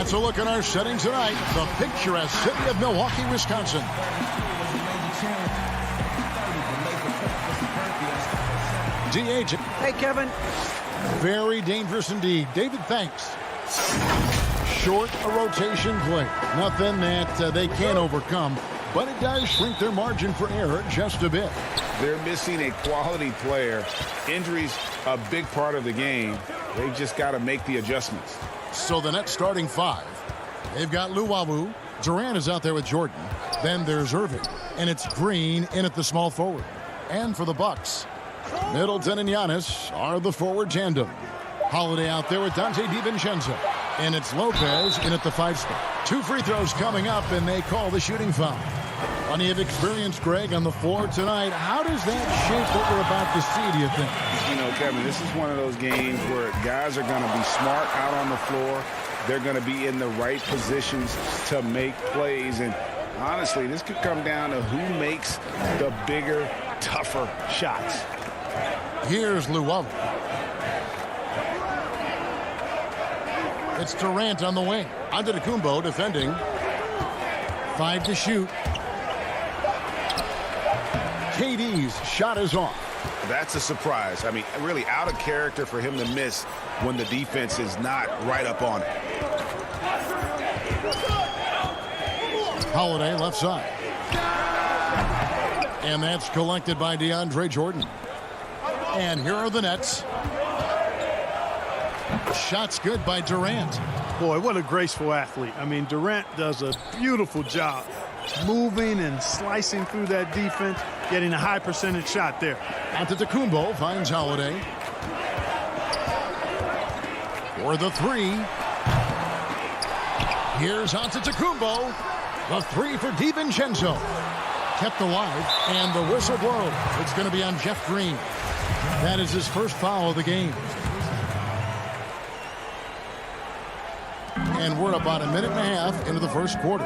That's a look at our setting tonight. The picturesque city of Milwaukee, Wisconsin. DH. Hey, Kevin. Very dangerous indeed. David, thanks. Short a rotation play. Nothing that they can't overcome, but it does shrink their margin for error just a bit. They're missing a quality player. Injuries a big part of the game. They've just got to make the adjustments. So the Nets starting five. They've got Luwawu. Durant is out there with Jordan. Then there's Irving. And it's Green in at the small forward. And for the Bucks, Middleton and Giannis are the forward tandem. Holiday out there with Dante DiVincenzo. And it's Lopez in at the 5 spot. 2 free throws coming up, and they call the shooting foul. Plenty of experience, Greg, on the floor tonight. How does that shape what we're about to see, do you think? You know, Kevin, this is one of those games where guys are going to be smart out on the floor. They're going to be in the right positions to make plays. And honestly, this could come down to who makes the bigger, tougher shots. Here's Luwawu. It's Durant on the wing. Antetokounmpo defending. 5 to shoot. KD's shot is off. That's a surprise. I mean, really out of character for him to miss when the defense is not right up on it. Holiday left side. And that's collected by DeAndre Jordan. And here are the Nets. Shots good by Durant. Boy, what a graceful athlete. I mean, Durant does a beautiful job moving and slicing through that defense, getting a high percentage shot there. Antetokounmpo finds Holiday. For the 3. Here's Antetokounmpo. The 3 for DiVincenzo. Kept alive, and the whistle blows. It's going to be on Jeff Green. That is his first foul of the game. And we're about a minute and a half into the first quarter.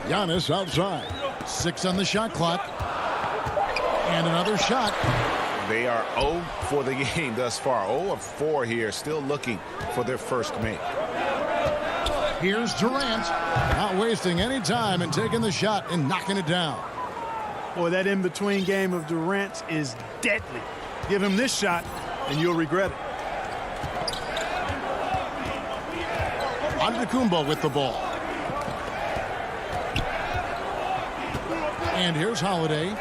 Giannis outside. 6 on the shot clock. And another shot. They are 0 for the game thus far. 0 of 4 here, still looking for their first make. Here's Durant. Not wasting any time and taking the shot and knocking it down. Boy, that in-between game of Durant's is deadly. Give him this shot, and you'll regret it. Antetokounmpo with the ball. And here's Holiday.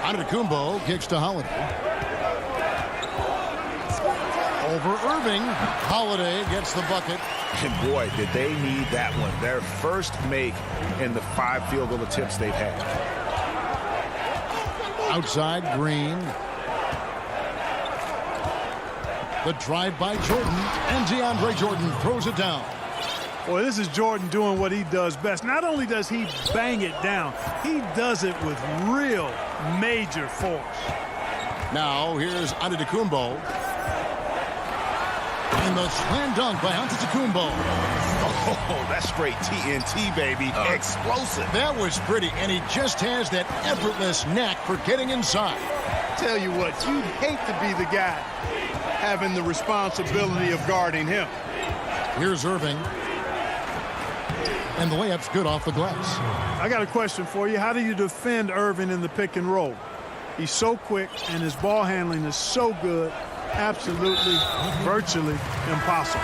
Antetokounmpo kicks to Holiday. Over Irving. Holiday gets the bucket. And boy, did they need that one. Their first make in the 5 field goal attempts they've had. Outside, Green. The drive by Jordan. And DeAndre Jordan throws it down. Boy, this is Jordan doing what he does best. Not only does he bang it down, he does it with real major force. Now, here's Antetokounmpo. And the slam dunk by Antetokounmpo. Oh, that's straight TNT, baby. Explosive. That was pretty, and he just has that effortless knack for getting inside. Tell you what, you'd hate to be the guy having the responsibility of guarding him. Here's Irving. And the layup's good off the glass. I got a question for you. How do you defend Irving in the pick and roll? He's so quick, and his ball handling is so good. Absolutely, virtually impossible.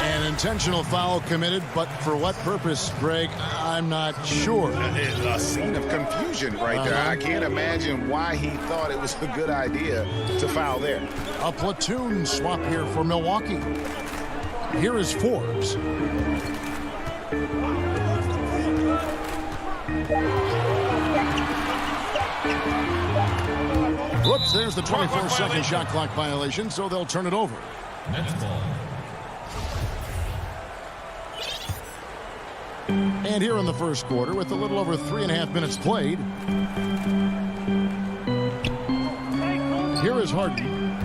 An intentional foul committed, but for what purpose, Greg? I'm not sure. A scene of confusion right there. I can't imagine why he thought it was a good idea to foul there. A platoon swap here for Milwaukee. Here is Forbes. Whoops, there's the 24-second shot clock violation, so they'll turn it over. And here in the first quarter, with a little over 3.5 minutes played, here is Harden.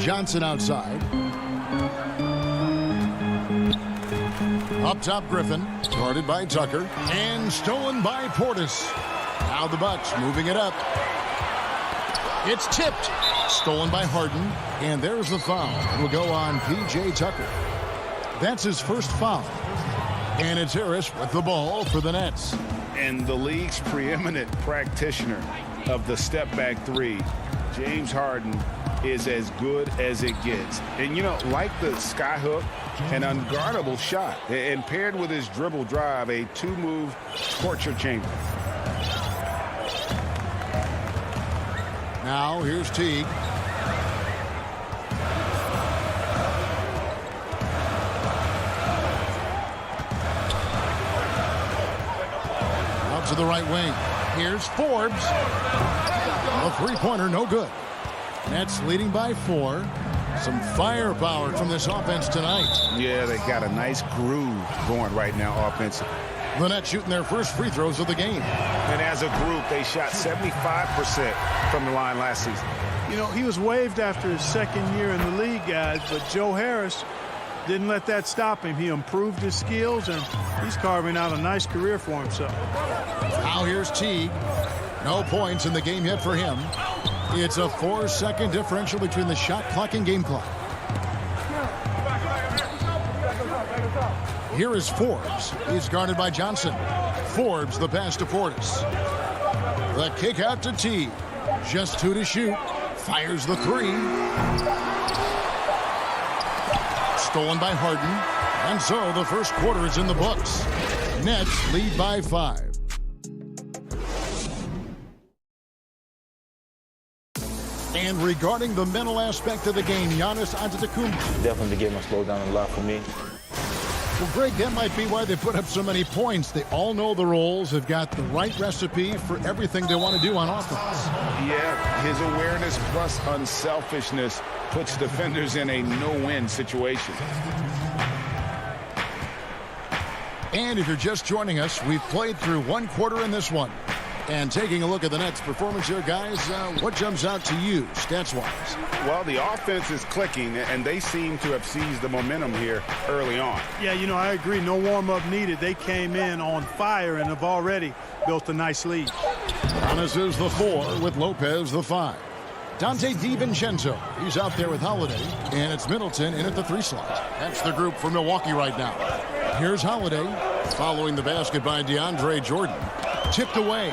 Johnson outside. Up top, Griffin, guarded by Tucker, and stolen by Portis. Now the Bucks moving it up. It's tipped, stolen by Harden, and there's the foul. It'll go on P.J. Tucker. That's his first foul. And it's Harris with the ball for the Nets. And the league's preeminent practitioner of the step-back three, James Harden, is as good as it gets. And, you know, like the skyhook, an unguardable shot. And paired with his dribble drive, a two-move torture chamber. Now here's Teague. Out to the right wing. Here's Forbes. A three-pointer, no good. Nets leading by 4. Some firepower from this offense tonight. Yeah, they got a nice groove going right now offensively. The Nets shooting their first free throws of the game. And as a group, they shot 75% from the line last season. You know, he was waived after his second year in the league, guys, but Joe Harris didn't let that stop him. He improved his skills, and he's carving out a nice career for himself. Now here's Teague. No points in the game yet for him. It's a 4-second differential between the shot clock and game clock. Here is Forbes. He's guarded by Johnson. Forbes, the pass to Portis. The kick out to Teague. Just 2 to shoot. Fires the 3. Stolen by Harden. And so the first quarter is in the books. Nets lead by 5. And regarding the mental aspect of the game, Giannis Antetokounmpo. Definitely gave him a slowdown a lot for me. Well, Greg, that might be why they put up so many points. They all know the roles, have got the right recipe for everything they want to do on offense. Yeah, his awareness plus unselfishness puts defenders in a no-win situation. And if you're just joining us, we've played through one quarter in this one. And taking a look at the Nets' performance here, guys, what jumps out to you, stats-wise? Well, the offense is clicking, and they seem to have seized the momentum here early on. Yeah, you know, I agree. No warm-up needed. They came in on fire and have already built a nice lead. Giannis is the 4 with Lopez the 5. Dante DiVincenzo, he's out there with Holiday, and it's Middleton in at the 3 slot. That's the group for Milwaukee right now. Here's Holiday, following the basket by DeAndre Jordan. Tipped away.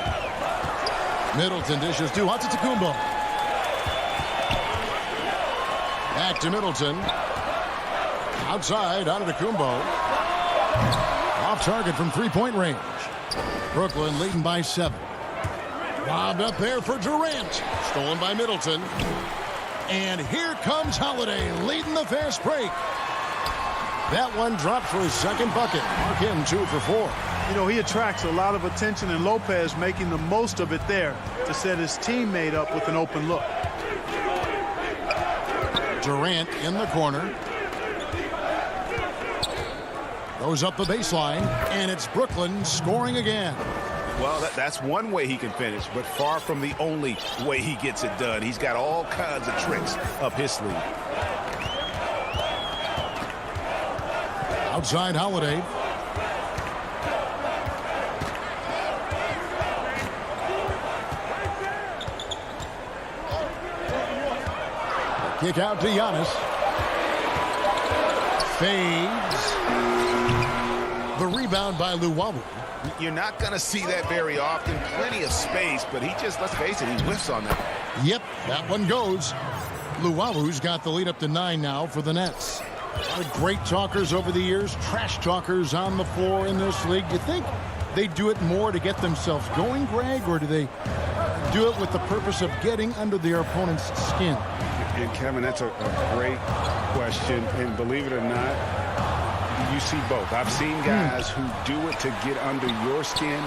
Middleton dishes to Antetokounmpo. Back to Middleton. Outside, Antetokounmpo. Off target from three-point range. Brooklyn leading by 7. Lobbed up there for Durant. Stolen by Middleton. And here comes Holiday leading the fast break. That one dropped for his second bucket. Mark him 2 for 4. You know, he attracts a lot of attention, and Lopez making the most of it there to set his teammate up with an open look. Durant in the corner. Goes up the baseline, and it's Brooklyn scoring again. Well, that's one way he can finish, but far from the only way he gets it done. He's got all kinds of tricks up his sleeve. Outside Holiday. Kick out to Giannis. Fades. The rebound by Luwawu. You're not going to see that very often. Plenty of space, but he just, let's face it, he whiffs on that. Yep, that one goes. Luwawu's got the lead up to 9 now for the Nets. A lot of great talkers over the years, trash talkers on the floor in this league. You think they do it more to get themselves going, Greg, or do they do it with the purpose of getting under their opponent's skin? And Kevin, that's a great question. And believe it or not, you see both. I've seen guys who do it to get under your skin,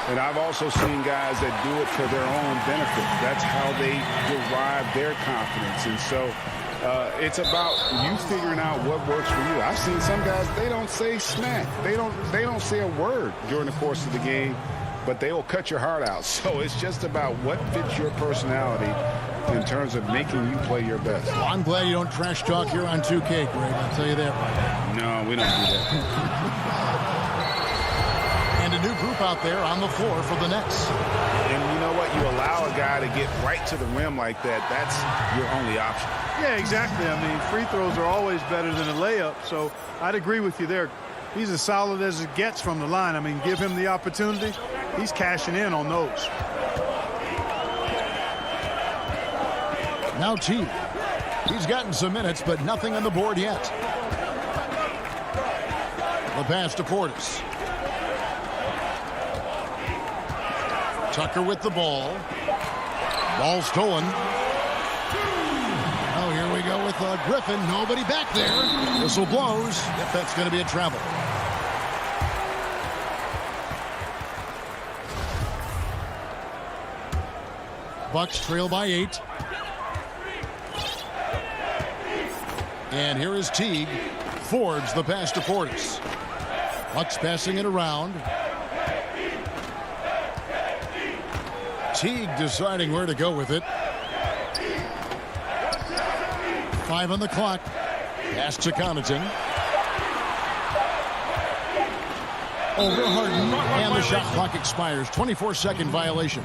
and I've also seen guys that do it for their own benefit. That's how they derive their confidence. And so it's about you figuring out what works for you. I've seen some guys, they don't say smack. They don't say a word during the course of the game, but they will cut your heart out. So it's just about what fits your personality in terms of making you play your best. Well, I'm glad you don't trash talk here on 2K, Greg. I'll tell you that right now. No, we don't do that. And a new group out there on the floor for the Nets. And you know what? You allow a guy to get right to the rim like that. That's your only option. Yeah, exactly. I mean, free throws are always better than a layup, so I'd agree with you there. He's as solid as it gets from the line. I mean, give him the opportunity. He's cashing in on those. Now Teague. He's gotten some minutes, but nothing on the board yet. The pass to Portis. Tucker with the ball. Ball stolen. Oh, here we go with Griffin. Nobody back there. Whistle blows. Yep, that's going to be a travel. Bucks trail by 8. And here is Teague. Fords the pass to Portis. Bucks passing it around. Teague deciding where to go with it. 5 on the clock. Pass to Connaughton. Over Harden. And the shot clock expires. 24-second violation.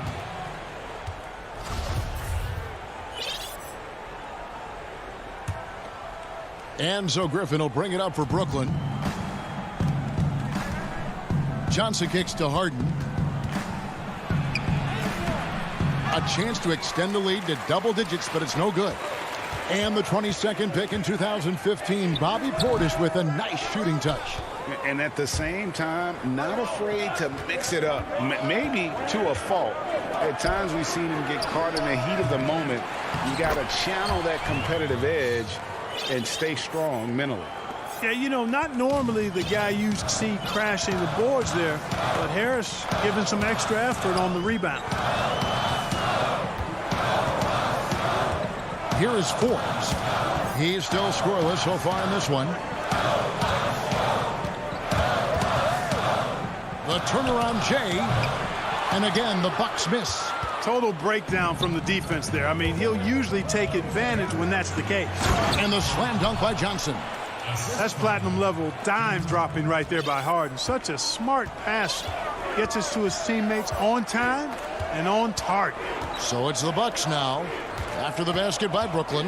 And so Griffin will bring it up for Brooklyn. Johnson kicks to Harden. A chance to extend the lead to double digits, but it's no good. And the 22nd pick in 2015, Bobby Portis with a nice shooting touch. And at the same time, not afraid to mix it up, maybe to a fault. At times we've seen him get caught in the heat of the moment. You got to channel that competitive edge and stay strong mentally. Yeah, you know, not normally the guy you see crashing the boards there, but Harris giving some extra effort on the rebound. Here is Forbes. He's still scoreless so far in this one. The turnaround Jay. And again, the Bucks miss. Total breakdown from the defense there. I mean, he'll usually take advantage when that's the case. And the slam dunk by Johnson. That's platinum level dime dropping right there by Harden. Such a smart pass. Gets us to his teammates on time and on target. So it's the Bucks now after the basket by Brooklyn.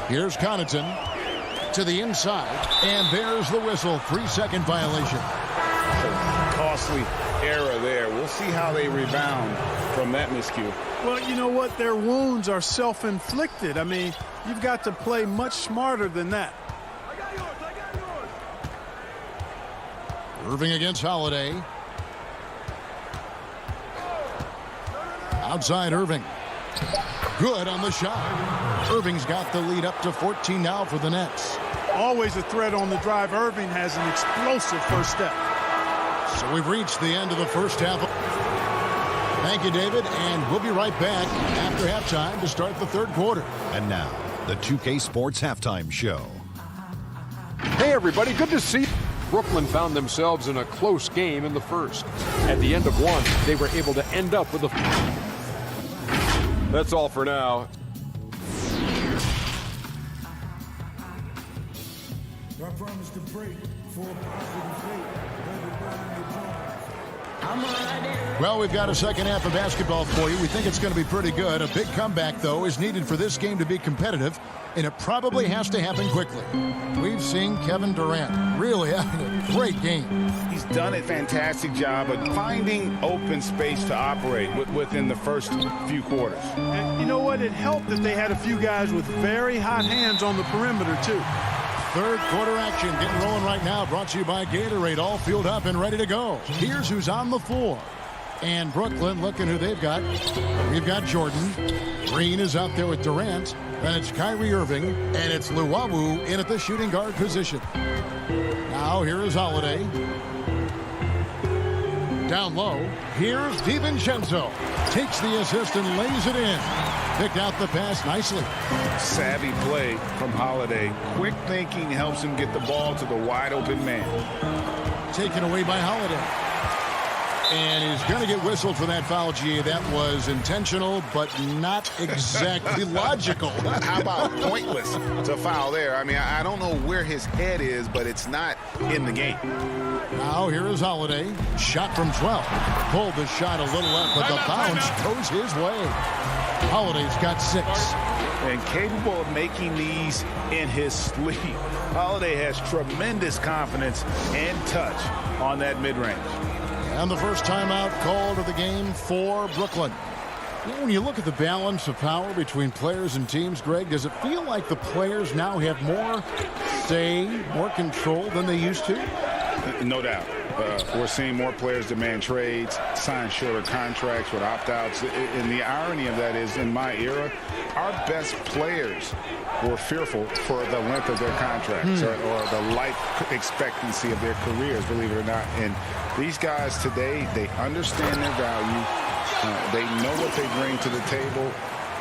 Here's Connaughton to the inside. And there's the whistle. 3-second violation. Costly error there. We'll see how they rebound from that miscue. Well, you know what? Their wounds are self-inflicted. I mean, you've got to play much smarter than that. Irving against Holiday. Outside Irving. Good on the shot. Irving's got the lead up to 14 now for the Nets. Always a threat on the drive. Irving has an explosive first step. So we've reached the end of the first half. Thank you, David, and we'll be right back after halftime to start the third quarter. And now, the 2K Sports Halftime Show. Hey, everybody, good to see you. Brooklyn found themselves in a close game in the first. At the end of one, they were able to end up with a... That's all for now. promise to pray for a positive fate. Well, we've got a second half of basketball for you. We think it's going to be pretty good. A big comeback, though, is needed for this game to be competitive, and it probably has to happen quickly. We've seen Kevin Durant really having a great game. He's done a fantastic job of finding open space to operate within the first few quarters. And you know what? It helped that they had a few guys with very hot hands on the perimeter, too. Third quarter action getting rolling right now. Brought to you by Gatorade. All fueled up and ready to go. Here's who's on the floor. And Brooklyn, looking who they've got. We've got Jordan. Green is out there with Durant. Then it's Kyrie Irving. And it's Luwawu in at the shooting guard position. Now here is Holiday. Down low. Here's DiVincenzo. Takes the assist and lays it in. Picked out the pass nicely. Savvy play from Holiday. Quick thinking helps him get the ball to the wide open man. Taken away by Holiday. And he's going to get whistled for that foul, G. That was intentional, but not exactly logical. How about pointless to foul there? I mean, I don't know where his head is, but it's not in the game. Now here is Holiday. Shot from 12. Pulled the shot a little up, but the bounce goes his way. Holiday's got 6. And capable of making these in his sleep. Holiday has tremendous confidence and touch on that mid-range. And the first timeout called of the game for Brooklyn. You know, when you look at the balance of power between players and teams, Greg, does it feel like the players now have more say, more control than they used to? No doubt. We're seeing more players demand trades, sign shorter contracts with opt-outs. And the irony of that is, in my era, our best players were fearful for the length of their contracts or the life expectancy of their careers, believe it or not. And these guys today, they understand their value. They know what they bring to the table,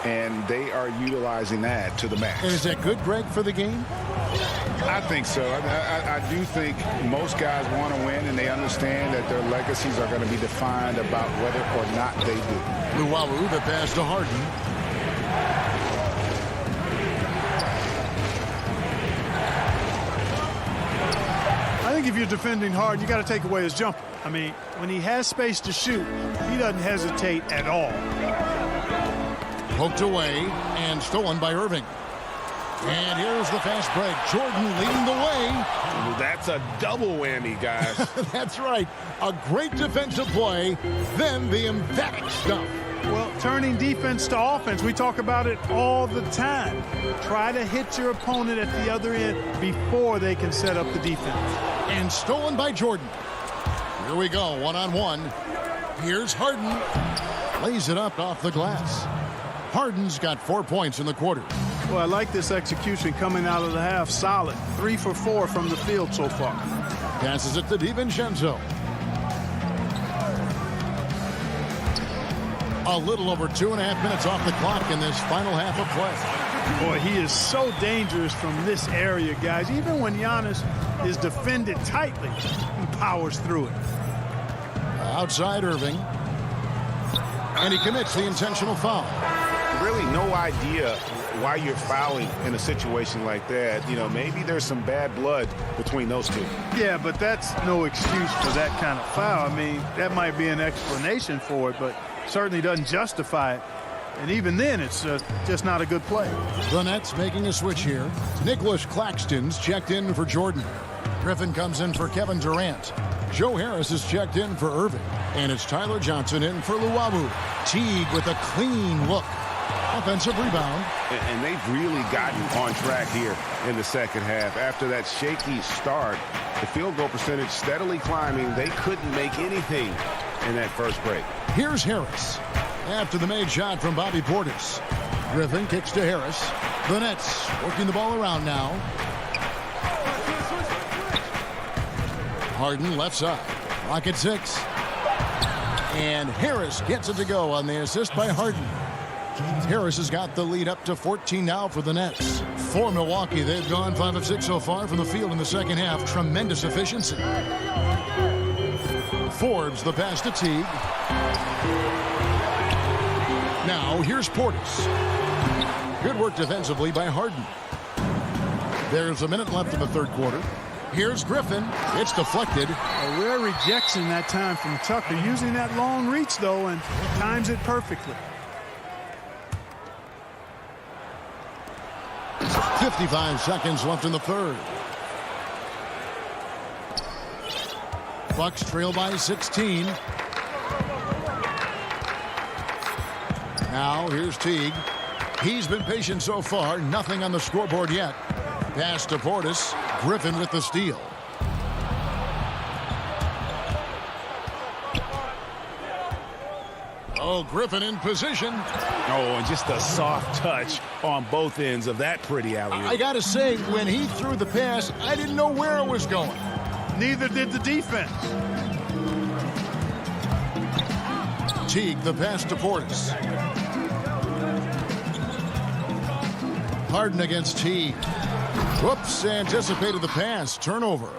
and they are utilizing that to the max. And is that good, Greg, for the game? I think so. I do think most guys want to win, and they understand that their legacies are going to be defined about whether or not they do. Luwawu, the pass to Harden. I think if you're defending Harden, you got to take away his jumper. I mean, when he has space to shoot, he doesn't hesitate at all. Poked away and stolen by Irving. And here's the fast break. Jordan leading the way. That's a double whammy, guys. That's right. A great defensive play, then the emphatic stuff. Well, turning defense to offense, we talk about it all the time. Try to hit your opponent at the other end before they can set up the defense. And stolen by Jordan. Here we go, one-on-one. Here's Harden. Lays it up off the glass. Harden's got 4 points in the quarter. Well, I like this execution coming out of the half. Solid. 3 for 4 from the field so far. Passes it to DiVincenzo. A little over 2.5 minutes off the clock in this final half of play. Boy, he is so dangerous from this area, guys. Even when Giannis is defended tightly, he powers through it. Outside Irving. And he commits the intentional foul. Really no idea why you're fouling in a situation like that. You know, maybe there's some bad blood between those two. Yeah, but that's no excuse for that kind of foul. I mean, that might be an explanation for it, but certainly doesn't justify it. And even then, it's just not a good play. The Nets making a switch here. Nicholas Claxton's checked in for Jordan. Griffin comes in for Kevin Durant. Joe Harris is checked in for Irving. And it's Tyler Johnson in for Luwawu. Teague with a clean look. Offensive rebound. And they've really gotten on track here in the second half. After that shaky start, the field goal percentage steadily climbing. They couldn't make anything in that first break. Here's Harris. After the made shot from Bobby Portis. Griffin kicks to Harris. The Nets working the ball around now. Harden left side. Clock at 6. And Harris gets it to go on the assist by Harden. Harris has got the lead up to 14 now for the Nets. For Milwaukee, they've gone 5 of 6 so far from the field in the second half. Tremendous efficiency. Forbes the pass to Teague. Now here's Portis. Good work defensively by Harden. There's a minute left in the third quarter. Here's Griffin. It's deflected. A rare rejection that time from Tucker, using that long reach, though, and times it perfectly. 55 seconds left in the third. Bucks trail by 16. Now here's Teague. He's been patient so far. Nothing on the scoreboard yet. Pass to Portis. Griffin with the steal. Oh, Griffin in position. Oh, and just a soft touch on both ends of that pretty alley-oop. I got to say, when he threw the pass, I didn't know where it was going. Neither did the defense. Teague, the pass to Portis. Harden against Teague. Whoops, anticipated the pass. Turnover.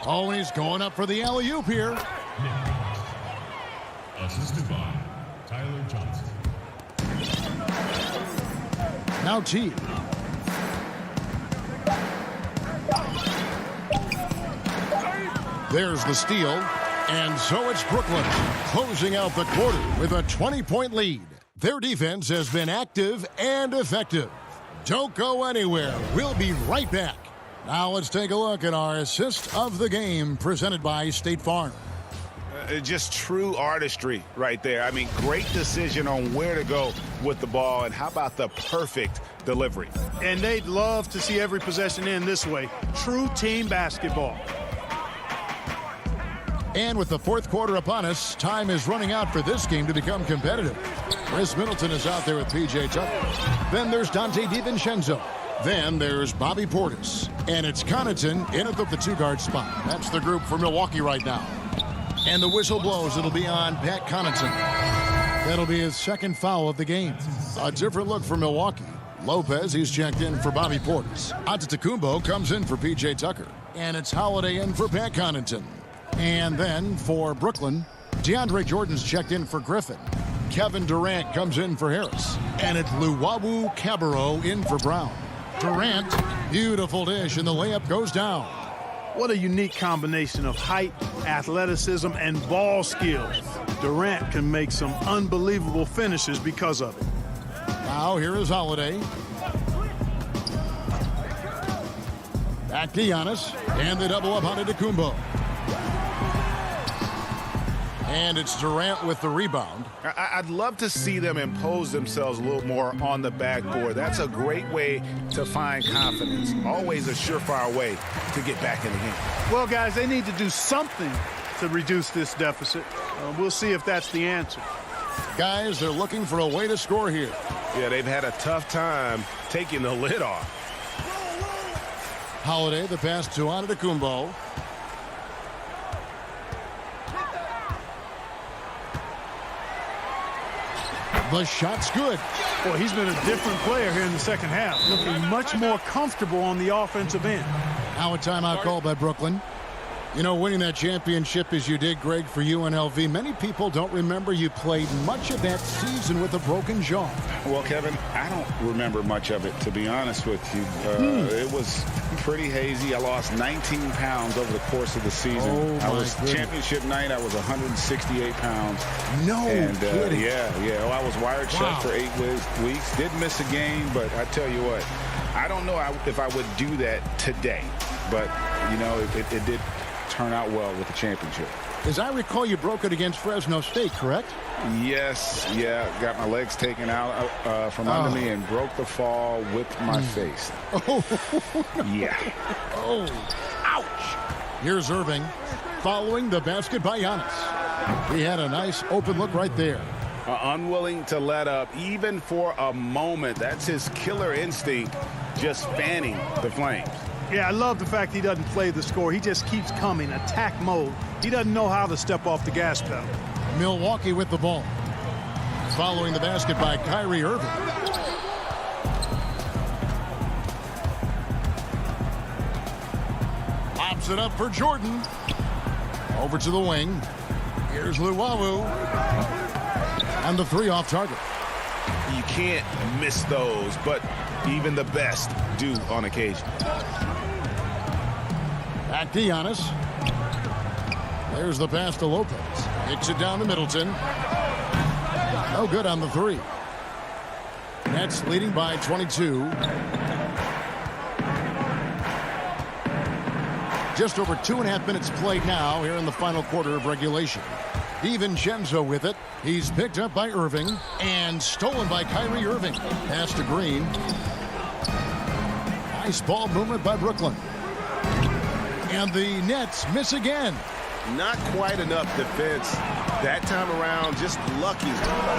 Oh, and he's going up for the alley-oop here. Assisted by Tyler Johnson. Now Teague. There's the steal. And so it's Brooklyn closing out the quarter with a 20-point lead. Their defense has been active and effective. Don't go anywhere. We'll be right back. Now let's take a look at our assist of the game presented by State Farm. Just true artistry right there. I mean, great decision on where to go with the ball, and how about the perfect delivery? And they'd love to see every possession end this way. True team basketball. And with the fourth quarter upon us, time is running out for this game to become competitive. Chris Middleton is out there with P.J. Tucker. Then there's Dante DiVincenzo. Then there's Bobby Portis. And it's Connaughton in at the two-guard spot. That's the group for Milwaukee right now. And the whistle blows. It'll be on Pat Connaughton. That'll be his second foul of the game. A different look for Milwaukee. Lopez, he's checked in for Bobby Portis. Antetokounmpo comes in for P.J. Tucker. And it's Holiday in for Pat Connaughton. And then for Brooklyn, DeAndre Jordan's checked in for Griffin. Kevin Durant comes in for Harris. And it's Luwawu Cabarrot in for Brown. Durant, beautiful dish, and the layup goes down. What a unique combination of height, athleticism, and ball skills. Durant can make some unbelievable finishes because of it. Now here is Holiday. Back to Giannis, and they double up on Antetokounmpo. And it's Durant with the rebound. I'd love to see them impose themselves a little more on the backboard. That's a great way to find confidence. Always a surefire way to get back in the game. Well, guys, they need to do something to reduce this deficit. We'll see if that's the answer. Guys, they're looking for a way to score here. Yeah, they've had a tough time taking the lid off. Holiday, the pass to Antetokounmpo. The shot's good. Boy, he's been a different player here in the second half, looking much more comfortable on the offensive end. Now a timeout called by Brooklyn. You know, winning that championship as you did, Greg, for UNLV, many people don't remember you played much of that season with a broken jaw. Well, Kevin, I don't remember much of it, to be honest with you. It was pretty hazy. I lost 19 pounds over the course of the season. Championship night, I was 168 pounds. No kidding. Yeah. Well, I was wired shut for 8 weeks. Didn't miss a game, but I tell you what, I don't know if I would do that today. But, you know, it did turn out well with the championship. As I recall, you broke it against Fresno State, correct? Yes, got my legs taken out from under me and broke the fall with my face. Oh, yeah. Oh, ouch. Here's Irving following the basket by Giannis. He had a nice open look right there. Unwilling to let up even for a moment. That's his killer instinct, just fanning the flames. Yeah, I love the fact he doesn't play the score. He just keeps coming, attack mode. He doesn't know how to step off the gas pedal. Milwaukee with the ball. Following the basket by Kyrie Irving. Pops it up for Jordan. Over to the wing. Here's Luwawu. And the three off target. You can't miss those, but Even the best do on occasion. Back to Giannis. There's the pass to Lopez. Kicks it down to Middleton. No good on the three. Nets leading by 22. Just over 2.5 minutes played now here in the final quarter of regulation. DiVincenzo with it. He's picked up by Irving and stolen by Kyrie Irving. Pass to Green. Nice ball movement by Brooklyn. And the Nets miss again. Not quite enough defense that time around. Just lucky he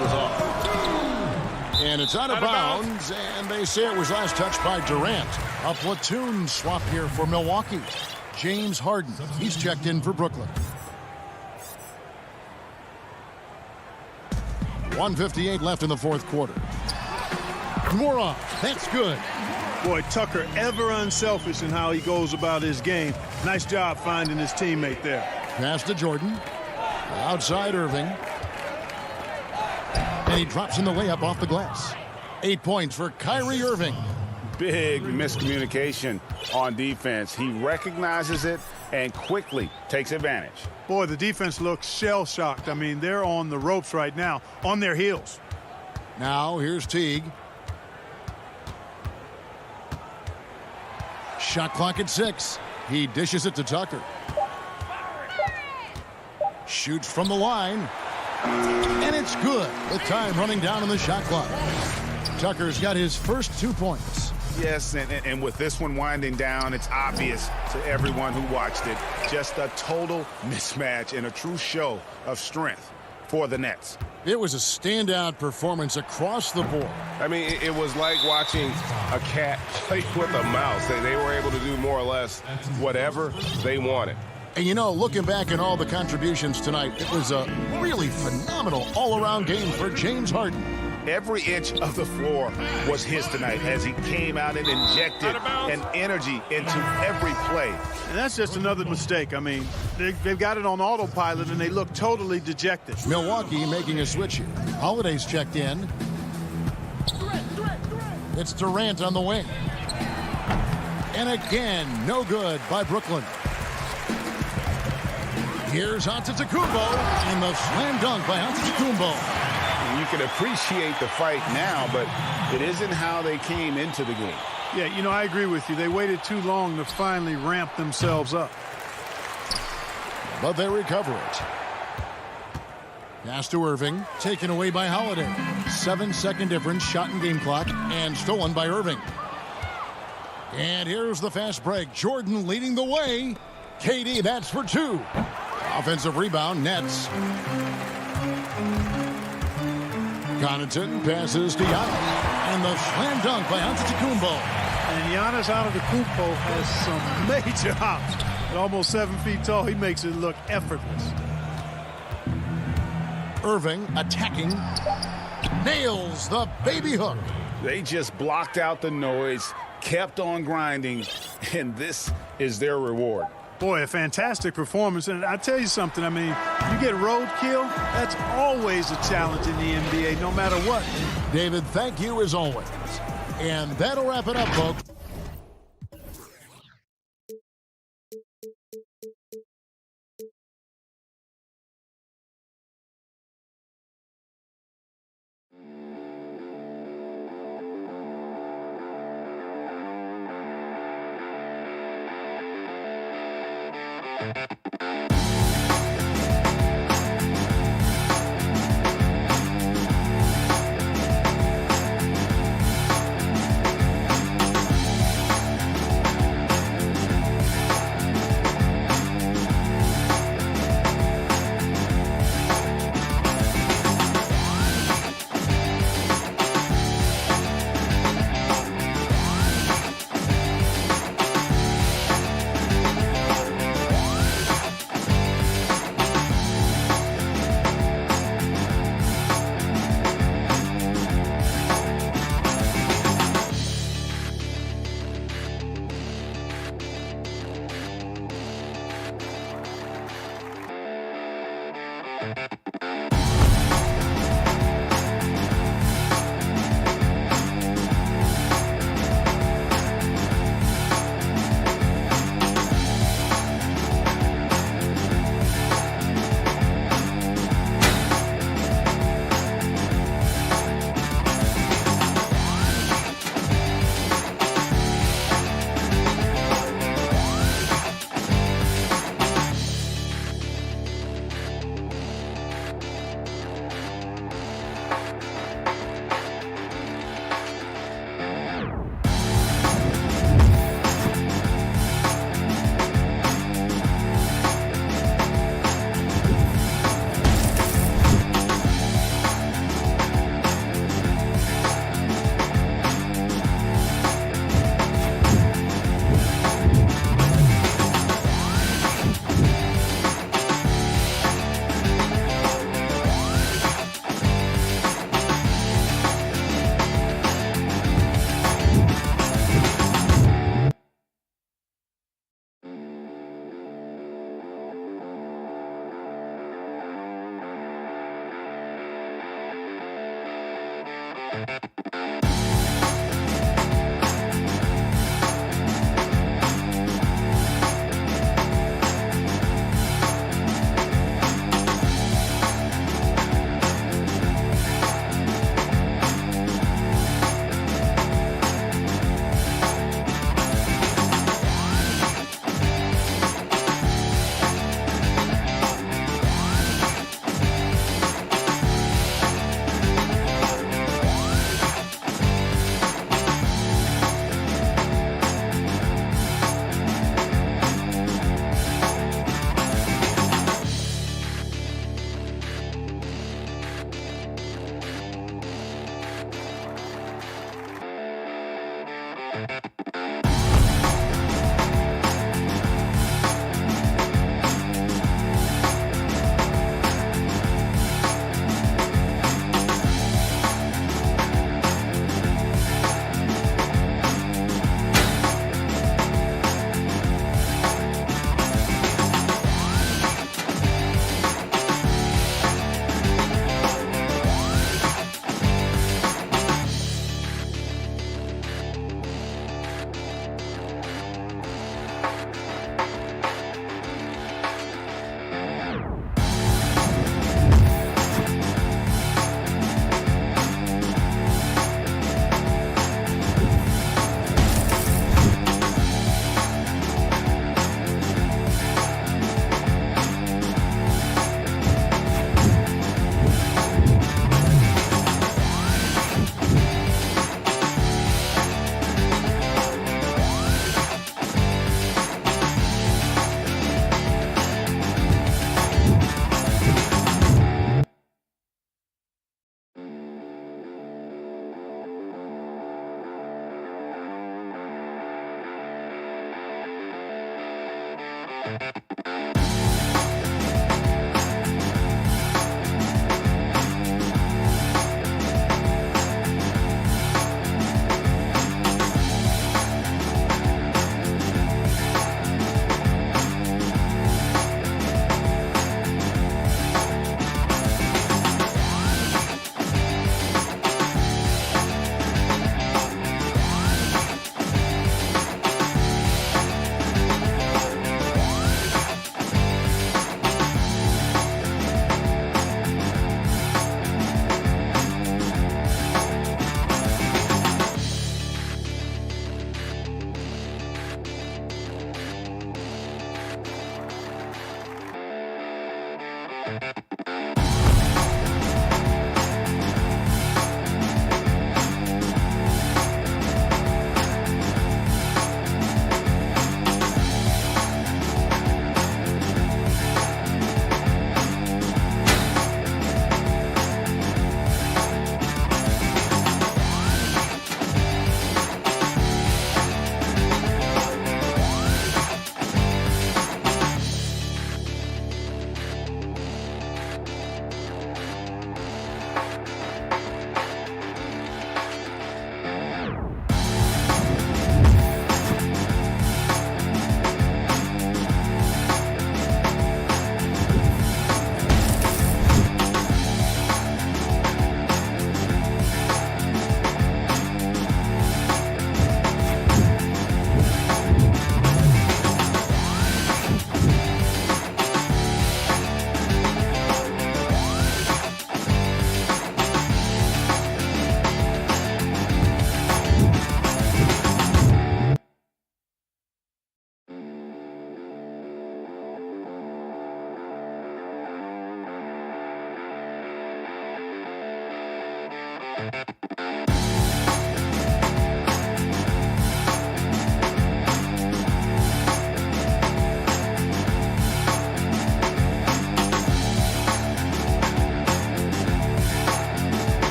was off. And it's out of bounds, and they say it was last touched by Durant. A platoon swap here for Milwaukee. James Harden, he's checked in for Brooklyn. 1:58 left in the fourth quarter. Moron, that's good. Boy, Tucker ever unselfish in how he goes about his game. Nice job finding his teammate there. Pass to Jordan. Outside Irving. And he drops in the layup off the glass. 8 points for Kyrie Irving. Big miscommunication on defense. He recognizes it and quickly takes advantage. Boy, the defense looks shell-shocked. I mean, they're on the ropes right now, on their heels. Now, here's Teague. Shot clock at 6. He dishes it to Tucker. Shoots from the line. And it's good with time running down on the shot clock. Tucker's got his first 2 points. Yes, and with this one winding down, it's obvious to everyone who watched it. Just a total mismatch and a true show of strength for the Nets. It was a standout performance across the board. I mean, it was like watching a cat play with a mouse. They were able to do more or less whatever they wanted. And you know, looking back at all the contributions tonight, it was a really phenomenal all-around game for James Harden. Every inch of the floor was his tonight as he came out and injected an energy into every play. And that's just another mistake. I mean, they've got it on autopilot, and they look totally dejected. Milwaukee making a switch here. Holiday's checked in. It's Durant on the wing. And again, no good by Brooklyn. Here's Antetokounmpo, and the slam dunk by Antetokounmpo. You can appreciate the fight now, but it isn't how they came into the game. Yeah, you know, I agree with you. They waited too long to finally ramp themselves up. But they recover it. Pass to Irving, taken away by Holiday. 7-second difference, shot and game clock, and stolen by Irving. And here's the fast break. Jordan leading the way. KD, that's for 2. Offensive rebound, Nets. Connaughton passes to Giannis. And the slam dunk by Antetokounmpo. And Giannis Antetokounmpo has some major hops. At almost 7 feet tall, he makes it look effortless. Irving attacking. Nails the baby hook. They just blocked out the noise, kept on grinding, and this is their reward. Boy, a fantastic performance. And I tell you something, I mean, you get roadkill, that's always a challenge in the NBA, no matter what. David, thank you as always. And that'll wrap it up, folks.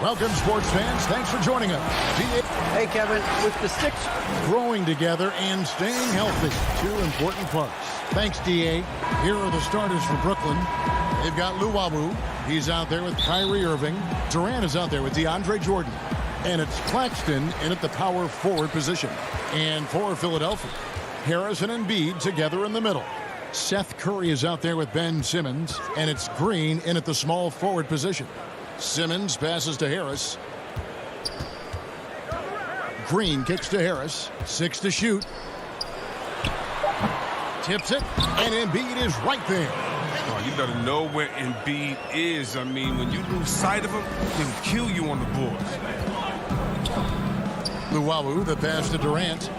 Welcome, sports fans. Thanks for joining us. Hey, Kevin, with the six growing together and staying healthy, two important parts. Thanks, D.A. Here are the starters for Brooklyn. They've got Luwawu. He's out there with Kyrie Irving. Durant is out there with DeAndre Jordan. And it's Claxton in at the power forward position. And for Philadelphia, Harris and Embiid together in the middle. Seth Curry is out there with Ben Simmons. And it's Green in at the small forward position. Simmons passes to Harris. Green kicks to Harris. 6 to shoot. Tips it, and Embiid is right there. Oh, you got to know where Embiid is. I mean, when you lose sight of him, he'll kill you on the boards. Luwawu, the pass to Durant.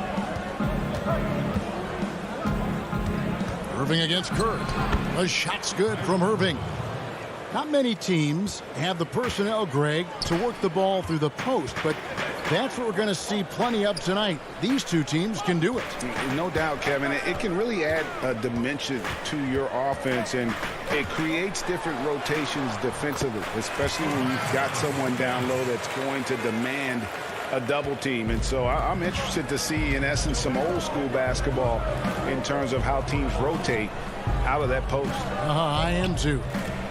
Irving against Kerr. The shot's good from Irving. Not many teams have the personnel, Greg, to work the ball through the post, but that's what we're going to see plenty of tonight. These two teams can do it. No doubt, Kevin. It can really add a dimension to your offense, and it creates different rotations defensively, especially when you've got someone down low that's going to demand a double team. And so I'm interested to see, in essence, some old school basketball in terms of how teams rotate out of that post. I am too.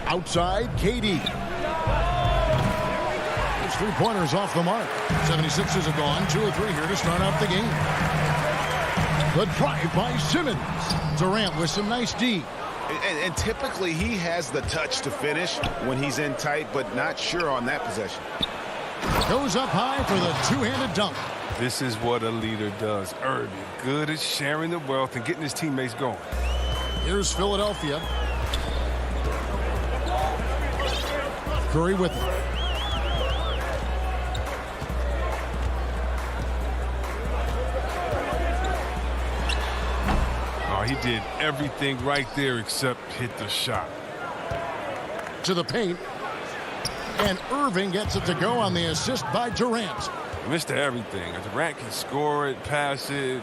Outside, KD. His three-pointers off the mark. 76ers have gone 2 or 3 here to start off the game. The drive by Simmons. Durant with some nice D. And typically he has the touch to finish when he's in tight, but not sure on that possession. Goes up high for the two-handed dunk. This is what a leader does. Irving, good at sharing the wealth and getting his teammates going. Here's Philadelphia. Curry with it. Oh, he did everything right there except hit the shot. To the paint. And Irving gets it to go on the assist by Durant. Mr. Everything. Durant can score it, pass it,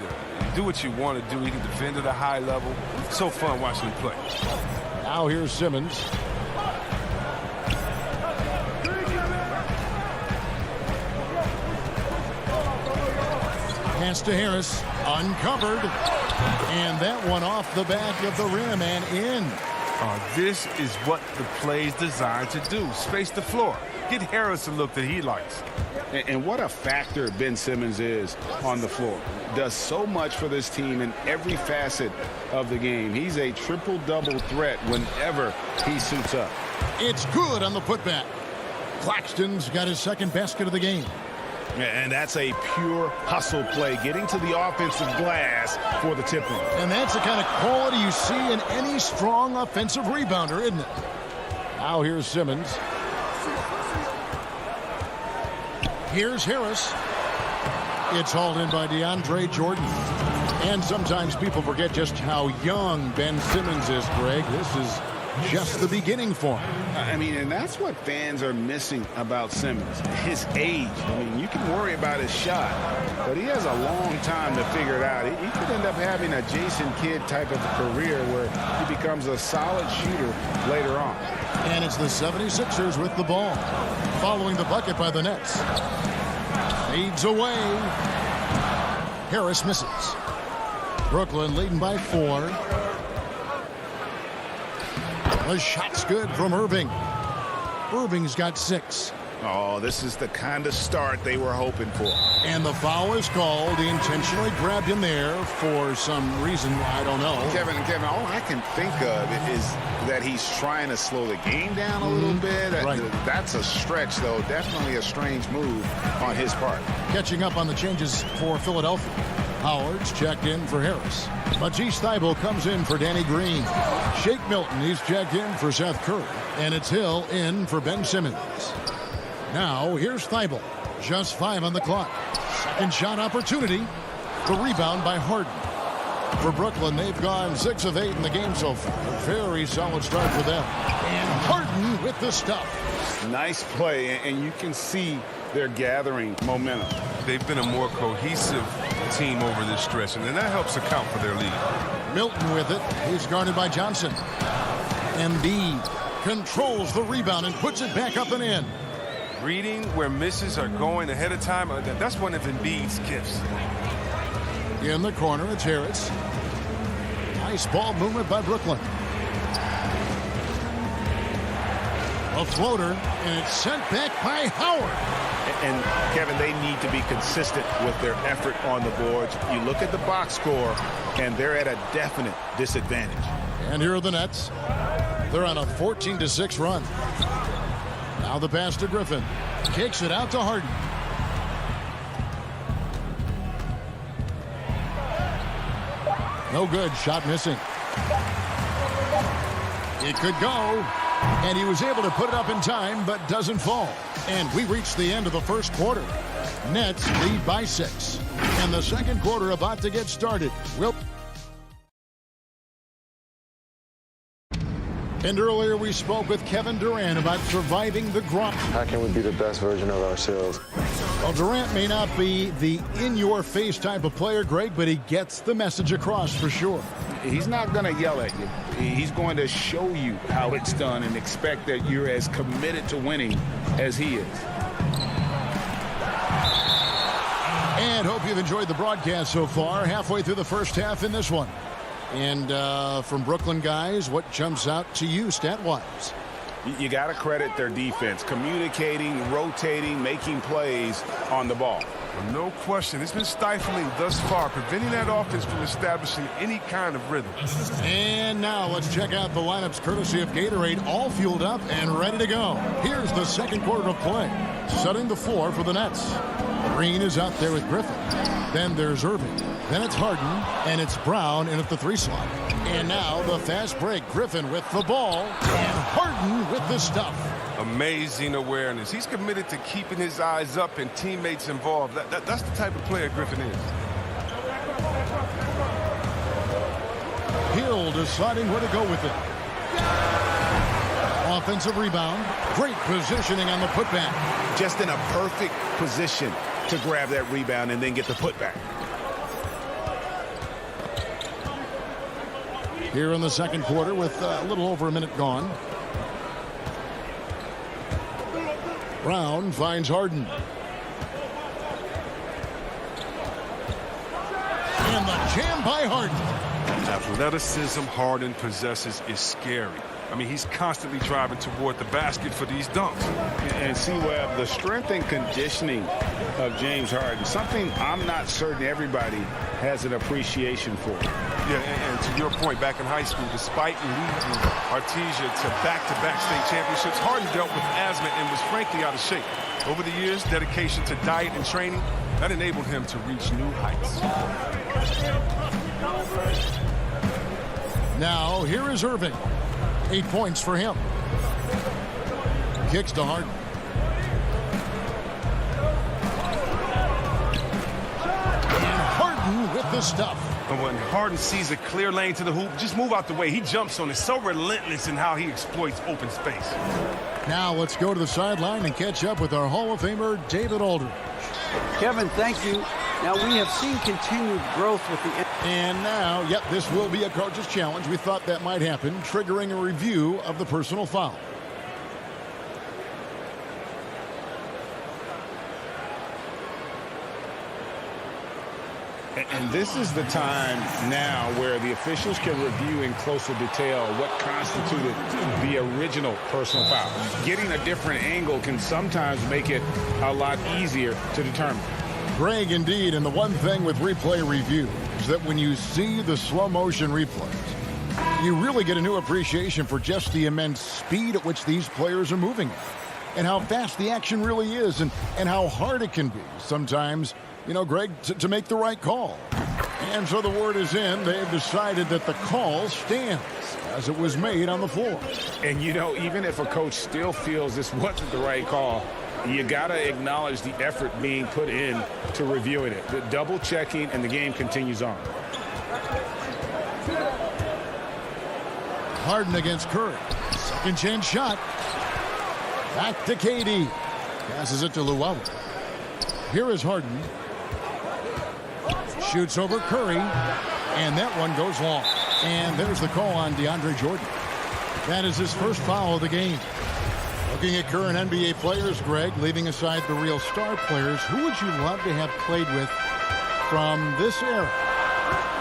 do what you want to do. He can defend at a high level. It's so fun watching him play. Now here's Simmons. Pass to Harris, uncovered, and that one off the back of the rim and in. This is what the play's designed to do. Space the floor. Get Harris a look that he likes. And what a factor Ben Simmons is on the floor. Does so much for this team in every facet of the game. He's a triple-double threat whenever he suits up. It's good on the putback. Claxton's got his second basket of the game. And that's a pure hustle play, getting to the offensive glass for the tip-in. And that's the kind of quality you see in any strong offensive rebounder, isn't it? Now here's Simmons. Here's Harris. It's hauled in by DeAndre Jordan. And sometimes people forget just how young Ben Simmons is, Greg. This is just the beginning for him. I mean, and that's what fans are missing about Simmons, his age. I mean, you can worry about his shot, but he has a long time to figure it out. He could end up having a Jason Kidd type of career where he becomes a solid shooter later on. And it's the 76ers with the ball, following the bucket by the Nets. Fades away. Harris misses. Brooklyn leading by 4. The shot's good from Irving. Irving's got 6. Oh, this is the kind of start they were hoping for. And the foul is called. He intentionally grabbed him there for some reason, I don't know. Kevin, all I can think of is that he's trying to slow the game down a little bit. Right. That's a stretch, though. Definitely a strange move on his part. Catching up on the changes for Philadelphia. Howard's checked in for Harris. Matisse Thybulle comes in for Danny Green. Shake Milton, he's checked in for Seth Curry. And it's Hill in for Ben Simmons. Now, here's Thybulle. Just 5 on the clock. Second shot opportunity. The rebound by Harden. For Brooklyn, they've gone 6 of 8 in the game so far. A very solid start for them. And Harden with the stuff. Nice play, and you can see they're gathering momentum. They've been a more cohesive team over this stretch, and that helps account for their lead. Milton with it. He's guarded by Johnson. Embiid controls the rebound and puts it back up and in. Reading where misses are going ahead of time, that's one of Embiid's gifts. In the corner, it's Harris. Nice ball movement by Brooklyn. A floater, and it's sent back by Howard. And, Kevin, they need to be consistent with their effort on the boards. You look at the box score, and they're at a definite disadvantage. And here are the Nets. They're on a 14-6 run. Now the pass to Griffin. Kicks it out to Harden. No good. Shot missing. It could go. And he was able to put it up in time, but doesn't fall. And we reach the end of the first quarter. Nets lead by 6. And the second quarter about to get started. And earlier we spoke with Kevin Durant about surviving the grind. How can we be the best version of ourselves? Well, Durant may not be the in-your-face type of player, Greg, but he gets the message across for sure. He's not going to yell at you. He's going to show you how it's done and expect that you're as committed to winning as he is. And hope you've enjoyed the broadcast so far. Halfway through the first half in this one. And from Brooklyn guys, what jumps out to you stat-wise? You got to credit their defense, communicating, rotating, making plays on the ball. Well, no question. It's been stifling thus far, preventing that offense from establishing any kind of rhythm. And now let's check out the lineups courtesy of Gatorade, all fueled up and ready to go. Here's the second quarter of play. Setting the floor for the Nets. Green is out there with Griffin. Then there's Irving. Then it's Harden, and it's Brown in at the 3 slot. And now the fast break. Griffin with the ball, and Harden with the stuff. Amazing awareness. He's committed to keeping his eyes up and teammates involved. That's the type of player Griffin is. Hill deciding where to go with it. Offensive rebound. Great positioning on the putback. Just in a perfect position to grab that rebound and then get the putback. Here in the second quarter with a little over a minute gone. Brown finds Harden. And the jam by Harden. Athleticism Harden possesses is scary. I mean, he's constantly driving toward the basket for these dunks. And see, Webb, the strength and conditioning of James Harden, something I'm not certain everybody has an appreciation for. Yeah, and to your point, back in high school, despite leading Artesia to back-to-back state championships, Harden dealt with asthma and was frankly out of shape. Over the years, dedication to diet and training, that enabled him to reach new heights. Now, here is Irving. 8 points for him. Kicks to Harden. And Harden with the stuff. And when Harden sees a clear lane to the hoop, just move out the way. He jumps on it. So relentless in how he exploits open space. Now let's go to the sideline and catch up with our Hall of Famer, David Aldridge. Kevin, thank you. Now, we have seen continued growth with the... And now, yep, this will be a coach's challenge. We thought that might happen, triggering a review of the personal foul. And this is the time now where the officials can review in closer detail what constituted the original personal foul. Getting a different angle can sometimes make it a lot easier to determine. Greg, indeed, and the one thing with replay review is that when you see the slow motion replays, you really get a new appreciation for just the immense speed at which these players are moving and how fast the action really is and how hard it can be sometimes, you know, Greg, to make the right call. And so the word is in. They've decided that the call stands as it was made on the floor. And, you know, even if a coach still feels this wasn't the right call, you got to acknowledge the effort being put in to reviewing it. The double checking, and the game continues on. Harden against Curry. Second chance shot. Back to KD. Passes it to Llewellyn. Here is Harden. Shoots over Curry. And that one goes long. And there's the call on DeAndre Jordan. That is his first foul of the game. Looking at current NBA players, Greg, leaving aside the real star players, who would you love to have played with from this era?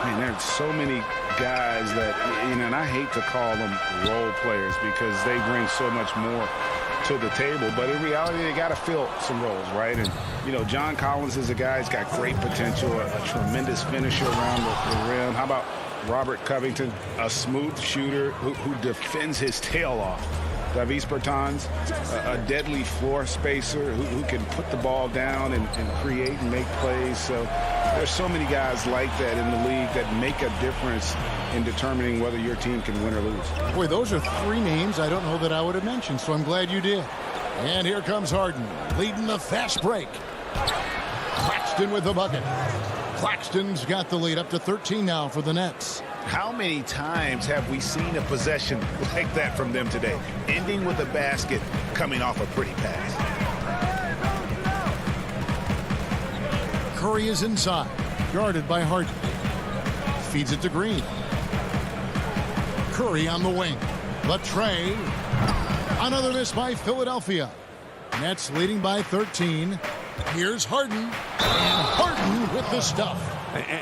Man, there's so many guys that, and I hate to call them role players because they bring so much more to the table, but in reality, they got to fill some roles, right? And, John Collins is a guy who's got great potential, a tremendous finisher around the rim. How about Robert Covington, a smooth shooter who defends his tail off? Davis Bertans, a deadly floor spacer who can put the ball down and create and make plays. So there's so many guys like that in the league that make a difference in determining whether your team can win or lose. Boy, those are three names I don't know that I would have mentioned, so I'm glad you did. And here comes Harden, leading the fast break. Claxton with the bucket. Claxton's got the lead up to 13 now for the Nets. How many times have we seen a possession like that from them today, ending with a basket coming off a pretty pass? Curry is inside, guarded by Harden. Feeds it to Green. Curry on the wing. Latrey. Another miss by Philadelphia. Nets leading by 13. Here's Harden. And Harden with the stuff.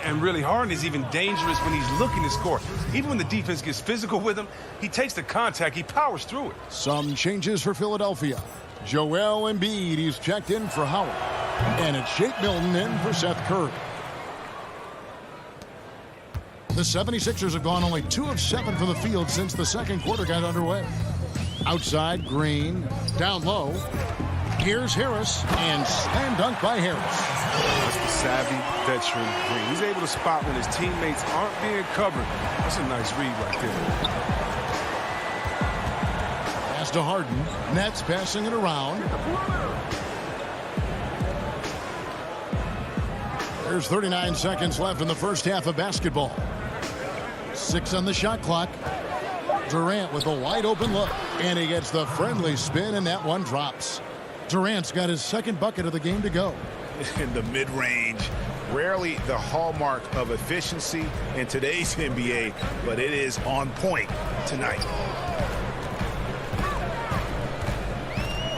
And really, Harden is even dangerous when he's looking to score. Even when the defense gets physical with him, he takes the contact, he powers through it. Some changes for Philadelphia. Joel Embiid, he's checked in for Howard. And it's Shake Milton in for Seth Curry. The 76ers have gone only 2 of 7 from the field since the second quarter got underway. Outside, Green. Down low. Here's Harris, and slam dunk by Harris. That's the savvy veteran Green. He's able to spot when his teammates aren't being covered. That's a nice read right there. Pass to Harden. Nets passing it around. There's 39 seconds left in the first half of basketball. 6 on the shot clock. Durant with a wide open look, and he gets the friendly spin, and that one drops. Durant's got his second bucket of the game to go. In the mid-range, rarely the hallmark of efficiency in today's NBA, but it is on point tonight.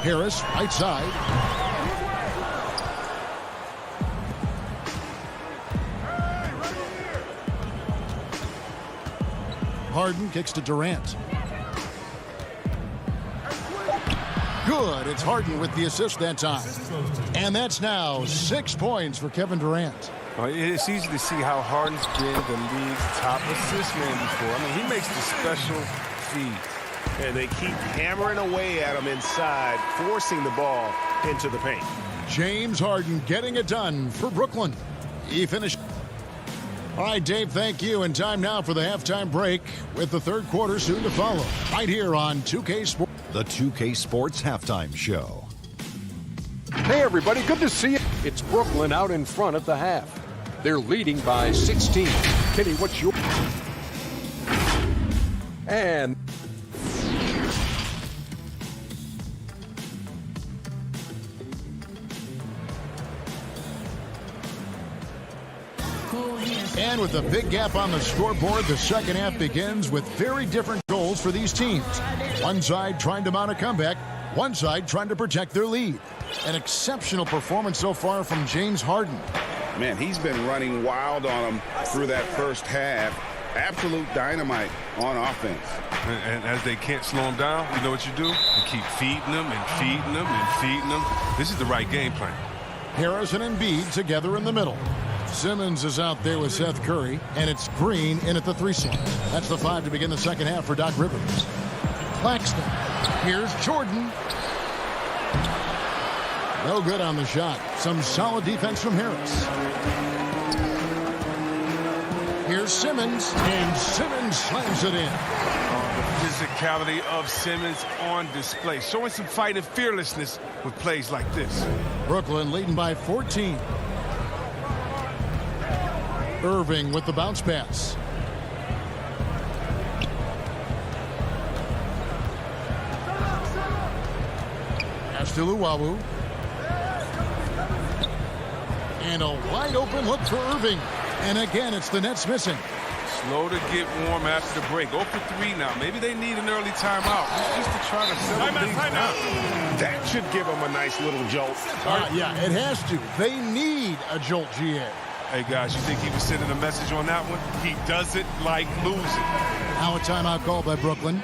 Harris, right side. Harden kicks to Durant. Good. It's Harden with the assist that time. And that's now 6 points for Kevin Durant. It's easy to see how Harden's been the league's top assist man before. I mean, he makes the special feeds. And they keep hammering away at him inside, forcing the ball into the paint. James Harden getting it done for Brooklyn. He finished. All right, Dave, thank you. And time now for the halftime break with the third quarter soon to follow. Right here on 2K Sports. The 2K Sports Halftime Show. Hey, everybody. Good to see you. It's Brooklyn out in front at the half. They're leading by 16. Kenny, what's your... And... And with a big gap on the scoreboard, the second half begins with very different goals for these teams. One side trying to mount a comeback, one side trying to protect their lead. An exceptional performance so far from James Harden. Man, he's been running wild on them through that first half. Absolute dynamite on offense. And as they can't slow him down, you know what you do? You keep feeding them and feeding them and feeding them. This is the right game plan. Harris and Embiid together in the middle. Simmons is out there with Seth Curry, and it's Green in at the 3 slot. That's the 5 to begin the second half for Doc Rivers. Claxton. Here's Jordan. No good on the shot. Some solid defense from Harris. Here's Simmons, and Simmons slams it in. The physicality of Simmons on display, showing some fight and fearlessness with plays like this. Brooklyn leading by 14. Irving with the bounce pass. Pass to Luwawu. And a wide open look for Irving. And again, it's the Nets missing. Slow to get warm after the break. 0 for 3 now. Maybe they need an early timeout just to try to settle things down. That should give them a nice little jolt. Yeah, it has to. They need a jolt, GA. Hey, guys, you think he was sending a message on that one? He doesn't like losing. Now a timeout called by Brooklyn.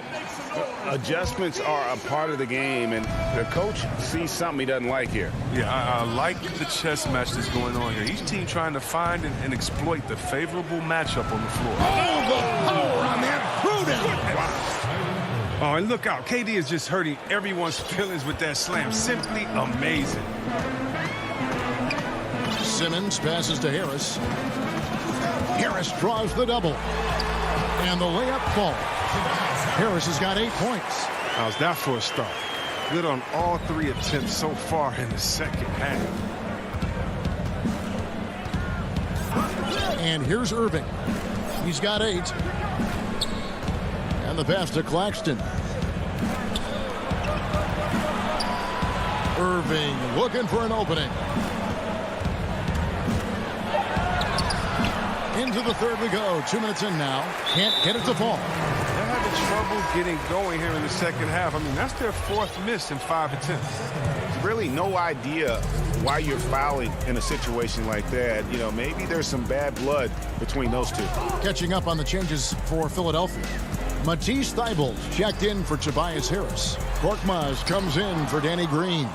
Adjustments are a part of the game, and the coach sees something he doesn't like here. Yeah, I like the chess match that's going on here. Each team trying to find and exploit the favorable matchup on the floor. Oh, the power on that throwdown. Wow. Oh, and look out. KD is just hurting everyone's feelings with that slam. Simply amazing. Simmons passes to Harris. Harris draws the double. And the layup falls. Harris has got 8 points. How's that for a start? Good on all 3 attempts so far in the second half. And here's Irving. He's got 8. And the pass to Claxton. Irving looking for an opening. Into the third we go. 2 minutes in now. Can't get it to fall. They're having trouble getting going here in the second half. I mean, that's their 4th miss in 5 attempts. Really no idea why you're fouling in a situation like that. You know, maybe there's some bad blood between those two. Catching up on the changes for Philadelphia. Matisse Thybulle checked in for Tobias Harris. Korkmaz comes in for Danny Green.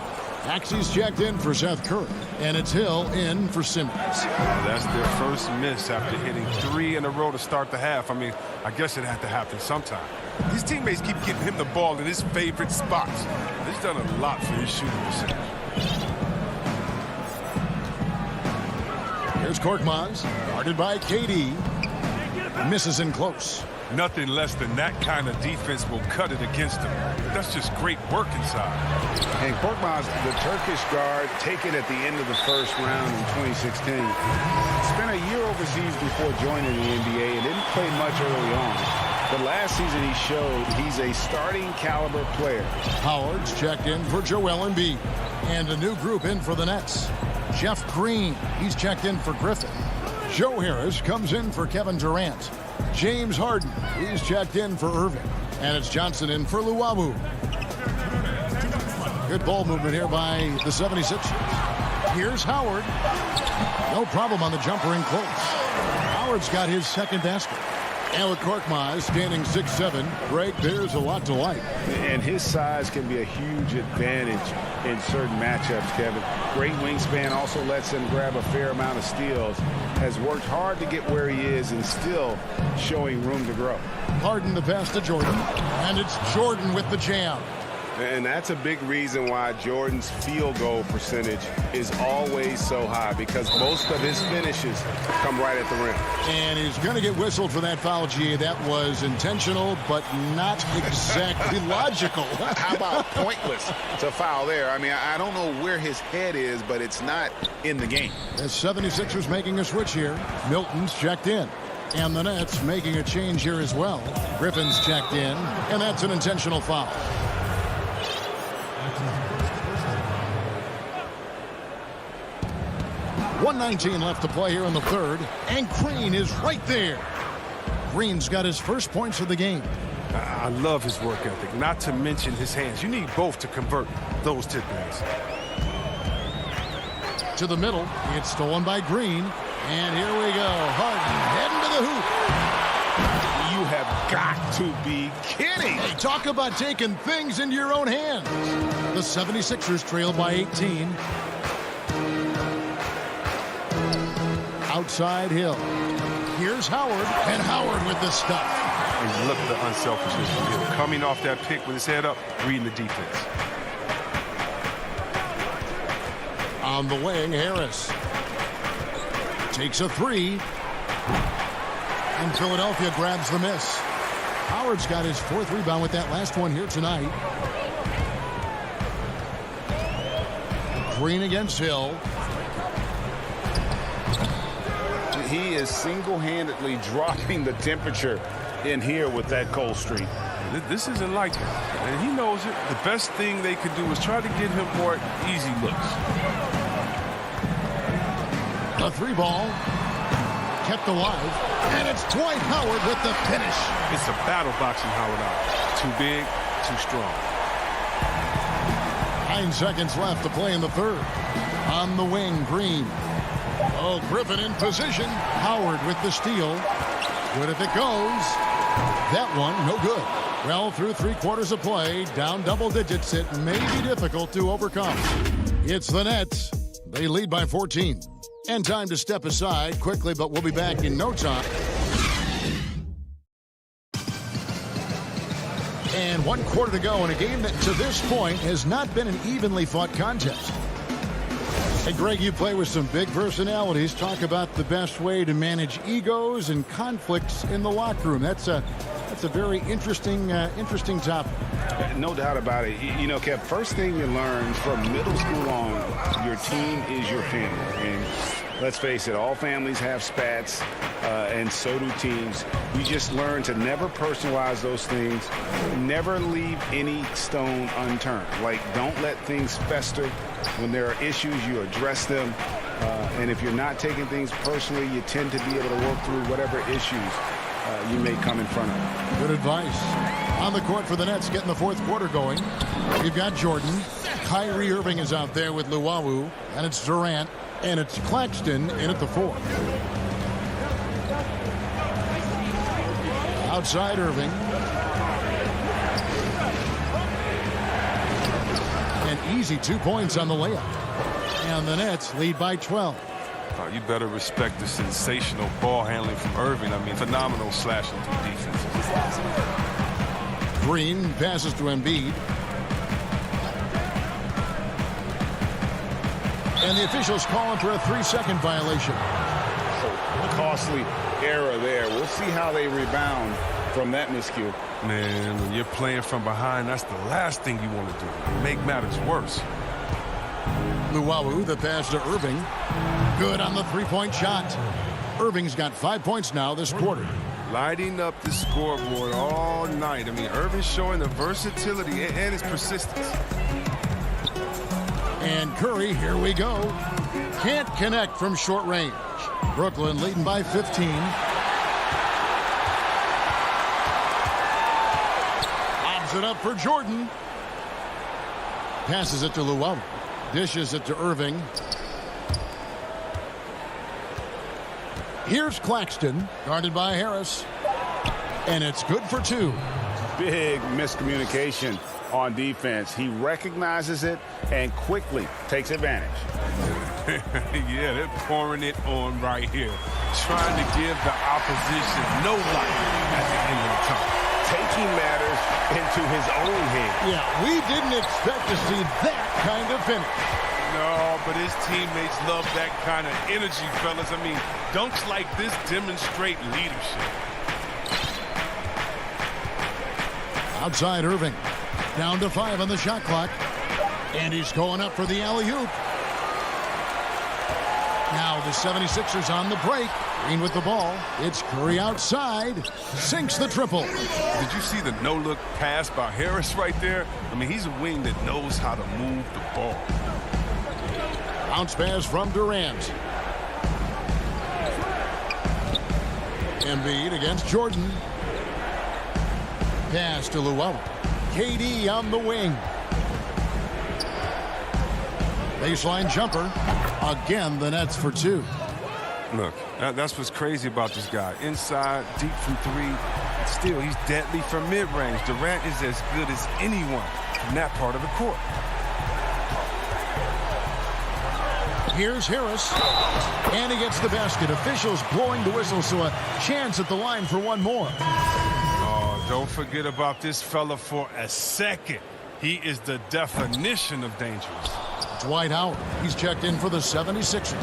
Axie's checked in for Seth Curry. And it's Hill in for Simmons. That's their first miss after hitting 3 in a row to start the half. I mean, I guess it had to happen sometime. His teammates keep getting him the ball in his favorite spots. He's done a lot for his shooting percentage. Here's Korkmaz, guarded by KD. Misses in close. Nothing less than that kind of defense will cut it against him. That's just great work inside. And Korkmaz, the Turkish guard, taken at the end of the first round in 2016. Spent a year overseas before joining the NBA and didn't play much early on. But last season he showed he's a starting caliber player. Howard's checked in for Joel Embiid. And a new group in for the Nets. Jeff Green, he's checked in for Griffin. Joe Harris comes in for Kevin Durant. James Harden, he's checked in for Irving. And it's Johnson in for Luwawu. Good ball movement here by the 76ers. Here's Howard. No problem on the jumper in close. Howard's got his second basket. And with Korkmaz standing 6'7", Greg, there's a lot to like. And his size can be a huge advantage in certain matchups, Kevin. Great wingspan, also lets him grab a fair amount of steals. Has worked hard to get where he is and still showing room to grow. Harden the pass to Jordan. And it's Jordan with the jam. And that's a big reason why Jordan's field goal percentage is always so high, because most of his finishes come right at the rim. And he's going to get whistled for that foul, G. That was intentional, but not exactly logical. How about pointless to foul there? I mean, I don't know where his head is, but it's not in the game. The 76ers making a switch here. Milton's checked in. And the Nets making a change here as well. Griffin's checked in, and that's an intentional foul. 1:19 left to play here in the third, and Green is right there. Green's got his first points of the game. I love his work ethic, not to mention his hands. You need both to convert those tip-ins. To the middle, it's stolen by Green, and here we go. Harden heading to the hoop. You have got to be kidding. Hey, talk about taking things into your own hands. The 76ers trail by 18. Outside Hill. Here's Howard, and Howard with the stuff. And look at the unselfishness from Hill. Coming off that pick with his head up, reading the defense. On the wing, Harris takes a 3. And Philadelphia grabs the miss. Howard's got his 4th rebound with that last one here tonight. Green against Hill. He is single-handedly dropping the temperature in here with that cold streak. This isn't like him, and he knows it. The best thing they could do is try to get him more easy looks. The 3 ball. kept alive. And it's Dwight Howard with the finish. It's a battle boxing Howard out. Too big, too strong. 9 seconds left to play in the third. On the wing, Green. Oh, Griffin in position. Howard with the steal. Good if it goes. That one, no good. Well, through 3/4 of play, down double digits, it may be difficult to overcome. It's the Nets. They lead by 14. And time to step aside quickly, but we'll be back in no time. And 1/4 to go in a game that to this point has not been an evenly fought contest. Hey, Greg, you play with some big personalities. Talk about the best way to manage egos and conflicts in the locker room. That's a very interesting topic. No doubt about it. You know, Kev, first thing you learn from middle school on, your team is your family. And let's face it, all families have spats, and so do teams. You just learn to never personalize those things. Never leave any stone unturned. Like, don't let things fester. When there are issues, you address them. And if you're not taking things personally, you tend to be able to work through whatever issues you may come in front of. Good advice. On the court for the Nets, getting the 4th quarter going. You've got Jordan. Kyrie Irving is out there with Luwawu. And it's Durant. And it's Claxton in at the 4. Outside Irving. An easy 2 points on the layup. And the Nets lead by 12. You better respect the sensational ball handling from Irving. I mean, phenomenal slashing through defense. Green passes to Embiid. And the officials calling for a 3-second violation. So, costly error there. We'll see how they rebound from that miscue. Man, when you're playing from behind, that's the last thing you want to do. Make matters worse. Luwawu, the pass to Irving. Good on the 3-point shot. Irving's got 5 points now this quarter. Lighting up the scoreboard all night. I mean, Irving's showing the versatility and his persistence. And Curry, here we go. Can't connect from short range. Brooklyn leading by 15. Lobs it up for Jordan. Passes it to Luwawu. Dishes it to Irving. Here's Claxton, guarded by Harris. And it's good for 2. Big miscommunication on defense. He recognizes it and quickly takes advantage. Yeah, they're pouring it on right here. Trying to give the opposition no life at the end of the tunnel. Taking matters into his own hands. Yeah, we didn't expect to see that kind of finish. No, but his teammates love that kind of energy, fellas. I mean, dunks like this demonstrate leadership. Outside Irving. Down to 5 on the shot clock. And he's going up for the alley-oop. Now the 76ers on the break. Green with the ball. It's Curry outside. Sinks the triple. Did you see the no-look pass by Harris right there? I mean, he's a wing that knows how to move the ball. Bounce pass from Durant. Embiid against Jordan. Pass to Luwawu. KD on the wing. Baseline jumper. Again, the Nets for 2. Look, that's what's crazy about this guy. Inside, deep from 3. Still, he's deadly from mid-range. Durant is as good as anyone from that part of the court. Here's Harris. And he gets the basket. Officials blowing the whistle, so a chance at the line for one more. Oh, don't forget about this fella for a second. He is the definition of dangerous. Dwight Howard. He's checked in for the 76ers.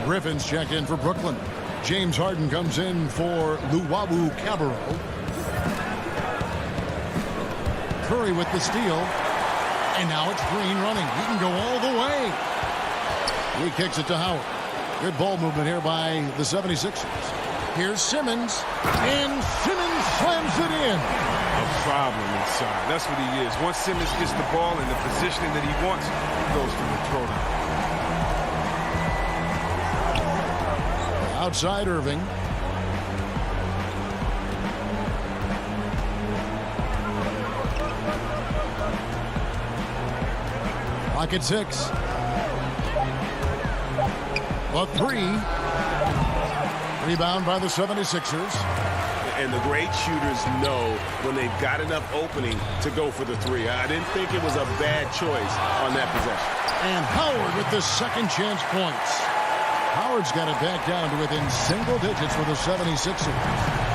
Griffin's checked in for Brooklyn. James Harden comes in for Luwawu Cabarrot. Curry with the steal. And now it's Green running. He can go all the way. He kicks it to Howard. Good ball movement here by the 76ers. Here's Simmons. And Simmons slams it in. A problem inside. That's what he is. Once Simmons gets the ball in the positioning that he wants, he goes for the throwdown. Outside Irving. Pocket 6. A 3. Rebound by the 76ers. And the great shooters know when they've got enough opening to go for the 3. I didn't think it was a bad choice on that possession. And Howard with the second chance points. Howard's got it back down to within single digits with the 76ers.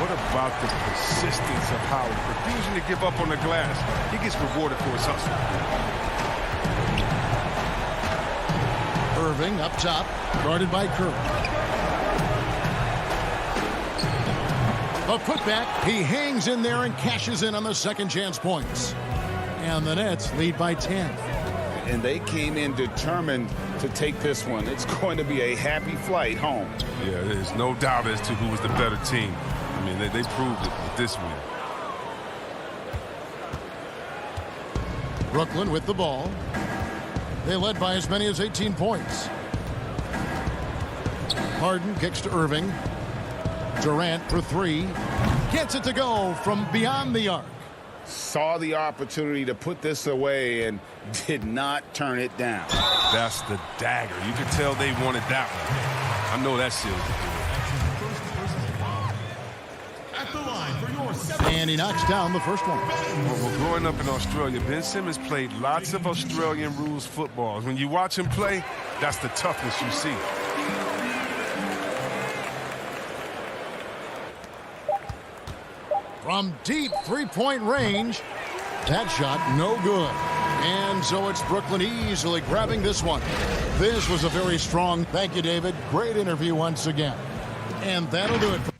What about the persistence of Howard? Refusing to give up on the glass. He gets rewarded for his hustle. Irving up top, guarded by Curry. A putback. He hangs in there and cashes in on the second chance points. And the Nets lead by 10. And they came in determined to take this one. It's going to be a happy flight home. Yeah, there's no doubt as to who was the better team. I mean, they proved it with this win. Brooklyn with the ball. They led by as many as 18 points. Harden kicks to Irving. Durant for 3. Gets it to go from beyond the arc. Saw the opportunity to put this away and did not turn it down. That's the dagger. You could tell they wanted that one. I know that seals At the line for your And he knocks down the first one. Well, growing up in Australia, Ben Simmons played lots of Australian rules footballs. When you watch him play, that's the toughness you see. From deep three-point range, that shot no good. And so it's Brooklyn easily grabbing this one. This was a very strong, thank you, David. Great interview once again. And that'll do it for